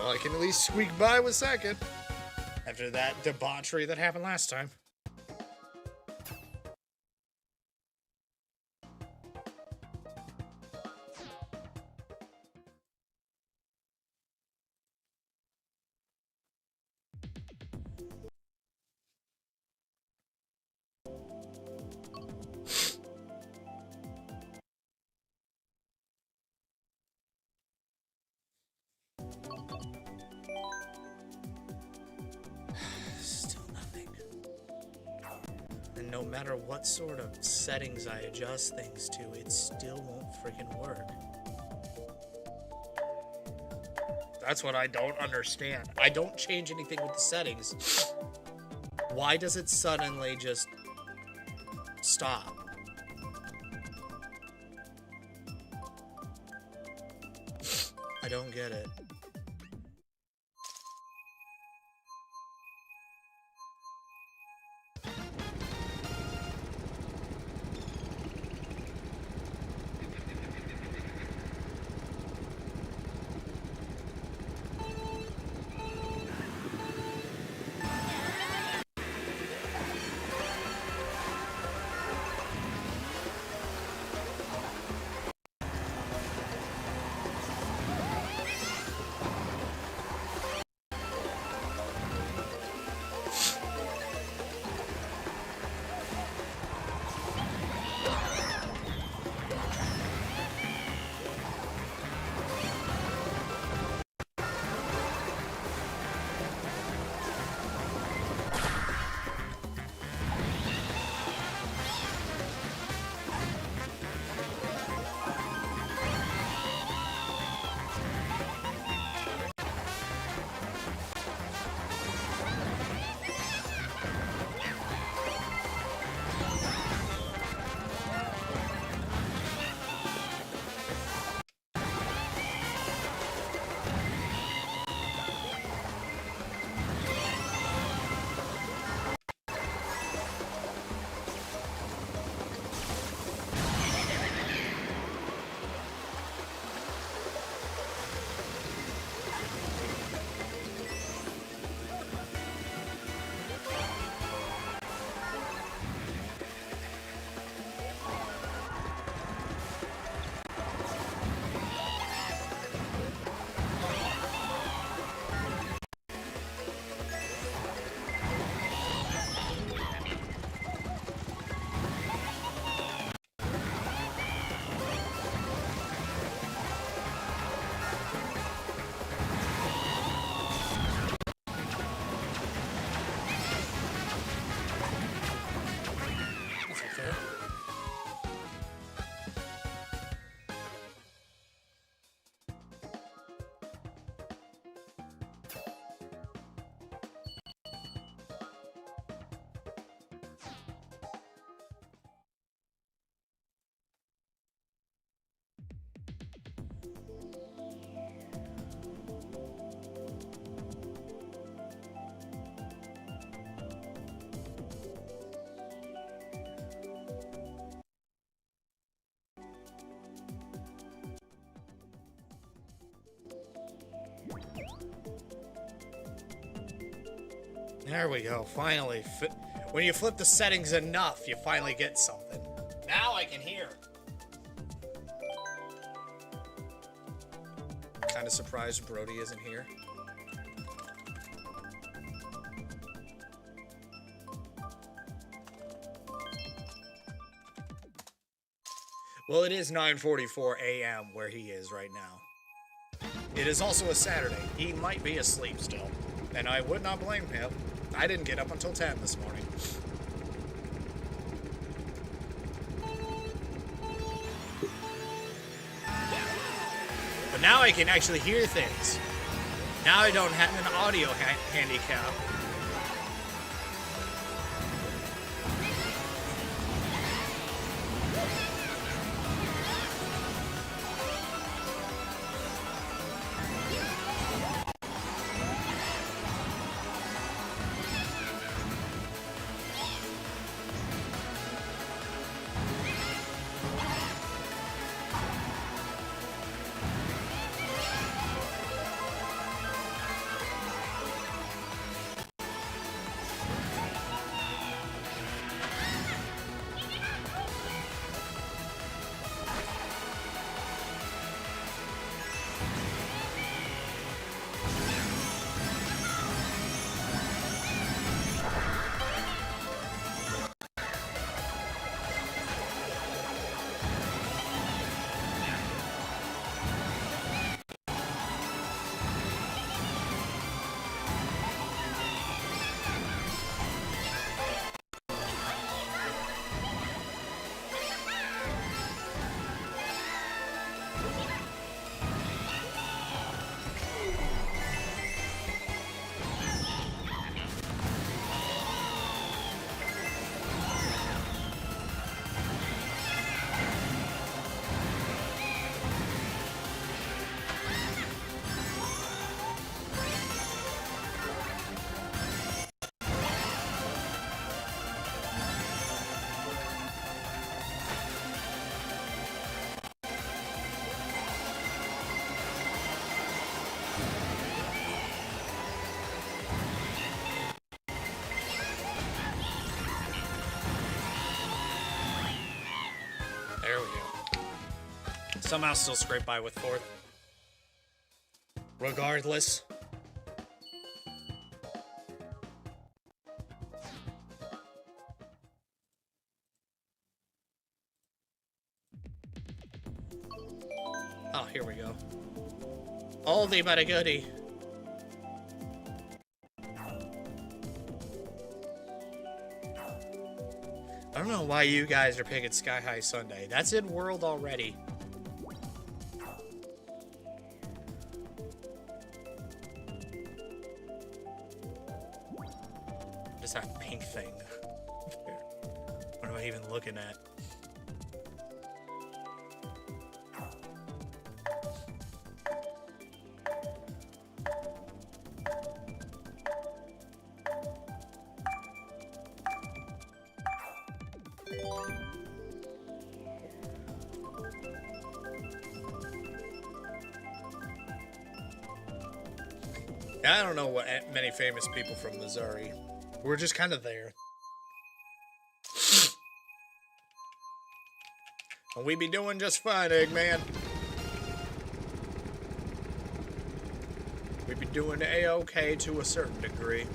Speaker 1: Well, I can at least squeak by with second. After that debauchery that happened last time. No matter what sort of settings I adjust things to, it still won't freaking work. That's what I don't understand. I don't change anything with the settings. Why does it suddenly just stop? I don't get it. There we go, finally. When you flip the settings enough, you finally get something. Now I can hear. Kind of surprised Brody isn't here. Well, it is 9:44 a.m. where he is right now. It is also a Saturday. He might be asleep still, and I would not blame him. I didn't get up until 10 this morning. But now I can actually hear things. Now I don't have an audio handicap. There we go. Somehow still scrape by with fourth. Regardless. Oh, here we go. Oldie but a goodie. I don't know why you guys are picking Sky High Sunday. That's in World already. What is that pink thing? What am I even looking at? I don't know what many famous people from Missouri. We're just kind of there. And we be doing just fine, Eggman. We be doing A-OK to a certain degree.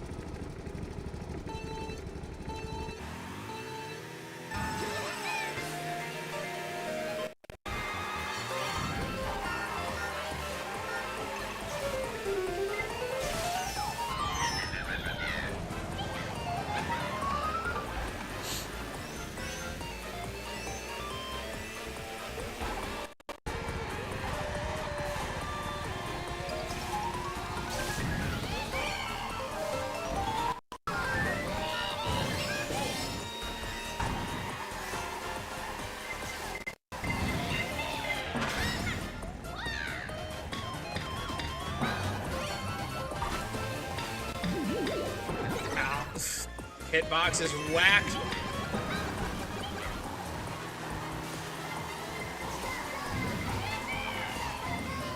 Speaker 1: Hitbox is whacked.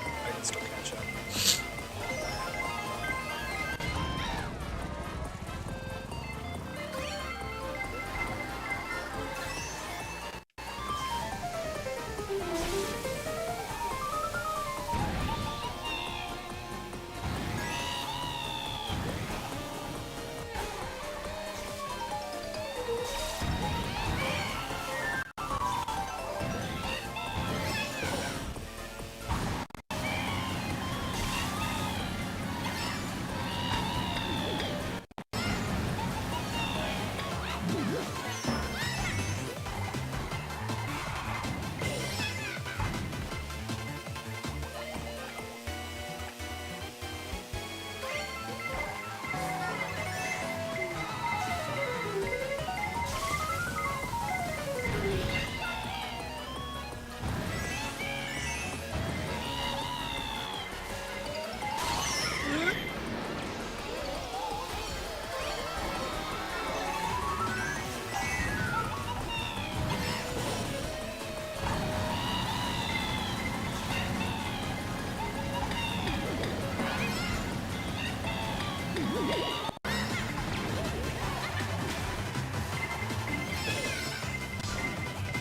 Speaker 1: I can still catch up.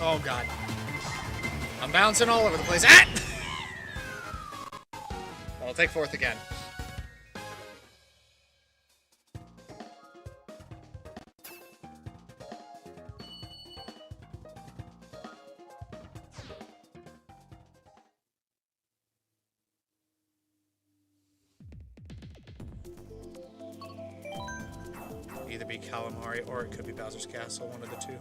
Speaker 1: Oh god. I'm bouncing all over the place. Ah! I'll take fourth again. Either be Calamari or it could be Bowser's Castle, one of the two.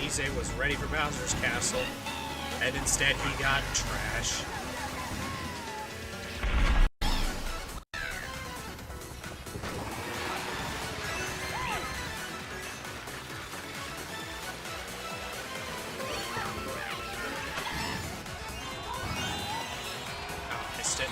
Speaker 1: Ise was ready for Bowser's Castle, and instead he got trash. Oh, missed it.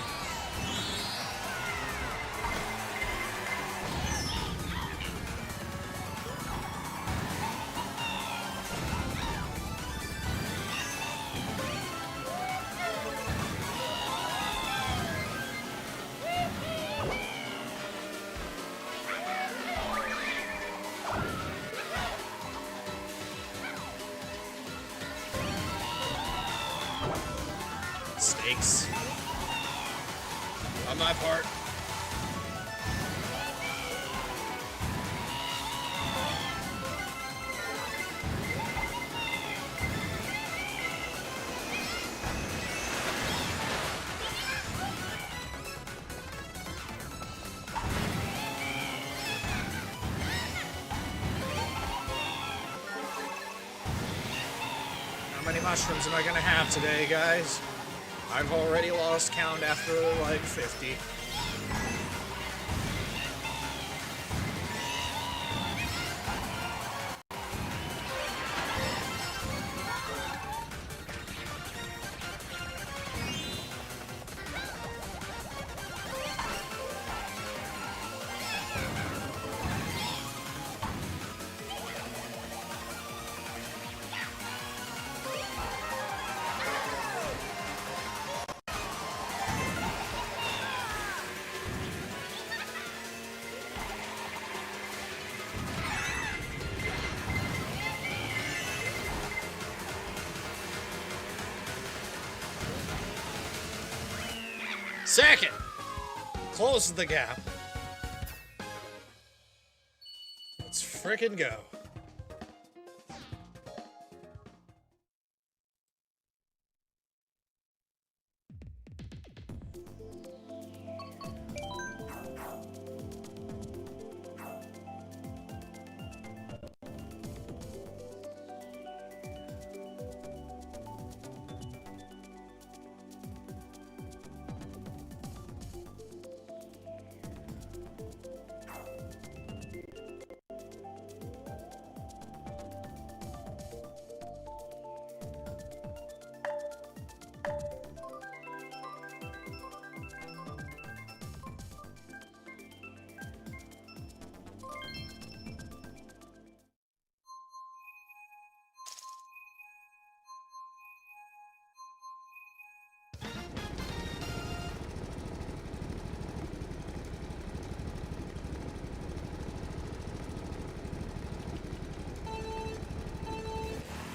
Speaker 1: Snakes. On my part. How many mushrooms am I gonna have today, guys? I've already lost count after like 50. Second, close the gap. Let's frickin' go.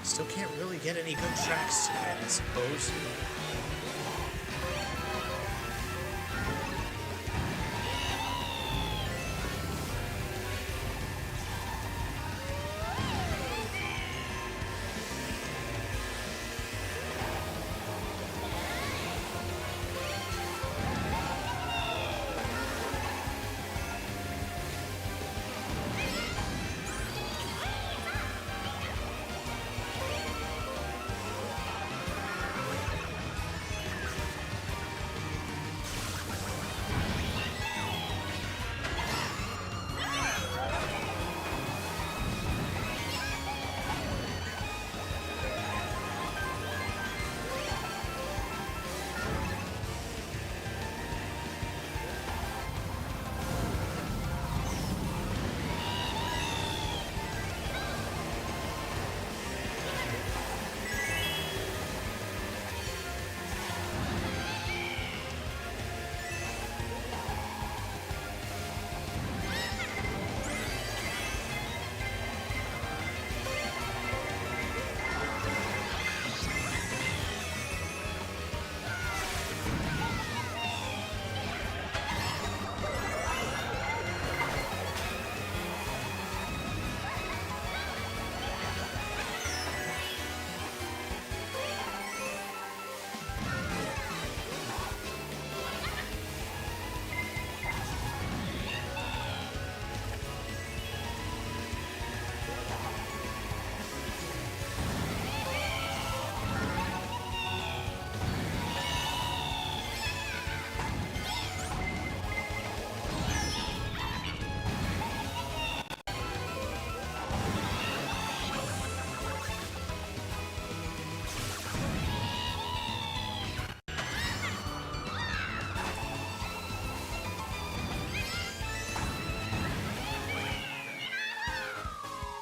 Speaker 1: Still can't really get any good tracks today, I suppose.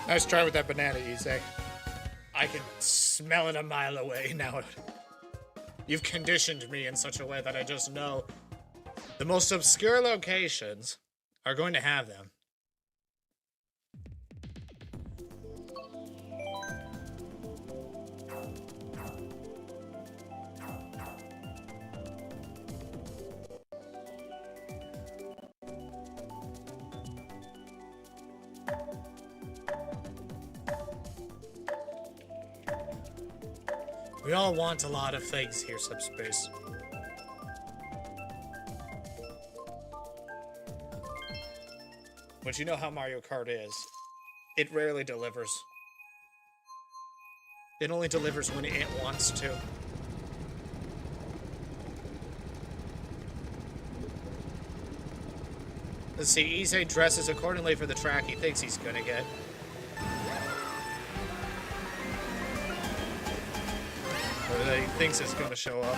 Speaker 1: Nice try with that banana, Issei. I can smell it a mile away now. You've conditioned me in such a way that I just know the most obscure locations are going to have them. We all want a lot of things here, Subspace. But you know how Mario Kart is. It rarely delivers. It only delivers when it wants to. Let's see, Issei dresses accordingly for the track he thinks he's gonna get. Or that he thinks is gonna show up.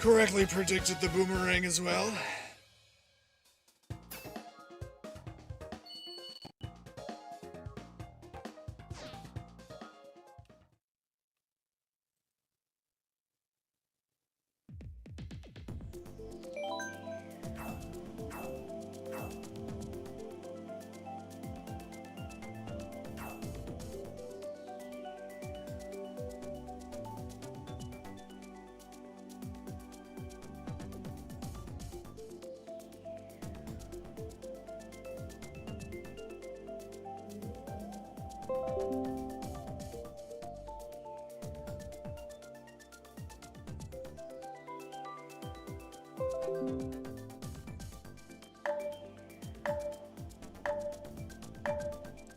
Speaker 1: Correctly predicted the boomerang as well.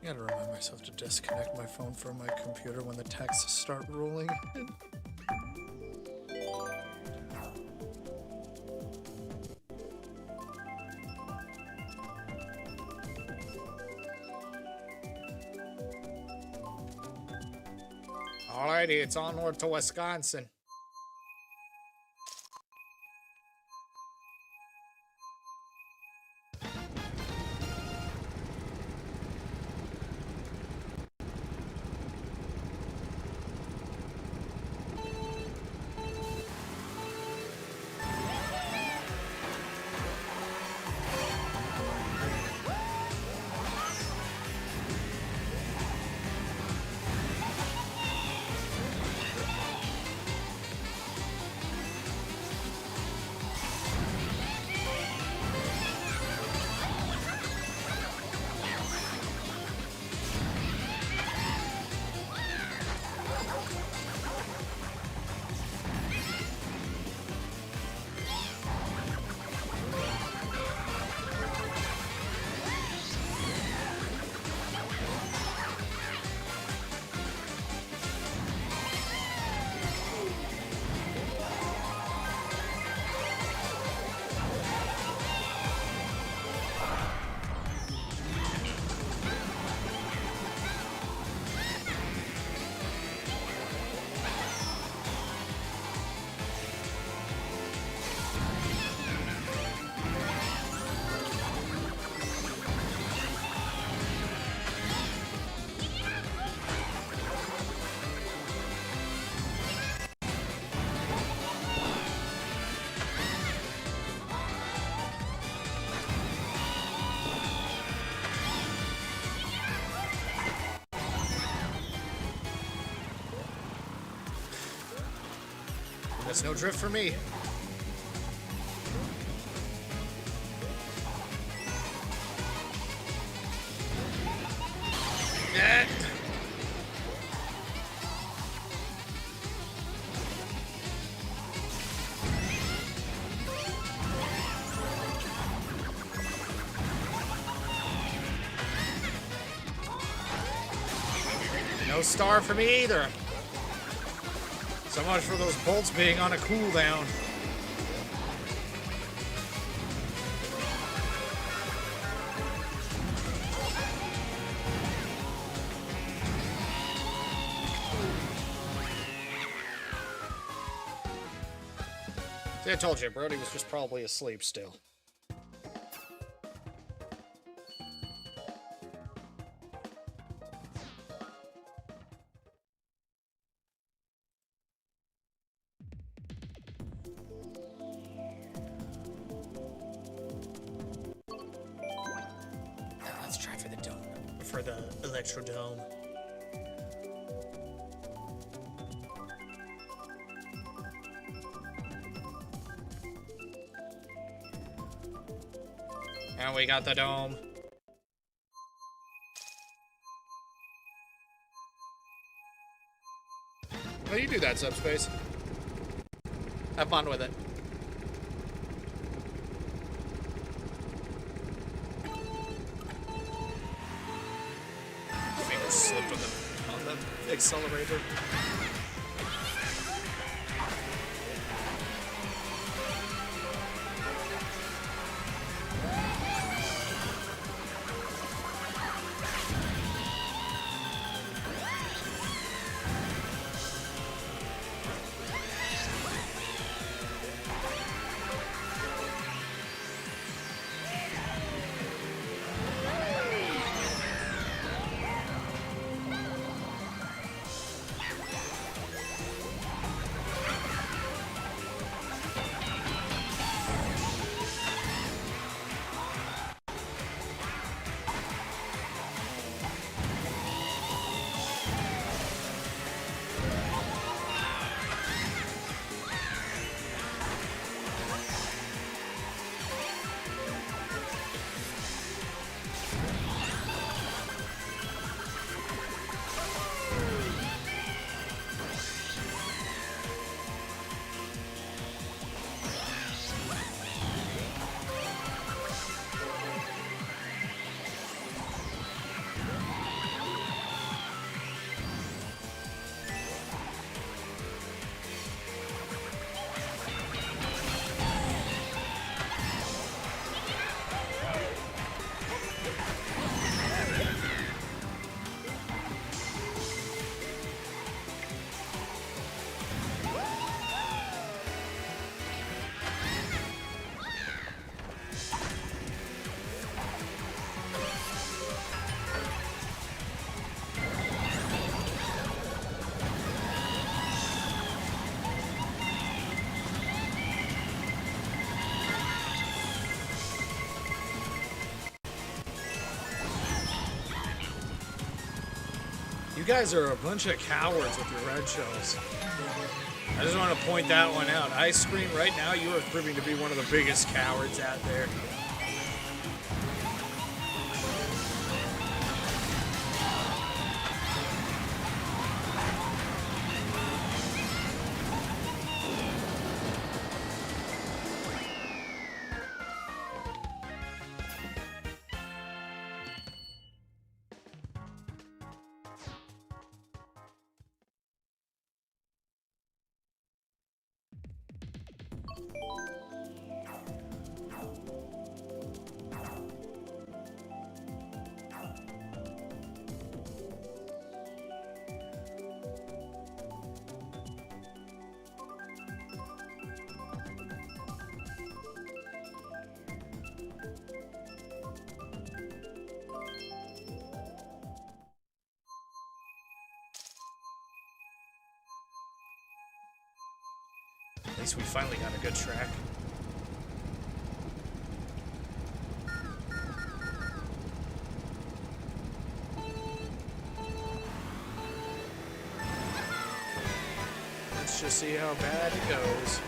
Speaker 1: I gotta remind myself to disconnect my phone from my computer when the texts start rolling. Alrighty, it's onward to Wisconsin. That's no drift for me. No star for me either. So much for those bolts being on a cooldown. See, I told you, Brody was just probably asleep still. Let's try for the dome. For the Electrodome. And we got the dome. Oh, you do that, Subspace. Have fun with it. Fingers slipped on the accelerator. You guys are a bunch of cowards with your red shells. I just want to point that one out. Ice Screen, right now, you are proving to be one of the biggest cowards out there. At least we finally got a good track. Let's see how bad it goes.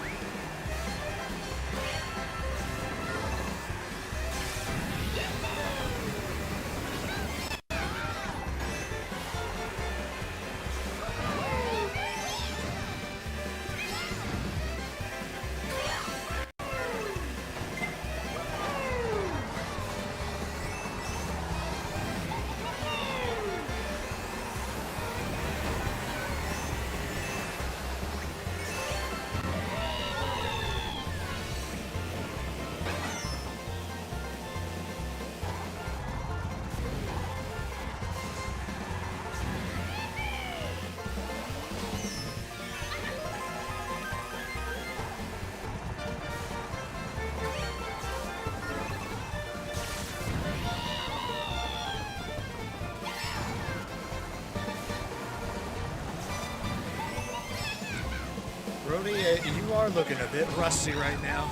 Speaker 1: Brody, you are looking a bit rusty right now.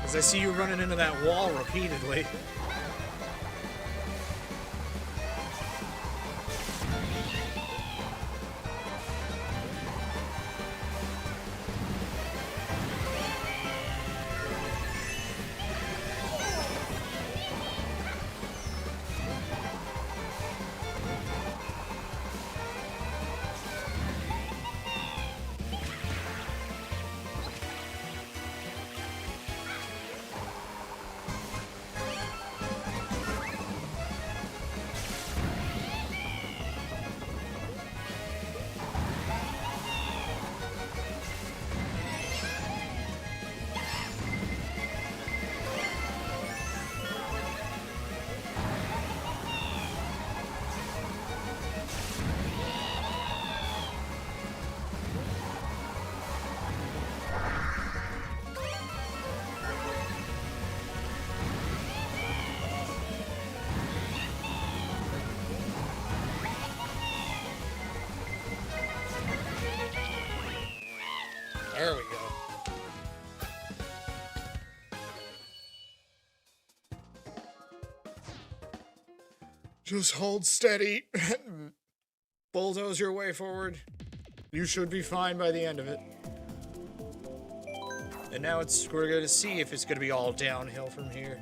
Speaker 1: As I see you running into that wall repeatedly. There we go. Just hold steady. Bulldoze your way forward. You should be fine by the end of it. And now we're going to see if it's going to be all downhill from here.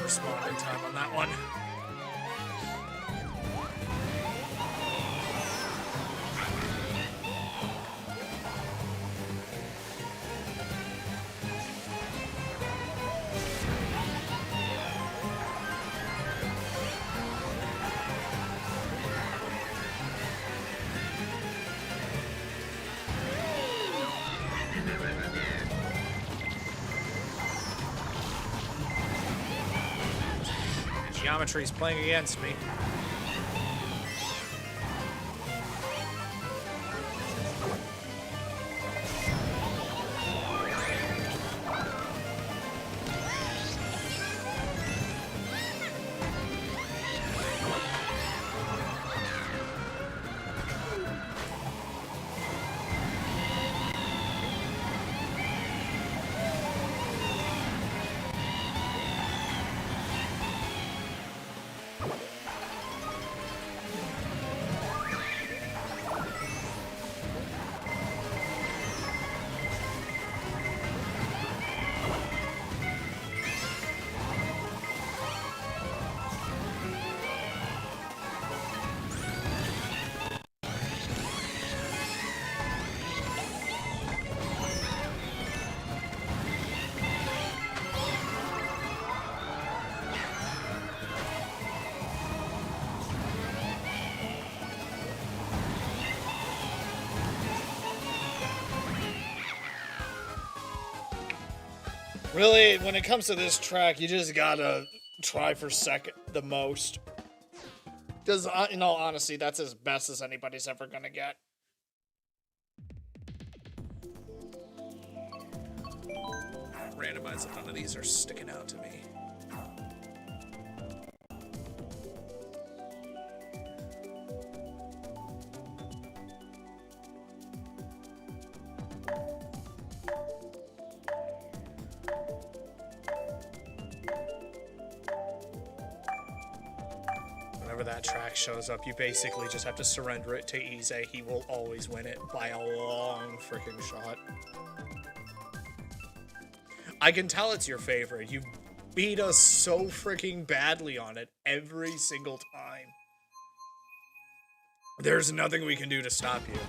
Speaker 1: Respond in time on that one. Geometry's playing against me. Really, when it comes to this track, you just gotta try for second the most. Because, in all honesty, that's as best as anybody's ever gonna get. Randomized, none of these are sticking out to me. Whenever that track shows up, you basically just have to surrender it to Ize. He will always win it by a long freaking shot. I can tell it's your favorite. You beat us so freaking badly on it every single time. There's nothing we can do to stop you.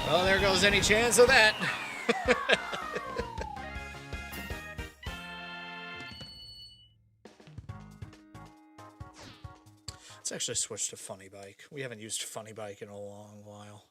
Speaker 1: Well, there goes any chance of that. Let's actually switch to Funny Bike. We haven't used Funny Bike in a long while.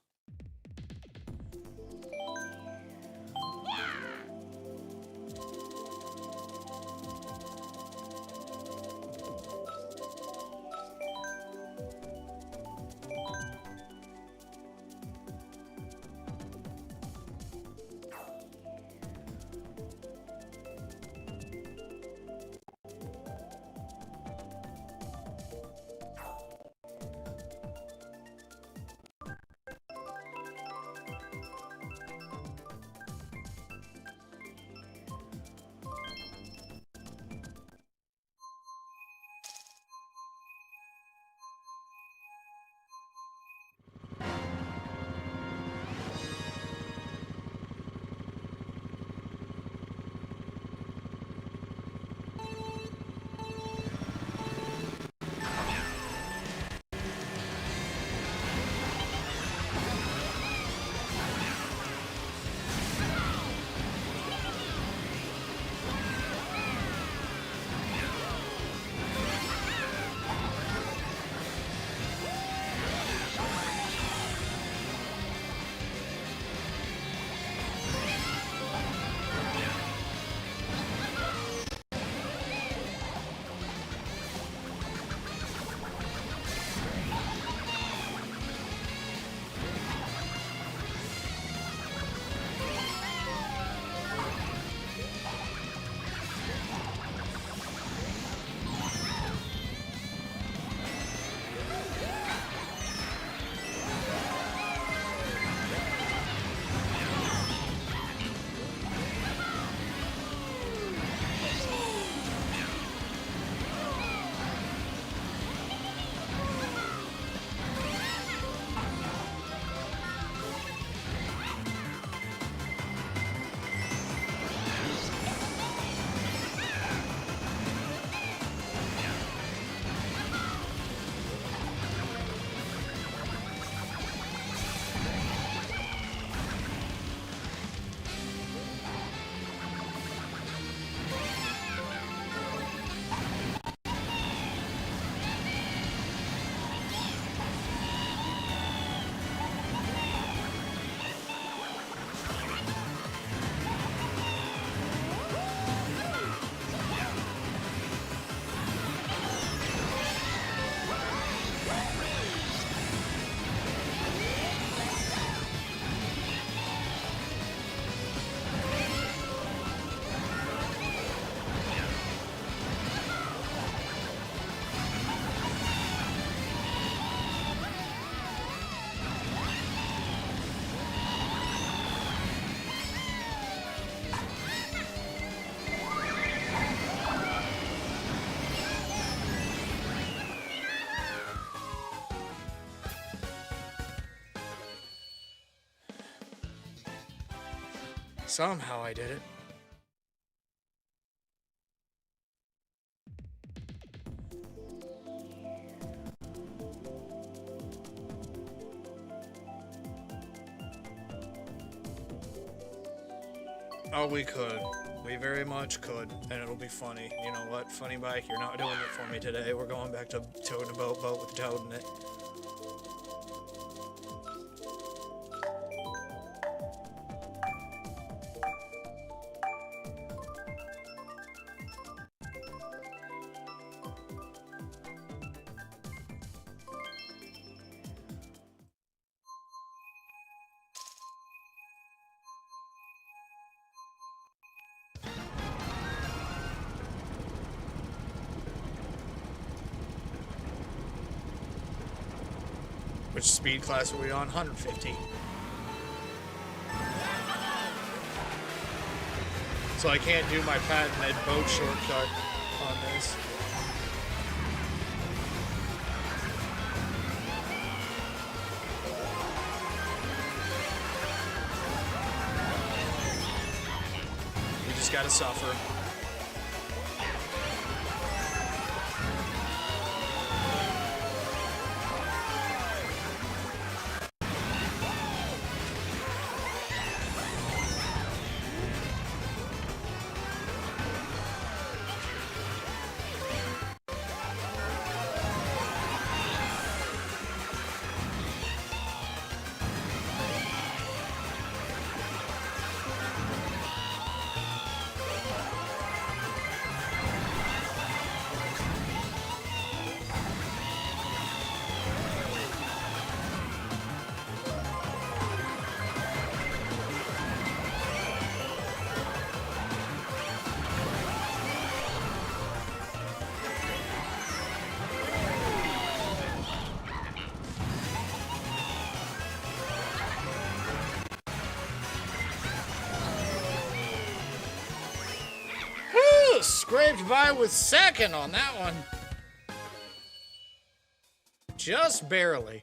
Speaker 1: Somehow I did it. Oh, we could. We very much could, and it'll be funny. You know what? Funny Bike, you're not doing it for me today. We're going back to toting a boat with the toad in it. Which speed class are we on? 150. So I can't do my patented boat shortcut on this. You just gotta suffer. Scraped by with second on that one. Just barely.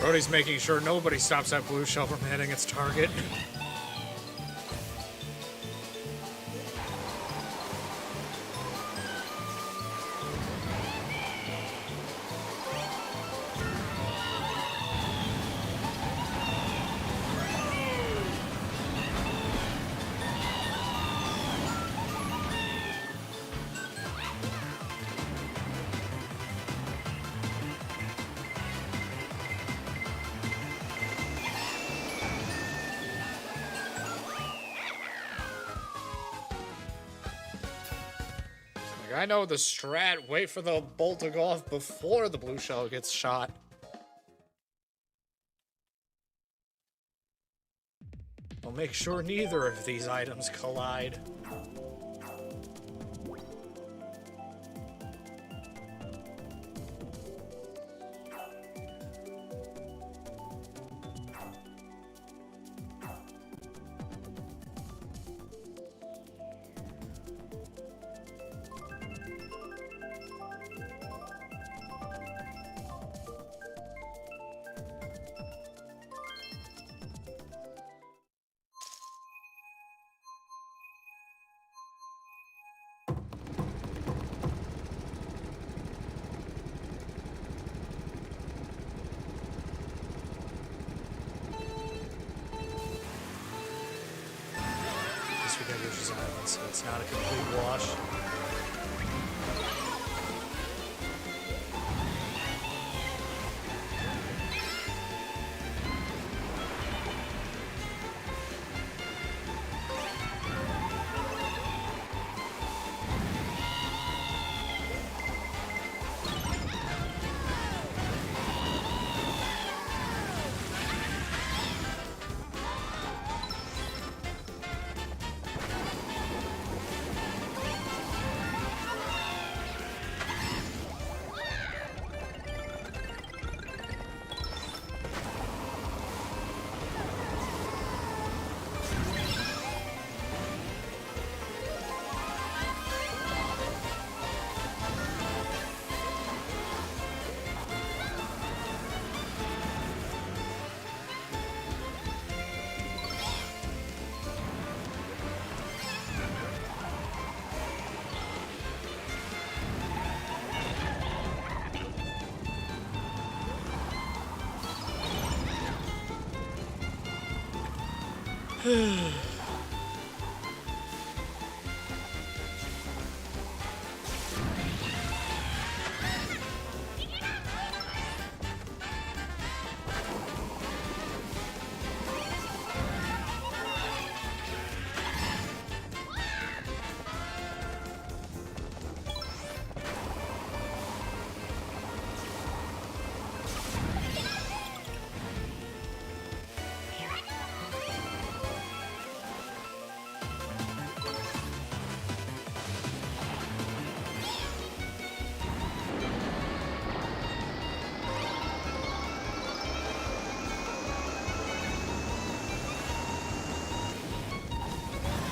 Speaker 1: Brody's making sure nobody stops that blue shell from hitting its target. I know the strat. Wait for the bolt to go off before the blue shell gets shot. We'll make sure neither of these items collide. So it's not a complete wash.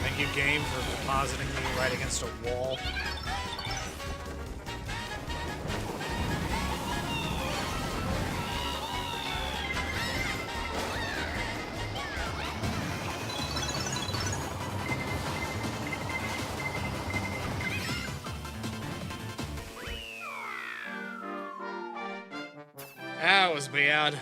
Speaker 1: Thank you, game, for depositing me right against a wall. That was bad.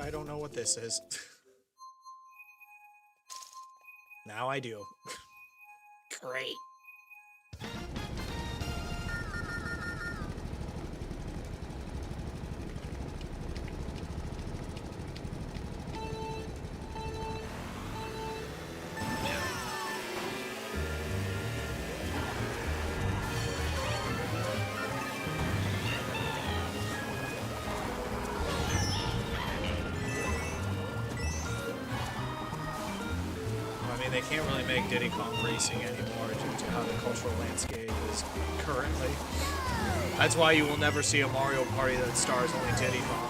Speaker 1: I don't know what this is. Now I do. Great. They can't really make Diddy Kong Racing anymore due to how the cultural landscape is currently. That's why you will never see a Mario Party that stars only Diddy Kong.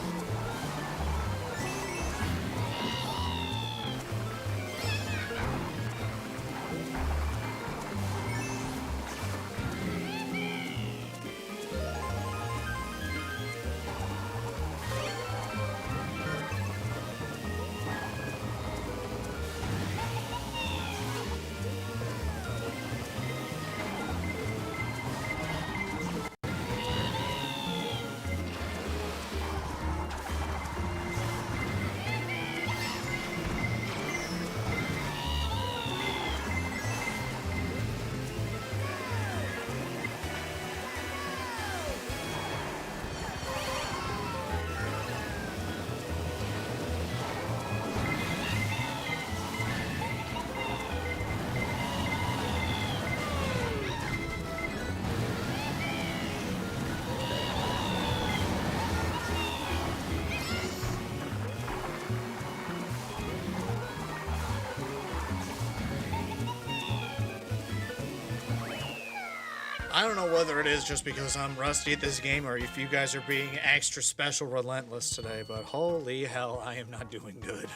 Speaker 1: I don't know whether it is just because I'm rusty at this game or if you guys are being extra special relentless today, but holy hell, I am not doing good.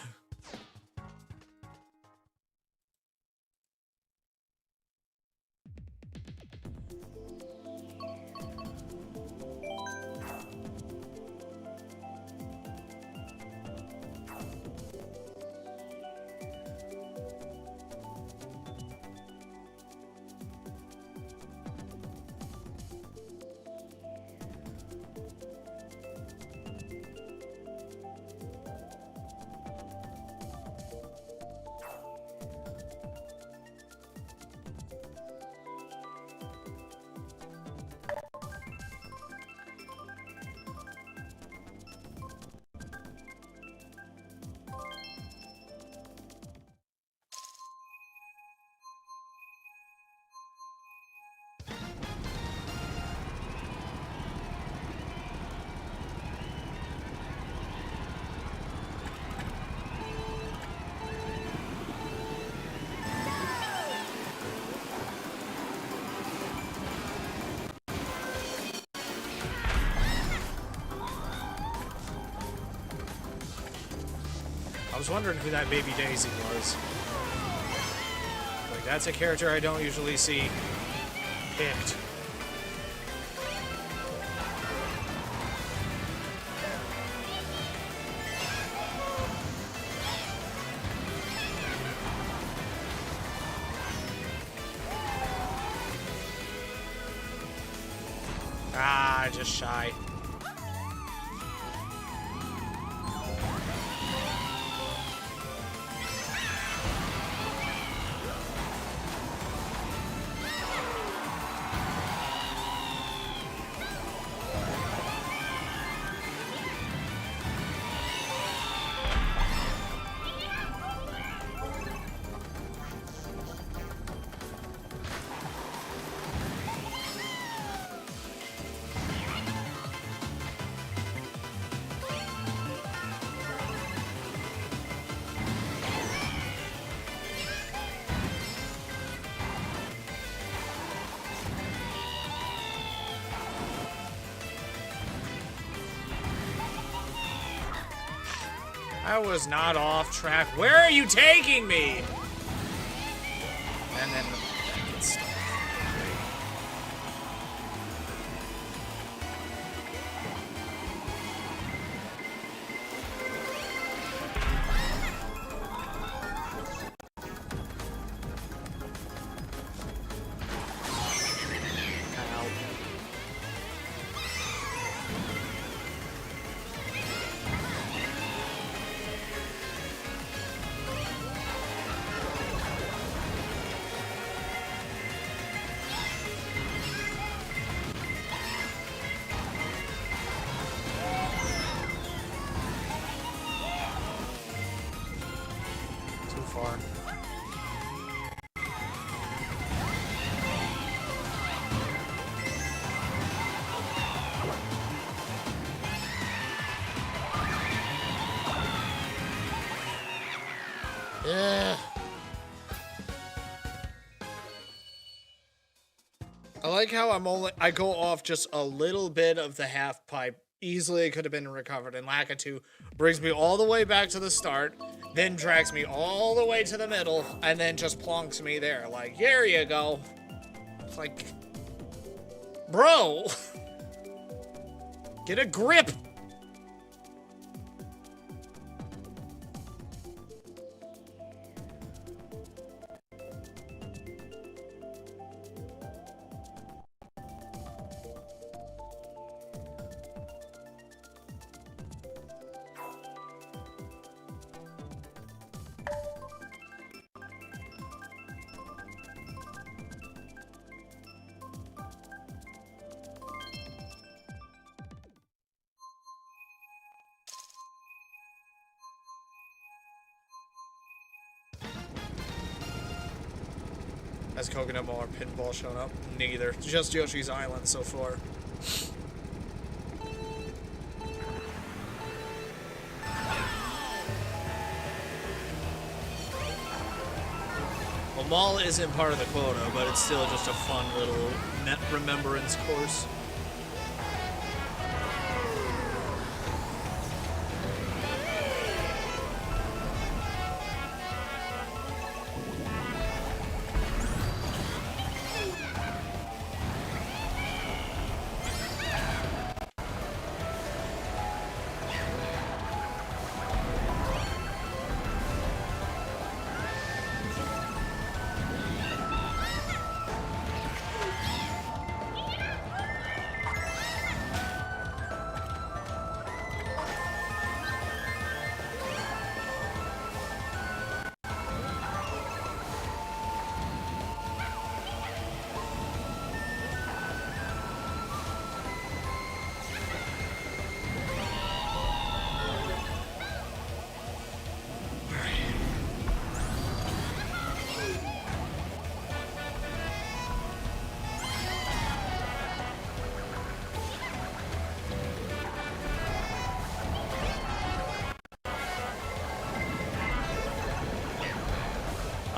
Speaker 1: I was wondering who that baby Daisy was. Like, that's a character I don't usually see picked. Ah, just shy. I was not off track. Where are you taking me? And then that gets stuck. I like how I go off just a little bit of the half pipe. Easily it could have been recovered, and Lakitu brings me all the way back to the start, then drags me all the way to the middle, and then just plonks me there. Like, there you go. It's like, bro, get a grip. Has Coconut Mall or Pinball shown up? Neither. Just Yoshi's Island so far. Well, Mall isn't part of the quota, but it's still just a fun little remembrance course.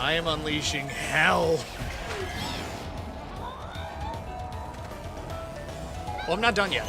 Speaker 1: I am unleashing hell. Well, I'm not done yet.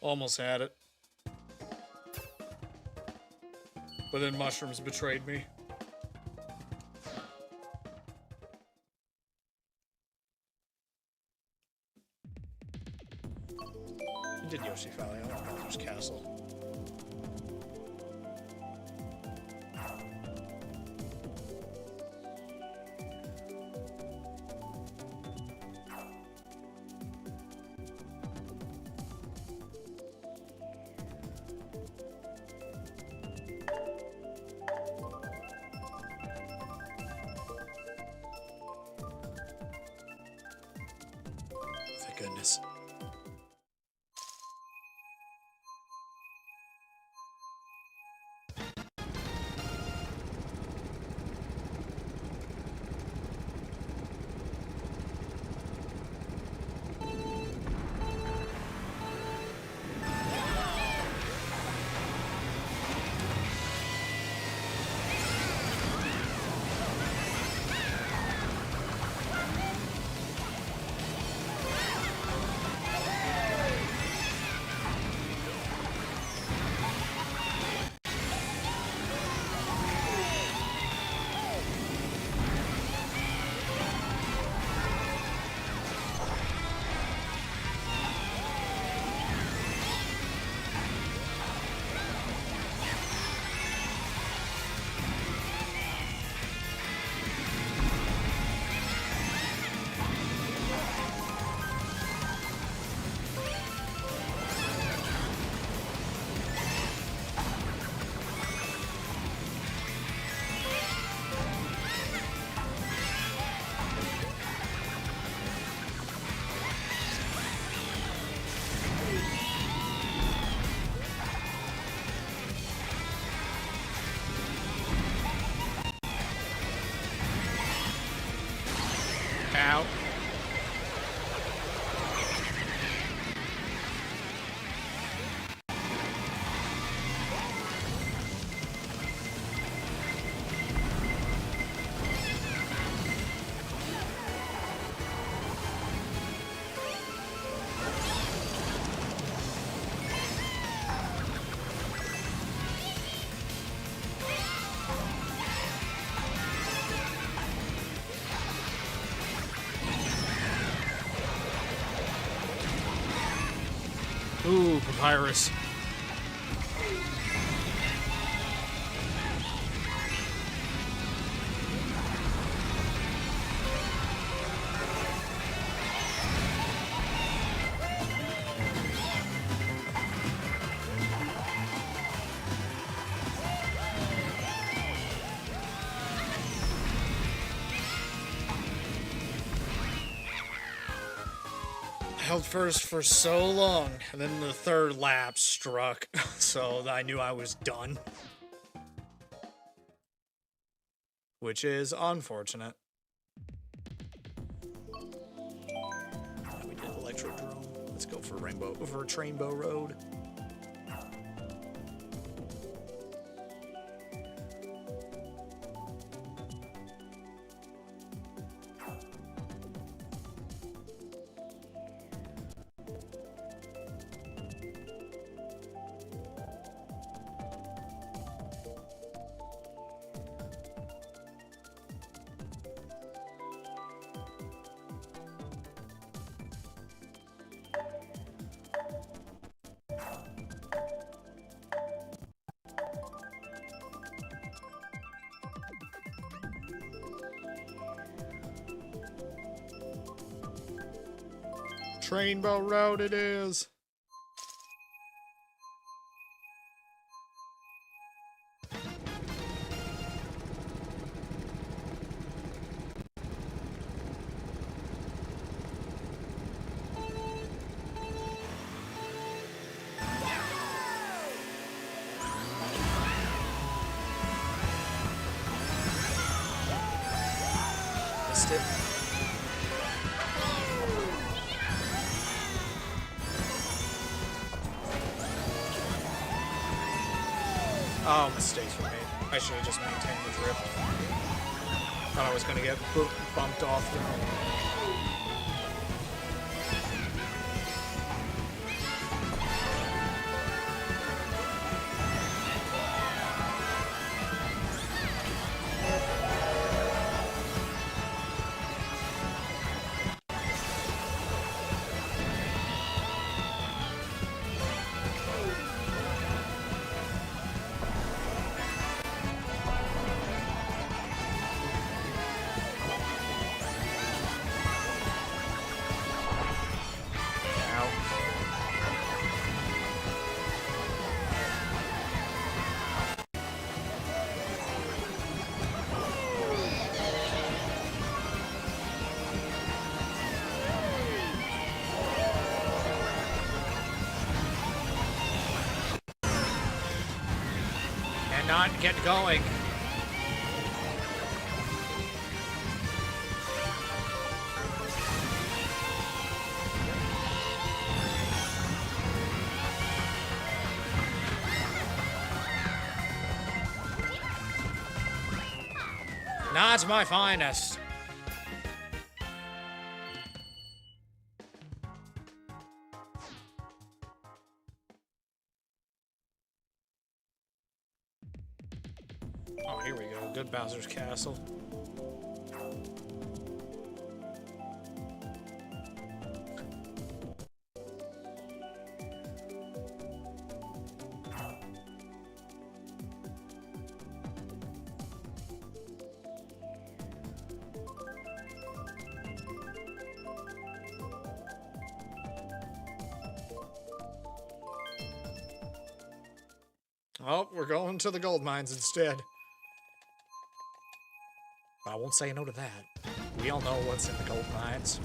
Speaker 1: Almost had it. But then mushrooms betrayed me. I did Yoshi Valley. I want Bowser's Castle. Goodness. Ooh, papyrus. Held first for so long, and then the third lap struck, so I knew I was done. Which is unfortunate. We did Electrodrome. Let's go for Trainbow Road. Trainbow Road it is. Missed it. Oh, mistakes were made. I should have just maintained the drift. Thought I was going to get bumped off there. Not get going. Not my finest. Oh, here we go. Good Bowser's Castle. Oh, we're going to the gold mines instead. But I won't say no to that. We all know what's in the gold mines.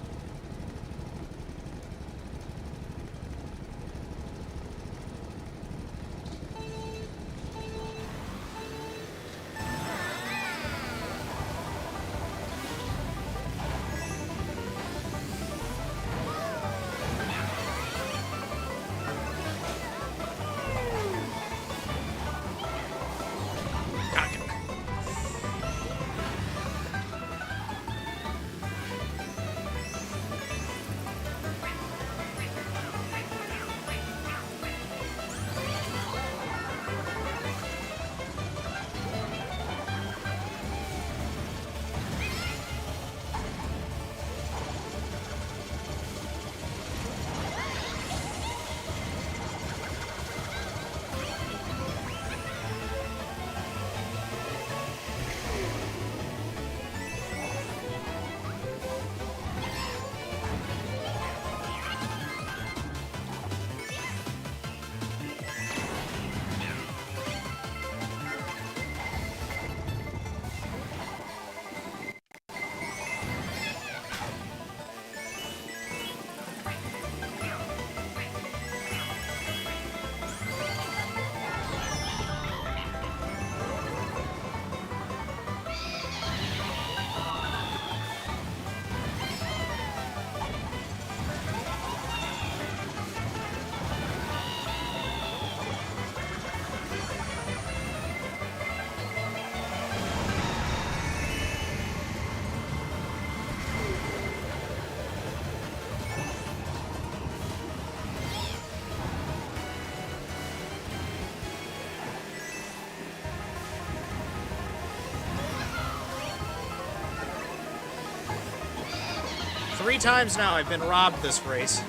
Speaker 1: 3 times now I've been robbed this race.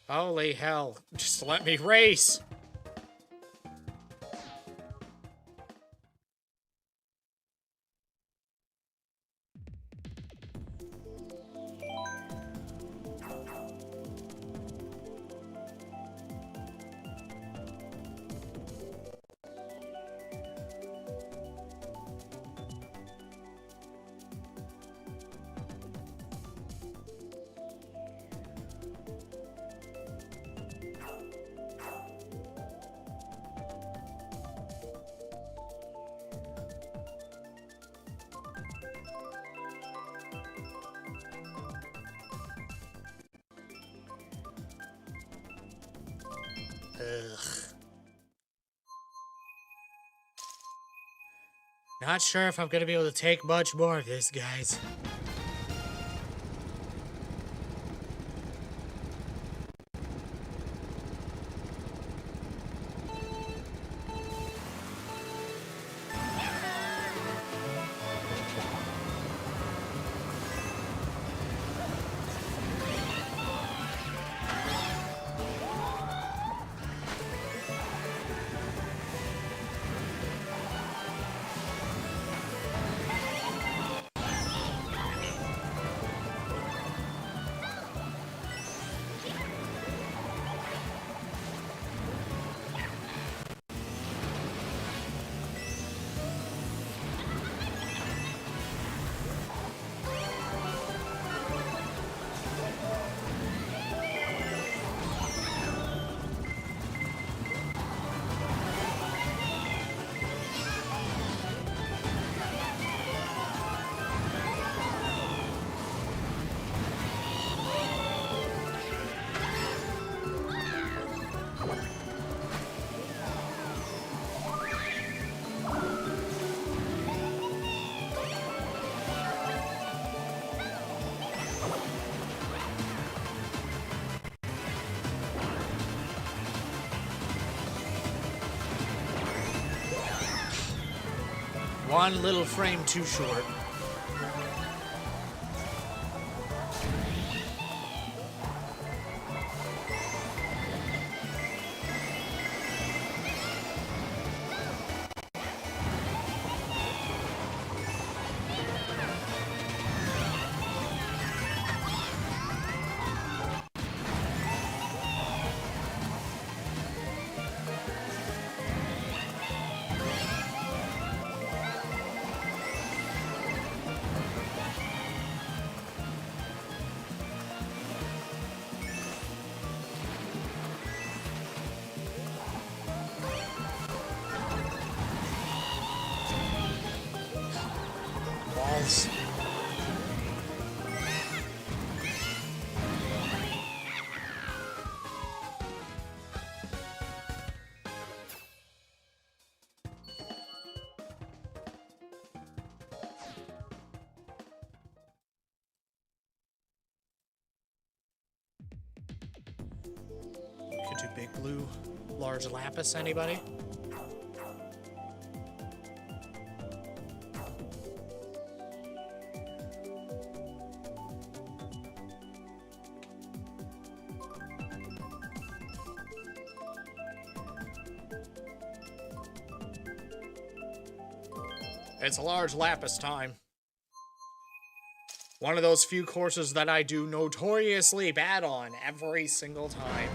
Speaker 1: Holy hell, just let me race. Ugh. Not sure if I'm gonna be able to take much more of this, guys. One little frame too short. Balls. Could do big blue, large lapis, anybody? It's a large lapis time. One of those few courses that I do notoriously bad on every single time.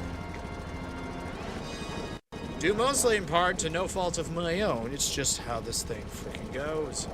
Speaker 1: Due mostly in part to no fault of my own, it's just how this thing freaking goes.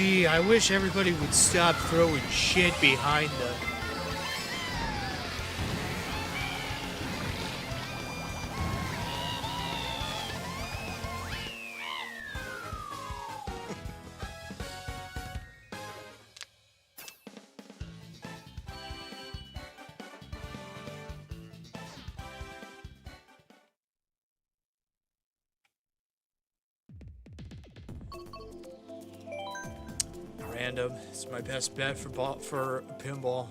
Speaker 1: Gee, I wish everybody would stop throwing shit behind them. Random. It's my best bet for pinball.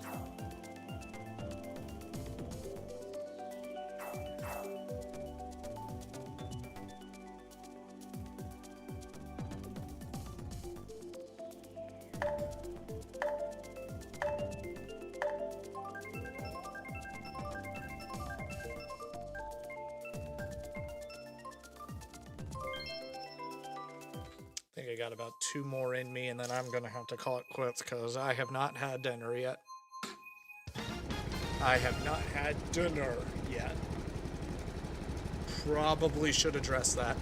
Speaker 1: I think I got about 2 more in me, and then I'm gonna have to call it quits because I have not had dinner yet. I have not had dinner yet. Probably should address that.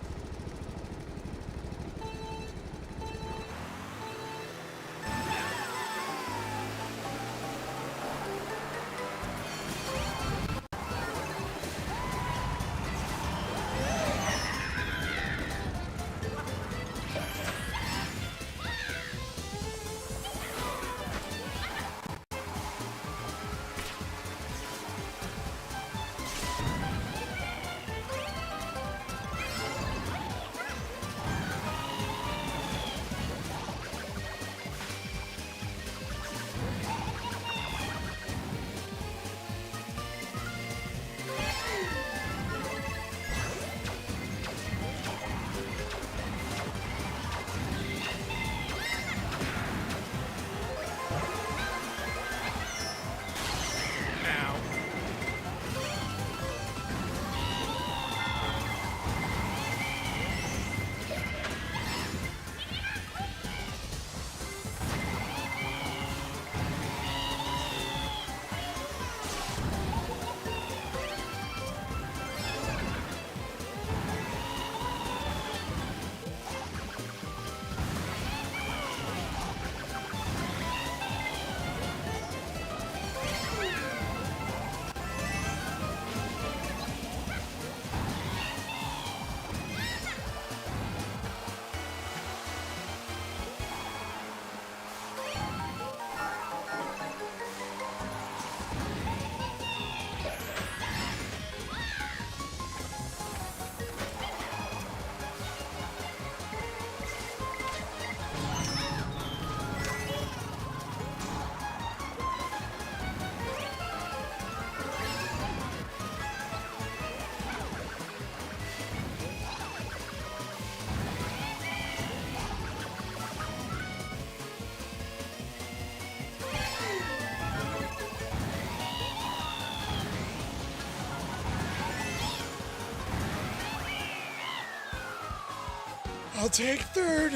Speaker 1: I'll take third.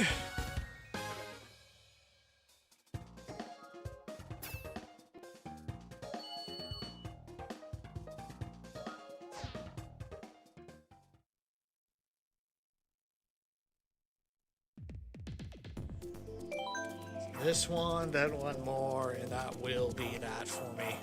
Speaker 1: This one, then one more, and that will be that for me.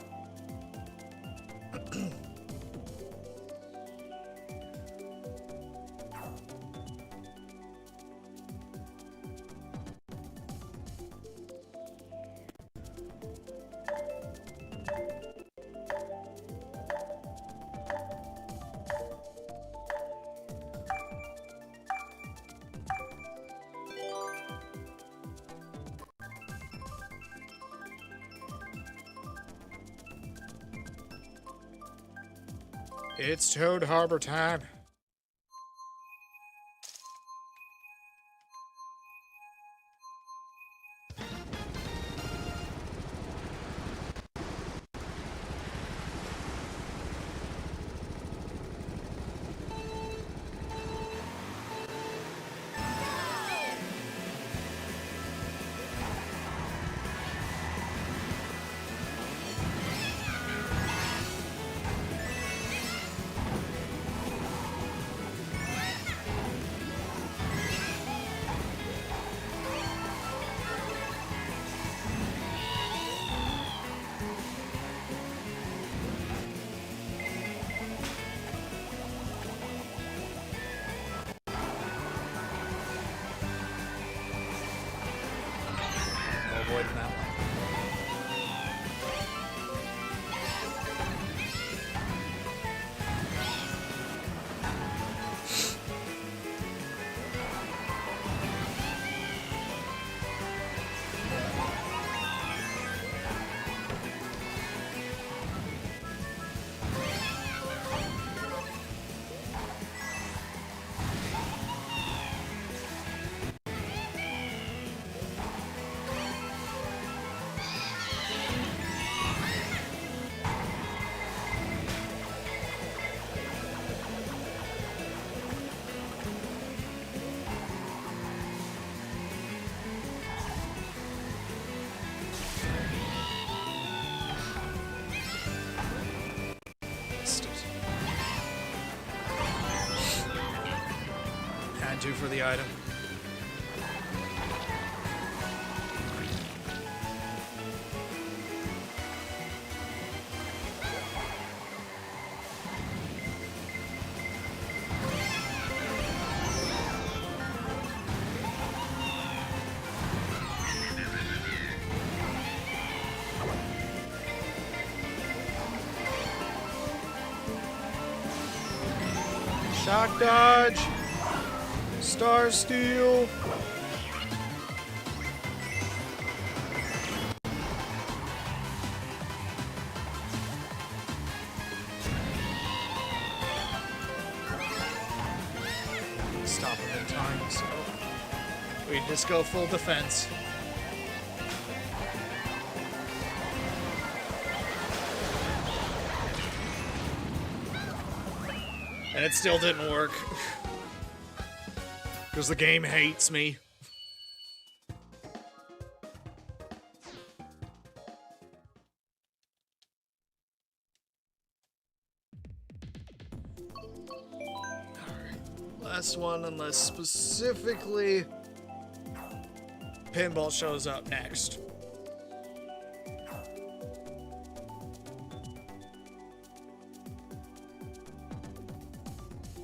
Speaker 1: It's Toad Harbor time. 2 for the item. Shock dodge. Star Steel. Stop him in time, so we just go full defense. And it still didn't work. Because the game hates me. Alright. Last one, unless specifically pinball shows up next.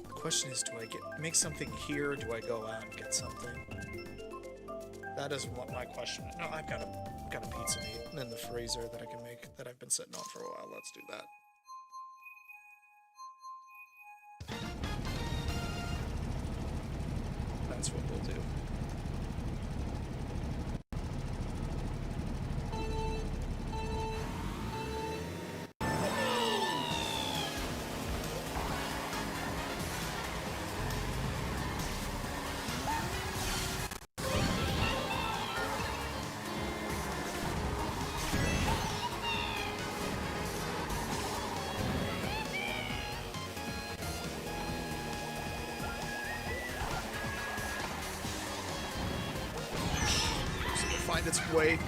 Speaker 1: The question is, do I make something here, or do I go out and get something? That is what my question is. No, I've got a pizza meat in the freezer that I can make, that I've been sitting on for a while. Let's do that. That's what we'll do. Find its way.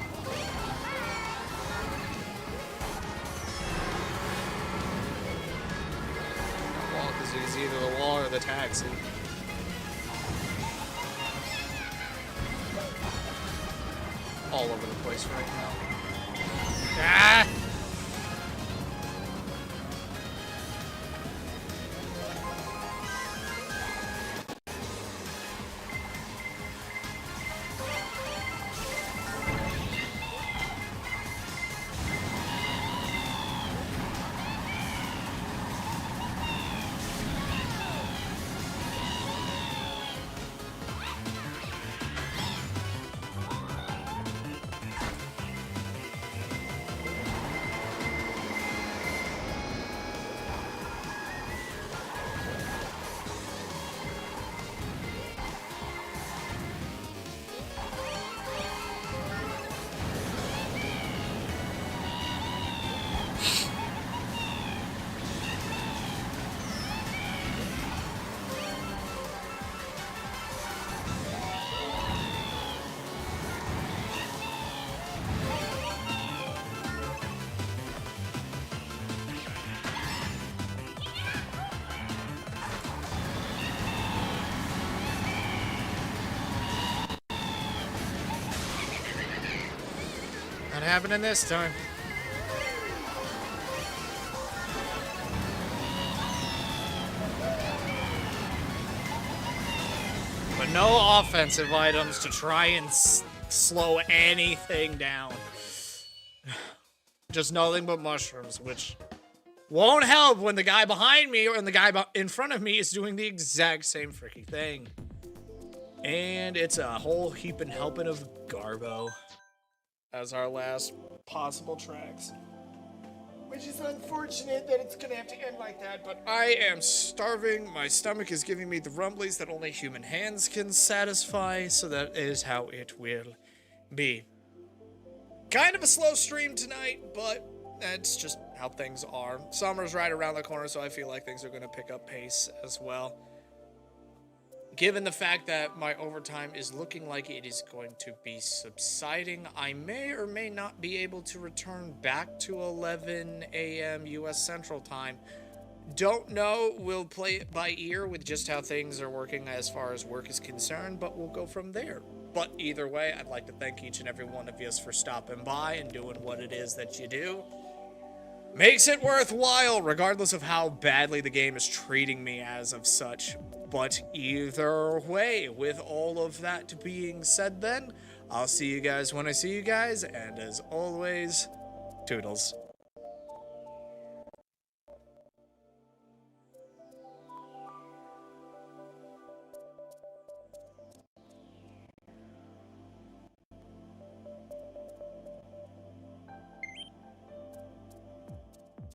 Speaker 1: Walk is either the wall or the taxi. All over the place right now. Ah! Not happening this time. But no offensive items to try and slow anything down. Just nothing but mushrooms, which won't help when the guy behind me or the guy in front of me is doing the exact same freaking thing. And it's a whole heaping helping of Garbo as our last possible tracks. Which is unfortunate that it's gonna have to end like that, but I am starving. My stomach is giving me the rumblies that only human hands can satisfy, so that is how it will be. Kind of a slow stream tonight, but that's just how things are. Summer's right around the corner, so I feel like things are gonna pick up pace as well. Given the fact that my overtime is looking like it is going to be subsiding, I may or may not be able to return back to 11 a.m. U.S. Central Time Don't know. We'll play it by ear with just how things are working as far as work is concerned, but we'll go from there. But either way, I'd like to thank each and every one of you for stopping by and doing what it is that you do. Makes it worthwhile, regardless of how badly the game is treating me as of such. But either way, with all of that being said then, I'll see you guys when I see you guys, and as always, toodles.